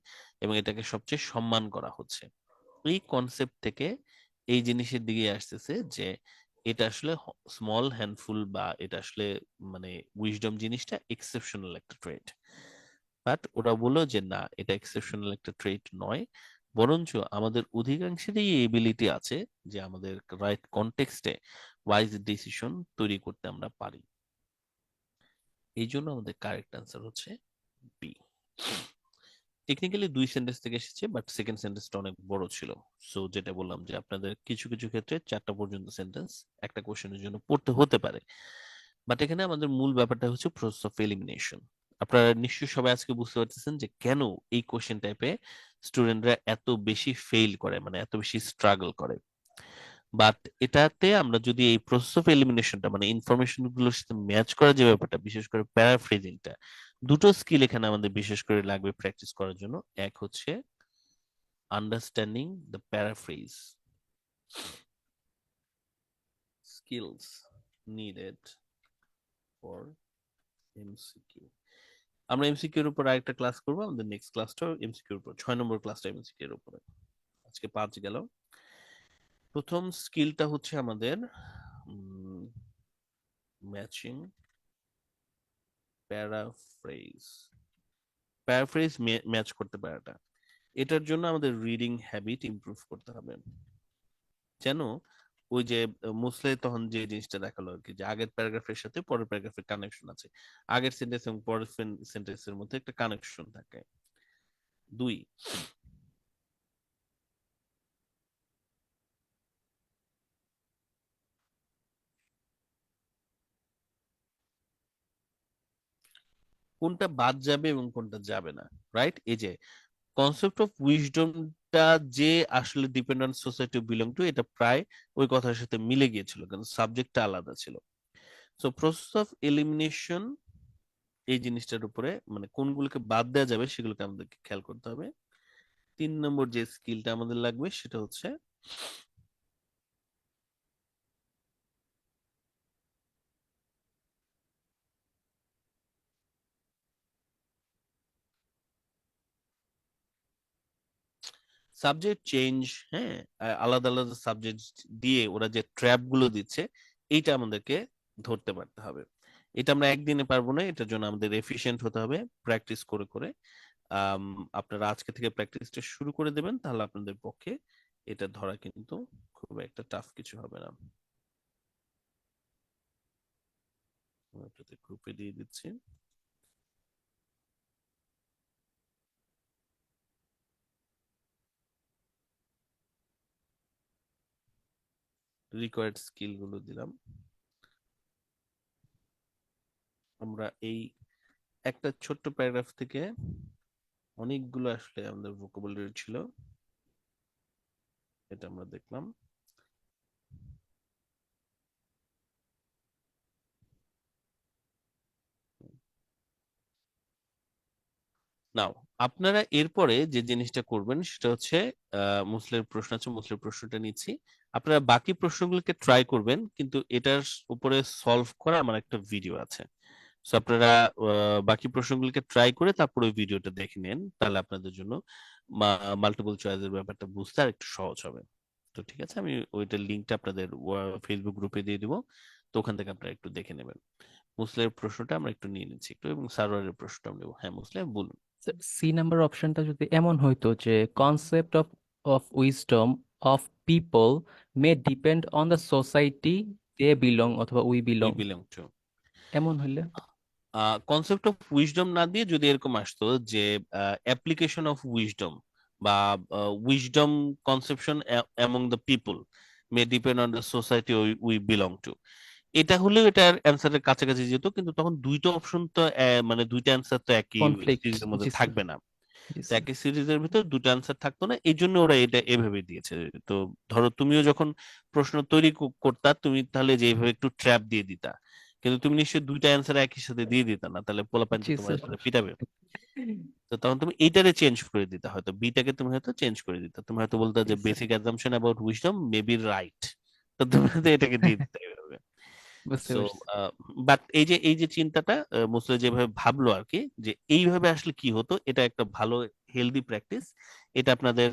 এবং এটাকে সবচেয়ে সম্মান করা হচ্ছে। এই কনসেপ্ট থেকে এই জিনিসের দিকে আসতেছে যে এটা আসলে স্মল হ্যান্ডফুল বা এটা আসলে মানে উইজডম জিনিসটা এক্সেপশনাল একটা ট্রেট। বাট ওরা বললো যে না, এটা এক্সেপশনাল একটা ট্রেট নয়, বরঞ্চ আমাদের অধিকাংশেরই এই এবিলিটি আছে যে আমাদের রাইট কনটেক্সটে ওয়াইজ ডিসিশন তৈরি করতে আমরা পারি। এই জন্য আমাদের কারেক্ট অ্যান্সার হচ্ছে বি। টেকনিক্যালি 2 সেন্টেন্স থেকে এসেছে, বাট সেকেন্ড সেন্টেন্সটা অনেক বড় ছিল। সো যেটা বললাম যে আপনাদের কিছু কিছু ক্ষেত্রে 4টা পর্যন্ত সেন্টেন্স একটা কোশ্চেনের জন্য পড়তে হতে পারে। বাট এখানে আমাদের মূল ব্যাপারটা হচ্ছে প্রসেস অফ এলিমিনেশন। আপনারা নিশ্চয়ই সবাই আজকে বুঝতে পারতেছেন যে কেন এই কোশ্চেন টাইপে স্টুডেন্টরা এত বেশি ফেইল করে, মানে এত বেশি স্ট্রাগল করে। বাট এটাতে আমরা যদি এই প্রসেস অফ এলিমিনেশনটা মানে ইনফরমেশন গুলোর সাথে ম্যাচ করার যে ব্যাপারটা, বিশেষ করে প্যারাফ্রেজিংটা, দুটো স্কিল এখানে আমাদের বিশেষ করে লাগবে প্র্যাকটিস করার জন্য। এক হচ্ছে understanding the paraphrase skills needed for MCQ. আমরা এমসিকিউ এর উপর আরেকটা ক্লাস করব, আমাদের নেক্সট ক্লাসটা এমসিকিউ এর উপর, 6 নম্বর ক্লাসটা এমসিকিউ এর উপরে। আজকে 5 গেল। প্রথম স্কিলটা হচ্ছে আমাদের ম্যাচিং প্যারাফ্রেজ। প্যারাফ্রেজ ম্যাচ করতে পারাটা, এটার জন্য আমাদের রিডিং হ্যাবিট ইমপ্রুভ করতে হবে। যেন ওই যে মুসলে তখন যে জিনিসটা দেখালো আর কি, যে আগের প্যারাগ্রাফের সাথে পরের প্যারাগ্রাফের কানেকশন আছে, আগের সেন্টেন্স এবং পরের সেন্টেন্সের মধ্যে একটা কানেকশন থাকে। 2, কোনটা বাদ যাবে এবং কোনটা যাবে না, রাইট? এই যে কনসেপ্ট অফ উইজডমটা যে আসলে ডিপেন্ডেন্ট সোসাইটি বিলং টু, এটা প্রায় ওই কথার সাথে মিলে গিয়েছিল, কারণ সাবজেক্টটা আলাদা ছিল। সো প্রসেস অফ এলিমিনেশন এই জিনিসটার উপরে, মানে কোনগুলোকে বাদ দেওয়া যাবে সেগুলোকে আমাদেরকে খেয়াল করতে হবে। 3 নম্বর যে স্কিলটা আমাদের লাগবে সেটা হচ্ছে সাবজেক্ট চেঞ্জ। হ্যাঁ, আলাদা আলাদা সাবজেক্ট দিয়ে ওরা যে ট্র্যাপ গুলো দিচ্ছে, এইটা আমাদেরকে ধরতে পারতে হবে। এটা আমরা একদিনে পারবো না, এটার জন্য আমাদের এফিশিয়েন্ট হতে হবে, প্র্যাকটিস করে করে। আম, আপনারা আজকে থেকে প্র্যাকটিসটা শুরু করে দেবেন, তাহলে আপনাদের পক্ষে এটা ধরা কিন্তু খুব একটা টাফ কিছু হবে না। আমি আপনাদের গ্রুপে দিয়ে দিচ্ছি। রিকোয়ার্ড স্কিল গুলো দিলাম। আমরা এই একটা ছোট্ট প্যারাগ্রাফ থেকে অনেকগুলো আসলে আমাদের ভোকাবুলারি ছিল, এটা আমরা দেখলাম। নাও আপনারা এরপরে যে জিনিসটা করবেন সেটা হচ্ছে মুসলের প্রশ্ন আছে, মুসলের প্রশ্নটা নিচ্ছি। আপনারা বাকি প্রশ্নগুলোকে ট্রাই করবেন, কিন্তু এটার উপরে সলভ করা আমার একটা ভিডিও আছে। সো আপনারা বাকি প্রশ্নগুলোকে ট্রাই করে তারপরে ওই ভিডিওটা দেখে নেন, তাহলে আপনাদের জন্য মাল্টিপল চয়েসের ব্যাপারটা বুঝতে আর একটু সহজ হবে। তো ঠিক আছে, আমি ওইটার লিঙ্কটা আপনাদের ফেসবুক গ্রুপে দিয়ে দিব, তো ওখান থেকে আপনারা একটু দেখে নেবেন। মুসলের প্রশ্নটা আমরা একটু নিয়ে নিচ্ছি একটু, এবং সার্ভারের প্রশ্নটা আমরা নেবো। হ্যাঁ মুসলে বলুন। সি নাম্বার অপশনটা যদি এমন হইতো যে concept of of wisdom of people may depend on the society they belong অথবা we we belong, belong to. এমন হইলে কনসেপ্ট অফ উইজডম না দিয়ে যদি এরকম আসতো যে অ্যাপ্লিকেশন অফ উইজডম বা wisdom conception among the people may depend on the society we belong two, এটা হলেও এটার অ্যান্সারের কাছাকাছি যেত, কিন্তু তখন দুইটা অপশন তো মানে দুইটা অ্যান্সার তো একই কনফ্লিক্ট। সিরিজের মধ্যে জি স্যার, থাকবে না। জি তো স্যার। একই সিরিজের ভিতর দুটো অ্যান্সার থাকতো না, এই জন্য ওরা এটা এভাবে দিয়েছে। তো ধরো তুমিও যখন প্রশ্ন তৈরি করতা, তুমি তাহলে যে এইভাবে একটু ট্র্যাপ দিয়ে দিতা, কিন্তু তুমি নিশ্চয়ই দুইটা অ্যান্সার একই সাথে দিয়ে দিতা না, তাহলে পোলাপান তো জি তোমার স্যার। সাথে পিটাবে। তো তখন তুমি এইটারে চেঞ্জ করে দিতে, হয়তো বিটাকে তুমি হয়তো চেঞ্জ করে দিতে, তুমি হয়তো বলতে যে জি sir, basic assumption about wisdom may be right, তো তুমি হয়তো এটাকে দিয়ে দিতে এইভাবে। বুঝতে সো পারছি। বাট এই যে চিন্তাটা মুসলে যেভাবে ভাবলো আর কি, যে এইভাবে আসলে কি হতো, এটা একটা ভালো হেলদি প্র্যাকটিস। এটা আপনাদের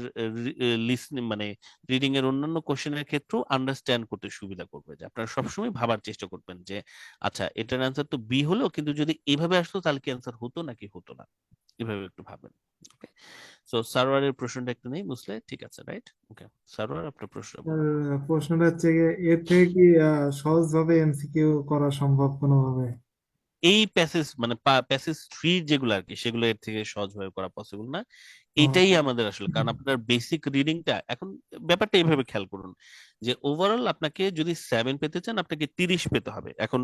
লিসনিং মানে রিডিং এর অন্যান্য কোশ্চেনের ক্ষেত্রেও আন্ডারস্ট্যান্ড করতে সুবিধা করবে, যে আপনারা সবসময় ভাবার চেষ্টা করবেন যে আচ্ছা এটার অ্যান্সার তো বি হলো, কিন্তু যদি এইভাবে আসতো তাহলে কি অ্যান্সার হতো নাকি হতো না, এভাবে একটু ভাবেন। ওকে, সো সার্ভারের প্রশ্নটা একটু নেই বুঝলে, ঠিক আছে রাইট? ওকে, সার্ভার আপনার প্রশ্ন স্যার, বলুন। প্রশ্নটা হচ্ছে গিয়ে, এর থেকে কি সহজভাবে এমসিকিউ করা সম্ভব কোনোভাবে? এই প্যাসেজ মানে প্যাসেজ 3 যেগুলো আর কি, সেগুলো এর থেকে সহজভাবে করা পসিবল না। ও, এটাই আমাদের আসলে, কারণ আপনার বেসিক রিডিংটা এখন, ব্যাপারটা এইভাবে খেয়াল করুন যে ওভারঅল আপনাকে যদি 7 পেতে চান আপনাকে 30 পেতে হবে। এখন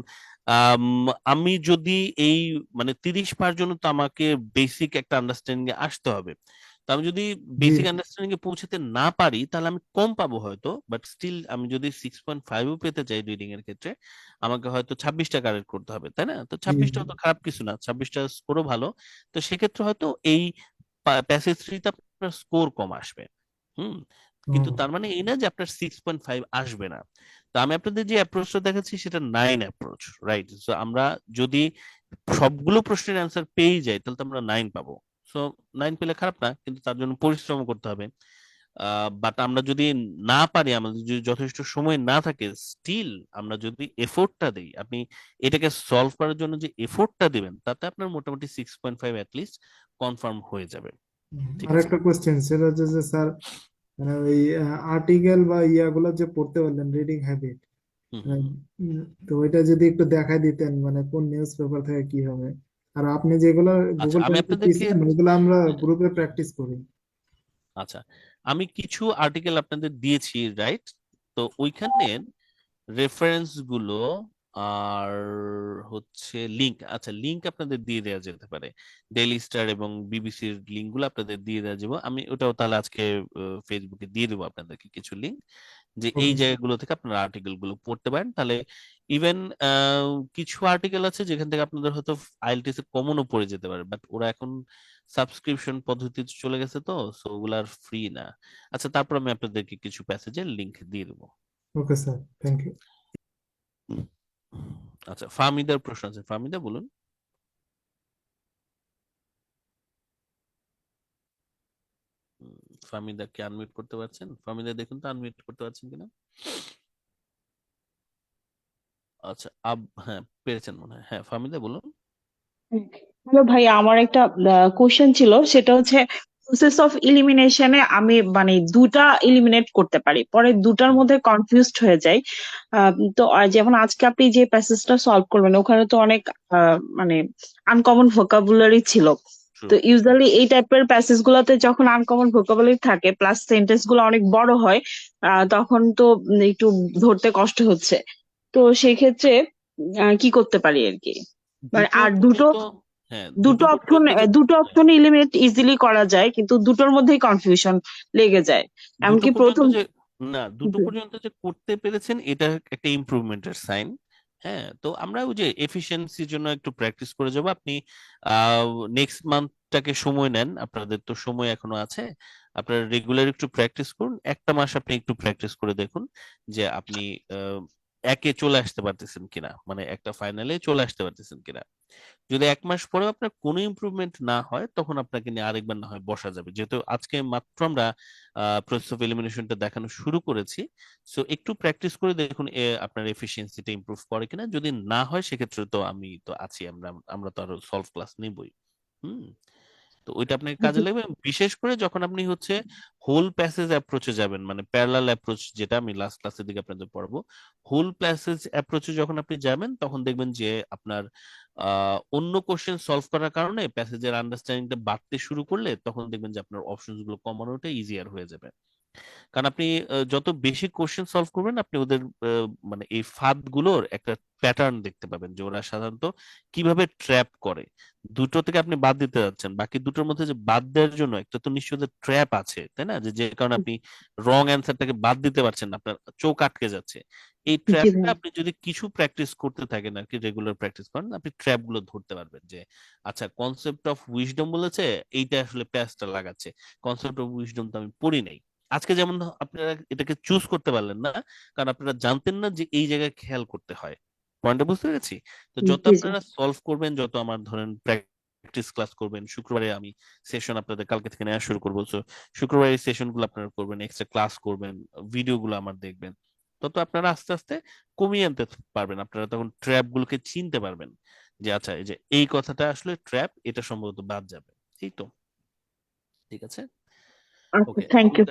আমি যদি এই মানে 30 পাওয়ার জন্য তো আমাকে বেসিক একটা আন্ডারস্ট্যান্ডিং এ আসতে হবে। তো আমি যদি জি। বেসিক আন্ডারস্ট্যান্ডিং এ পৌঁছাতে না পারি তাহলে আমি কম পাবো হয়তো, বাট স্টিল আমি যদি 6.5 পেতে চাই রিডিং এর ক্ষেত্রে, আমাকে হয়তো 26টা কারেক্ট করতে হবে, তাই না? তো জি। 26টা তো খারাপ কিছু না, 26টা স্কোরও ভালো। তো সেক্ষেত্রে হয়তো এই প্যাসেজ থ্রিতে আপনার স্কোর কম আসবে। হুম, কিন্তু ও, তার মানে এই না যে আপনার 6.5 আসবে না। তো আমি আপনাদের যে অ্যাপ্রোচটা দেখাচ্ছি সেটা 9 অ্যাপ্রোচ, রাইট? সো আমরা যদি সবগুলো প্রশ্নের অ্যান্সার পেয়ে যাই তাহলে তো আমরা 9 পাবো। সো 9 পেলে খারাপ না, কিন্তু তার জন্য পরিশ্রম করতে হবে। বাট আমরা যদি না পারি, আমাদের যদি যথেষ্ট সময় না থাকে, স্টিল আমরা যদি এফোর্টটা দিই, আপনি এটাকে সলভ করার জন্য যে এফোর্টটা দিবেন, তাতে আপনার মোটামুটি 6.5 অ্যাটলিস্ট কনফার্ম হয়ে যাবে। ঠিক আর আছে? একটা কোশ্চেন সেটা হচ্ছে যে স্যার, মানে ওই আর্টিকেল বা ইয়াগুলো যে পড়তে বললেন, রিডিং হ্যাবিট, হুম হুম হুম। তো ওইটা যদি একটু দেখাই দিতেন, মানে কোন নিউজ পেপার থেকে কি হবে। আর আপনি যেগুলো আচ্ছা গুগল আমি টাইপে আপনাদেরকে দিয়েছেন ওগুলো আমরা গ্রুপে প্র্যাকটিস করি। আচ্ছা আমি কিছু আর্টিকেল আপনাদের দিয়েছি, রাইট? তো ওইখানে রেফারেন্স গুলো আর হচ্ছে লিংক, আচ্ছা লিংক আপনাদের দিয়ে দেওয়া যেতে পারে, ডেইলি স্টার এবং বিবিসির লিঙ্ক গুলো আপনাদের দিয়ে দেওয়া যাবে। আমি ওটাও তাহলে আজকে ফেসবুকে দিয়ে দেবো আপনাদেরকে কিছু লিঙ্ক, যে এই ওকে স্যার। জায়গাগুলো থেকে আপনারা আর্টিকেল গুলো পড়তে পারেন। তাহলে ইভেন কিছু আর্টিকেল আছে যেখান থেকে আপনাদের হয়তো আইএলটিএস এ কমনও পড়ে যেতে পারে, বাট ওরা এখন সাবস্ক্রিপশন পদ্ধতিতে চলে গেছে, তো সো ওগুলা আর ফ্রি না। আচ্ছা, তারপর আমি আপনাদেরকে কিছু প্যাসেজের লিংক দিয়ে দেবো। Okay sir, thank you. আচ্ছা, ফাহমিদার প্রশ্ন আছে, ফাহমিদা বলুন। ফাহমিদা কি আনমিউট করতে পারছেন? ফাহমিদা দেখুন তো আনমিউট করতে পারছেন কিনা। আচ্ছা, হ্যাঁ পেরেছেন মনে হয়। হ্যাঁ ফাহমিদা বলুন। হ্যালো ভাই, আমার একটা কোশ্চেন ছিল, সেটা হচ্ছে প্রসেস অফ ইলিমিনেশনে আমি মানে দুটা ইলিমিনেট করতে পারি, পরে দুটার মধ্যে কনফিউজড হয়ে যাই। তো যেমন আজকে আপনি যে প্যাসেজটা সলভ করবেন ওখানে তো অনেক মানে আনকমন ভোকাবুলারি ছিল। তো ইউজুয়ালি এই টাইপের প্যাসেজ গুলোতে যখন আনকমন ভোকাবুলারি থাকে প্লাস সেন্টেন্স গুলো অনেক বড় হয়, তখন তো একটু ধরতে কষ্ট হচ্ছে। তো সেক্ষেত্রে কি করতে পারি আর কি, মানে দুটো আর পর্যন্ত, হ্যাঁ দুটো পর্যন্ত যে দুটো অপশন এলিমিনেট ইজিলি করা যায়, কিন্তু দুটোর মধ্যেই কনফিউশন লেগে যায়। দুটো এমনকি পর্যন্ত প্রথম যে, না দুটো পর্যন্ত যে করতে পেরেছেন এটা একটা ইমপ্রুভমেন্টের সাইন। হ্যাঁ, তো আমরা ওই যে এফিসিয়েন্সির জন্য একটু প্র্যাকটিস করে যাবো। আপনি নেক্সট মান্থটাকে সময় নেন, আপনাদের তো সময় এখনো আছে। আপনারা রেগুলার একটু প্র্যাকটিস করুন, একটা মাস আপনি একটু প্র্যাকটিস করে দেখুন যে আপনি একে চলে আসতে পারতেছেন কিনা, মানে একটা ফাইনালে চলে আসতে পারতেছেন কিনা। যদি এক মাস পরেও আপনার কোনো ইমপ্রুভমেন্ট না হয় তখন আপনাকে নিয়ে আরেকবার না হয় বসা যাবে, যেহেতু আজকে মাত্র আমরা প্রসেস অফ এলিমিনেশনটা দেখানো শুরু করেছি। সো একটু প্র্যাকটিস করে দেখুন আপনার এফিসিয়েন্সিটা ইমপ্রুভ করে কিনা। যদি না হয় সেক্ষেত্রে তো আমি তো আছি, আমরা আমরা তো আরো সলভ ক্লাস নিবই। হুম, তো ওইটা আপনাকে কাজে লাগবে, বিশেষ করে যখন আপনি হচ্ছে হোল প্যাসেজ অ্যাপ্রোচে যাবেন, মানে প্যারালাল অ্যাপ্রোচ, যেটা আমি লাস্ট ক্লাসের দিকে আপনাদের পড়াবো। হোল প্যাসেজ অ্যাপ্রোচে যখন আপনি যাবেন তখন দেখবেন যে আপনার অন্য কোশ্চেন সলভ করার কারণে প্যাসেজের আন্ডারস্ট্যান্ডিংটা বাড়তে শুরু করলে তখন দেখবেন যে আপনার অপশনস গুলো কমানোটা ইজিয়ার হয়ে যাবে। কারণ আপনি যত বেশি কোশ্চেন সলভ করবেন আপনি ওদের মানে এই ফাঁদগুলোর একটা প্যাটার্ন দেখতে পাবেন, যে ওরা সাধারণত কিভাবে ট্র্যাপ করে। দুটো থেকে আপনি বাদ দিতে যাচ্ছেন, বাকি দুটোর মধ্যে যে বাদ দেওয়ার জন্য একটা তো নিশ্চয়ই ট্র্যাপ আছে, তাই না? যে যে কারণে আপনি রং অ্যান্সারটাকে বাদ দিতে পারছেন না, আপনার চোখ আটকে যাচ্ছে। এই জি ট্র্যাপটা ভাই। আপনি যদি কিছু প্র্যাকটিস করতে থাকেন আর কি, রেগুলার প্র্যাকটিস করেন, আপনি ট্র্যাপ গুলো ধরতে পারবেন। যে আচ্ছা, কনসেপ্ট অফ উইজডম বলেছে, এইটা আসলে প্যাচটা লাগাচ্ছে, কনসেপ্ট অফ উইজডম তো আমি পড়ি নাই। আজকে যেমন আপনারা এটাকে চুজ করতে পারলেন না কারণ আপনারা জানতেন না যে এই জায়গায় খেয়াল করতে হয়। পয়েন্টটা বুঝতে পেরেছি? তো যত জি জি। আপনারা সলভ করবেন, যত আমার ধরেন প্র্যাকটিস ক্লাস করবেন, শুক্রবারে আমি সেশন আপনাদের কালকে থেকে নেওয়া শুরু করবো, তো শুক্রবারে সেশন গুলো আপনারা করবেন, এক্সট্রা ক্লাস করবেন, ভিডিও গুলো আমার দেখবেন, তত আপনারা আস্তে আস্তে কমিয়ে আনতে পারবেন। আপনারা তখন ট্র্যাপ গুলোকে চিনতে পারবেন, যে আচ্ছা এই যে এই কথাটা আসলে ট্র্যাপ, এটা সম্ভবত বাদ যাবে। এই তো, ঠিক আছে। আচ্ছা, ওকে, থ্যাংক ইউ।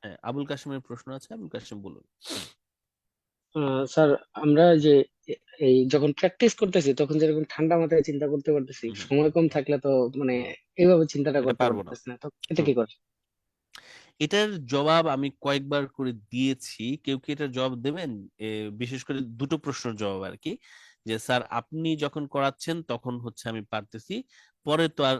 হ্যাঁ আবুল কাশিমের প্রশ্ন আছে, আবুল কাশিম বলুন। স্যার, আমরা যে এই যখন প্র্যাকটিস করতেছি তখন যেরকম ঠান্ডা মাথায় চিন্তা করতে পারতেছি, সময় কম থাকলে তো মানে এইভাবে চিন্তাটা এটা করতে পারবো না। পারতেছি না, তো এটা কি করে? এটার জবাব আমি কয়েকবার করে দিয়েছি, কেউ কি এটার জবাব দেবেন? বিশেষ করে দুটো প্রশ্নের জবাব আর কি, যে স্যার আপনি যখন করাচ্ছেন তখন হচ্ছে আমি পারতেছি, পরে তো আর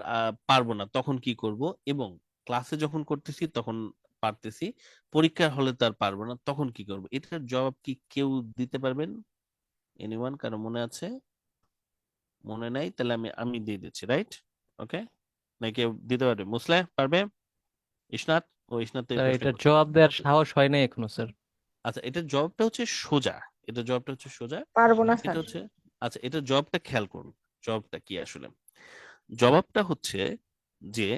পারবো না, তখন কি করব, এবং ক্লাসে যখন করতেছি তখন পারতেছি, পরীক্ষার হলে তো আর পারবো না, তখন কি করব? এটার জবাব কি কেউ দিতে পারবেন? এনিওয়ান, কারো মনে আছে? মনে নাই? তাহলে আমি আমি দিয়ে দিচ্ছি, রাইট? ওকে, না কেউ দিতে পারবে? মুসলে পারবে? ইসনাত? ও ইসনাত তো এই স্যার প্রশ্ন এটা করছে। জবাব দেওয়ার সাহস হয় নাই এখনো স্যার। আচ্ছা, এটার জবাবটা হচ্ছে সোজা, এটার জবাবটা হচ্ছে সোজা। পারবো না এটা স্যার। হচ্ছে, আচ্ছা এটার জবাবটা খেয়াল করুন। জবাবটা কি আসলে? জবাবটা হচ্ছে যে,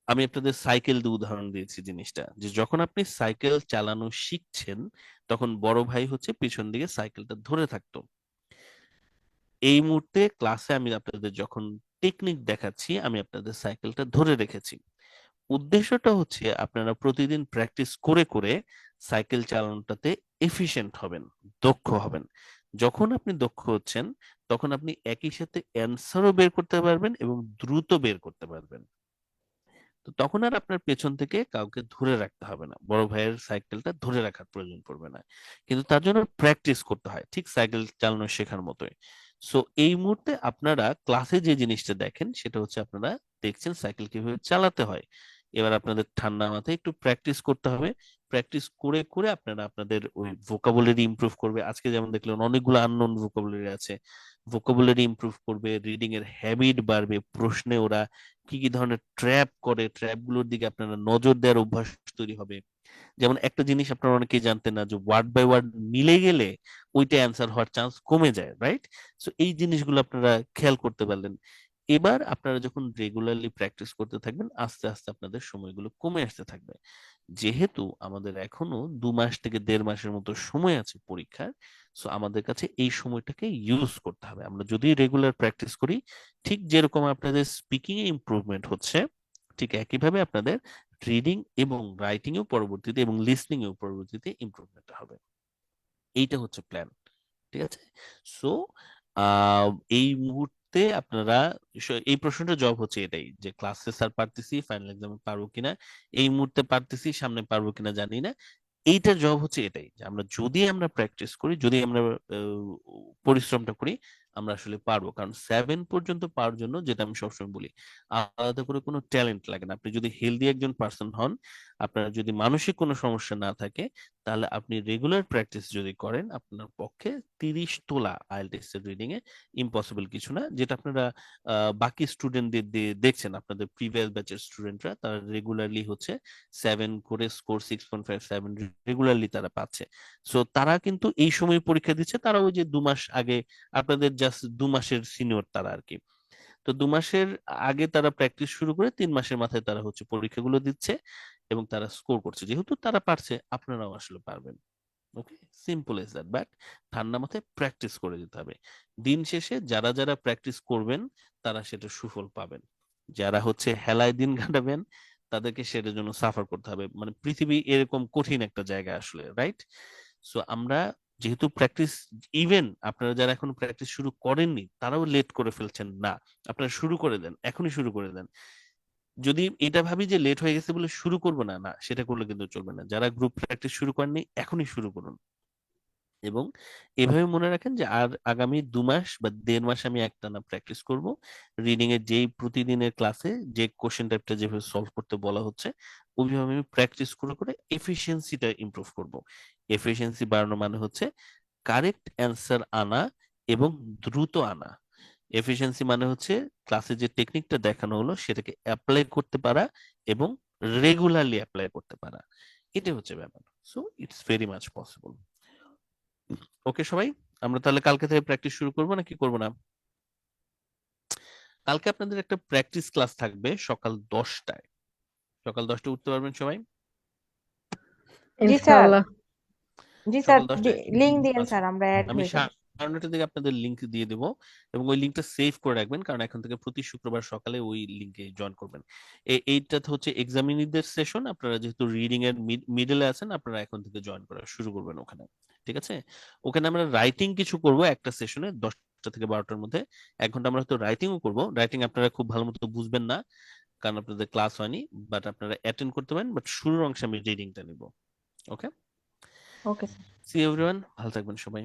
আমি আপনাদের সাইকেল দিয়ে উদাহরণ দিয়েছি জিনিসটা, যে যখন আপনি সাইকেল চালানো শিখছেন তখন বড় ভাই হচ্ছে পিছন দিকে সাইকেলটা ধরে থাকতো। এই মুহূর্তে ক্লাসে আমি আপনাদের যখন টেকনিক দেখাচ্ছি আমি আপনাদের সাইকেলটা ধরে রেখেছি। উদ্দেশ্যটা হচ্ছে আপনারা প্রতিদিন প্র্যাকটিস করে করে সাইকেল চালানোটাতে এফিশিয়েন্ট হবেন, দক্ষ হবেন। যখন আপনি দক্ষ হচ্ছেন তখন আপনি একই সাথে অ্যান্সারও বের করতে পারবেন এবং দ্রুত বের করতে পারবেন। তো তো তখন আর আপনার পেছন থেকে কাউকে ধরে রাখতে হবে না, বড় ভাইয়ের সাইকেলটা ধরে রাখার প্রয়োজন পড়বে না, কিন্তু তার জন্য প্র্যাকটিস করতে হয়, ঠিক সাইকেল চালানো শেখার মতোই। সো এই মুহূর্তে আপনারা ক্লাসে যে জিনিসটা দেখেন সেটা হচ্ছে আপনারা দেখছেন সাইকেল কিভাবে চালাতে হয়। এবার আপনাদের ঠান্ডা মাথায় একটু প্র্যাকটিস করতে হবে। প্র্যাকটিস করে করে আপনারা আপনাদের ওই ভোকাবুলারি ইমপ্রুভ করবে। আজকে যেমন দেখলেন অনেকগুলো আননোন ভোকাবুলারি আছে, ভোকাবুলারি ইমপ্রুভ করবে, রিডিং এর হ্যাবিট বাড়বে, প্রশ্নে ওরা কি কি ধরনের ট্র্যাপ করে ট্র্যাপ গুলোর দিকে আপনারা নজর দেওয়ার অভ্যাস তৈরি হবে। যেমন একটা জিনিস আপনারা অনেকেই জানতেন না যে ওয়ার্ড বাই ওয়ার্ড মিলে গেলে ওইটা অ্যান্সার হওয়ার চান্স কমে যায়, রাইট? সো এই জিনিসগুলো আপনারা খেয়াল করতে পারলেন। এবার আপনারা যখন রেগুলারলি প্র্যাকটিস করতে থাকবেন আস্তে আস্তে আপনাদের সময়গুলো কমে আসতে থাকবে। যেহেতু আমাদের এখনো 2 মাস থেকে 1.5 মাসের মতো সময় আছে পরীক্ষার, সো আমাদের কাছে এই সময়টাকে ইউজ করতে হবে। আমরা যদি রেগুলার প্র্যাকটিস করি, ঠিক যেরকম আপনাদের স্পিকিং এ ইমপ্রুভমেন্ট হচ্ছে, ঠিক একইভাবে আপনাদের রিডিং এবং রাইটিং এও পরবর্তীতে এবং লিসনিং এও পরবর্তীতে ইমপ্রুভমেন্ট হবে। এইটা হচ্ছে প্ল্যান, ঠিক আছে? সো এই মুহূর্তে আপনারা এই প্রশ্নটার জবাব হচ্ছে এটাই যে ক্লাসে স্যার পারতেছি, ফাইনাল এক্সামে পারবো কিনা, এই মুহূর্তে পারতেছি, সামনে পারবো কিনা জানি না। এইটার জবাব হচ্ছে এটাই যে আমরা প্র্যাকটিস করি, যদি আমরা পরিশ্রমটা করি, আমরা আসলে পারবো। কারণ 7 পর্যন্ত পাওয়ার জন্য, যেটা আমি সবসময় বলি, আলাদা করে কোনো ট্যালেন্ট লাগে না। আপনি যদি হেলদি একজন পার্সন হন, আপনার যদি মানসিক কোনো সমস্যা না থাকে, তাহলে আপনি রেগুলার প্র্যাকটিস যদি করেন, আপনার পক্ষে 30 তোলা আইএলটিএস এর রিডিং এ ইম্পসিবল কিছু না। যেটা আপনারা বাকি স্টুডেন্টদের দিয়ে দেখছেন, আপনাদের প্রিভিয়াস ব্যাচের স্টুডেন্টরা তারা রেগুলারলি হচ্ছে 7 করে স্কোর 6.57 রেগুলারলি তারা পাচ্ছে। সো তারা কিন্তু এই সময় পরীক্ষা দিচ্ছে, তারা ওই যে 2 মাস আগে আপনাদের জাস্ট 2 মাসের সিনিয়র তারা আর কি। তো 2 মাসের আগে তারা প্র্যাকটিস শুরু করে 3 মাসের মাথায় তারা হচ্ছে পরীক্ষাগুলো দিচ্ছে এবং তারা স্কোর করছে। যেহেতু তারা পারছে, আপনারাও আসলে পারবেন। ওকে, সিম্পল এজ দ্যাট। বাট ঠান্ডা মাথায় প্র্যাকটিস করে যেতে হবে। দিন শেষে যারা যারা প্র্যাকটিস করবেন তারা সেটা সুফল পাবেন। যারা হচ্ছে হেলায় দিন কাটাবেন তাদেরকে সেটার জন্য সাফার করতে হবে। মানে পৃথিবী এরকম কঠিন একটা জায়গা আসলে, রাইট? সো আমরা যেহেতু প্র্যাকটিস, ইভেন আপনারা যারা এখন প্র্যাকটিস শুরু করেননি তারাও লেট করে ফেলছেন না, আপনারা শুরু করে দেন, এখনই শুরু করে দেন। যদি এটা ভাবি যে লেট হয়ে গেছে বলে শুরু করবো না, না, সেটা করলে কিন্তু চলবে না। যারা গ্রুপ প্র্যাকটিস শুরু করেননি এখনই শুরু করুন। এবং এভাবে মনে রাখেন যে আর আগামী 2 মাস বা 1.5 মাস আমি একটানা প্র্যাকটিস করব। রিডিং এর যেই প্রতিদিনের ক্লাসে যে কোশ্চেন টাইপটা যেভাবে সলভ করতে বলা হচ্ছে ওইভাবে আমি প্র্যাকটিস করে করে এফিসিয়েন্সিটা ইমপ্রুভ করব। এফিসিয়েন্সি বাড়ানো মানে হচ্ছে কারেক্ট অ্যান্সার আনা এবং দ্রুত আনা। এফিসিয়েন্সি মানে হচ্ছে ক্লাসে যে টেকনিকটা দেখানো হলো সেটাকে অ্যাপ্লাই করতে পারা এবং রেগুলারলি অ্যাপ্লাই করতে পারা, এটা হচ্ছে ব্যাপার। So it's very much possible. Okay সবাই, আমরা তাহলে কালকে থেকে প্র্যাকটিস শুরু করবো নাকি করব না? কালকে আপনাদের একটা প্র্যাকটিস ক্লাস থাকবে সকাল 10টায়। সকাল 10টায় উঠতে পারবেন সবাই? জি স্যার, ইনশাআল্লাহ। জি স্যার, সকাল 10টায়? লিংক দিয়েন আচ্ছা, স্যার, আমরা অ্যাড আমি হয়ে যাব। 9:30 থেকে আপনাদের লিংক দিয়ে দেব এবং ওই লিংকটা সেভ করে রাখবেন, কারণ এখন থেকে প্রতি শুক্রবার সকালে ওই লিংকে জয়েন করবেন। এইটা হচ্ছে এক্সামিনীদের সেশন। আপনারা যেহেতু রিডিং এর মিডলে আছেন, আপনারা এখন থেকে জয়েন করা শুরু করবেন ওখানে, ঠিক আছে? ওখানে আমরা রাইটিং কিছু করব একটা সেশনে 10টা থেকে 12টার মধ্যে। 1 ঘন্টা আমরা হয়তো রাইটিংও করব। রাইটিং আপনারা খুব ভালো মতো বুঝবেন না কারণ আপনাদের ক্লাস হয়নি, বাট আপনারা অ্যাটেন্ড করতে পারেন। বাট শুরুর অংশে আমি রিডিংটা নিব। ওকে, ওকে স্যার। সি এভরিওয়ান, ভালো থাকবেন সবাই।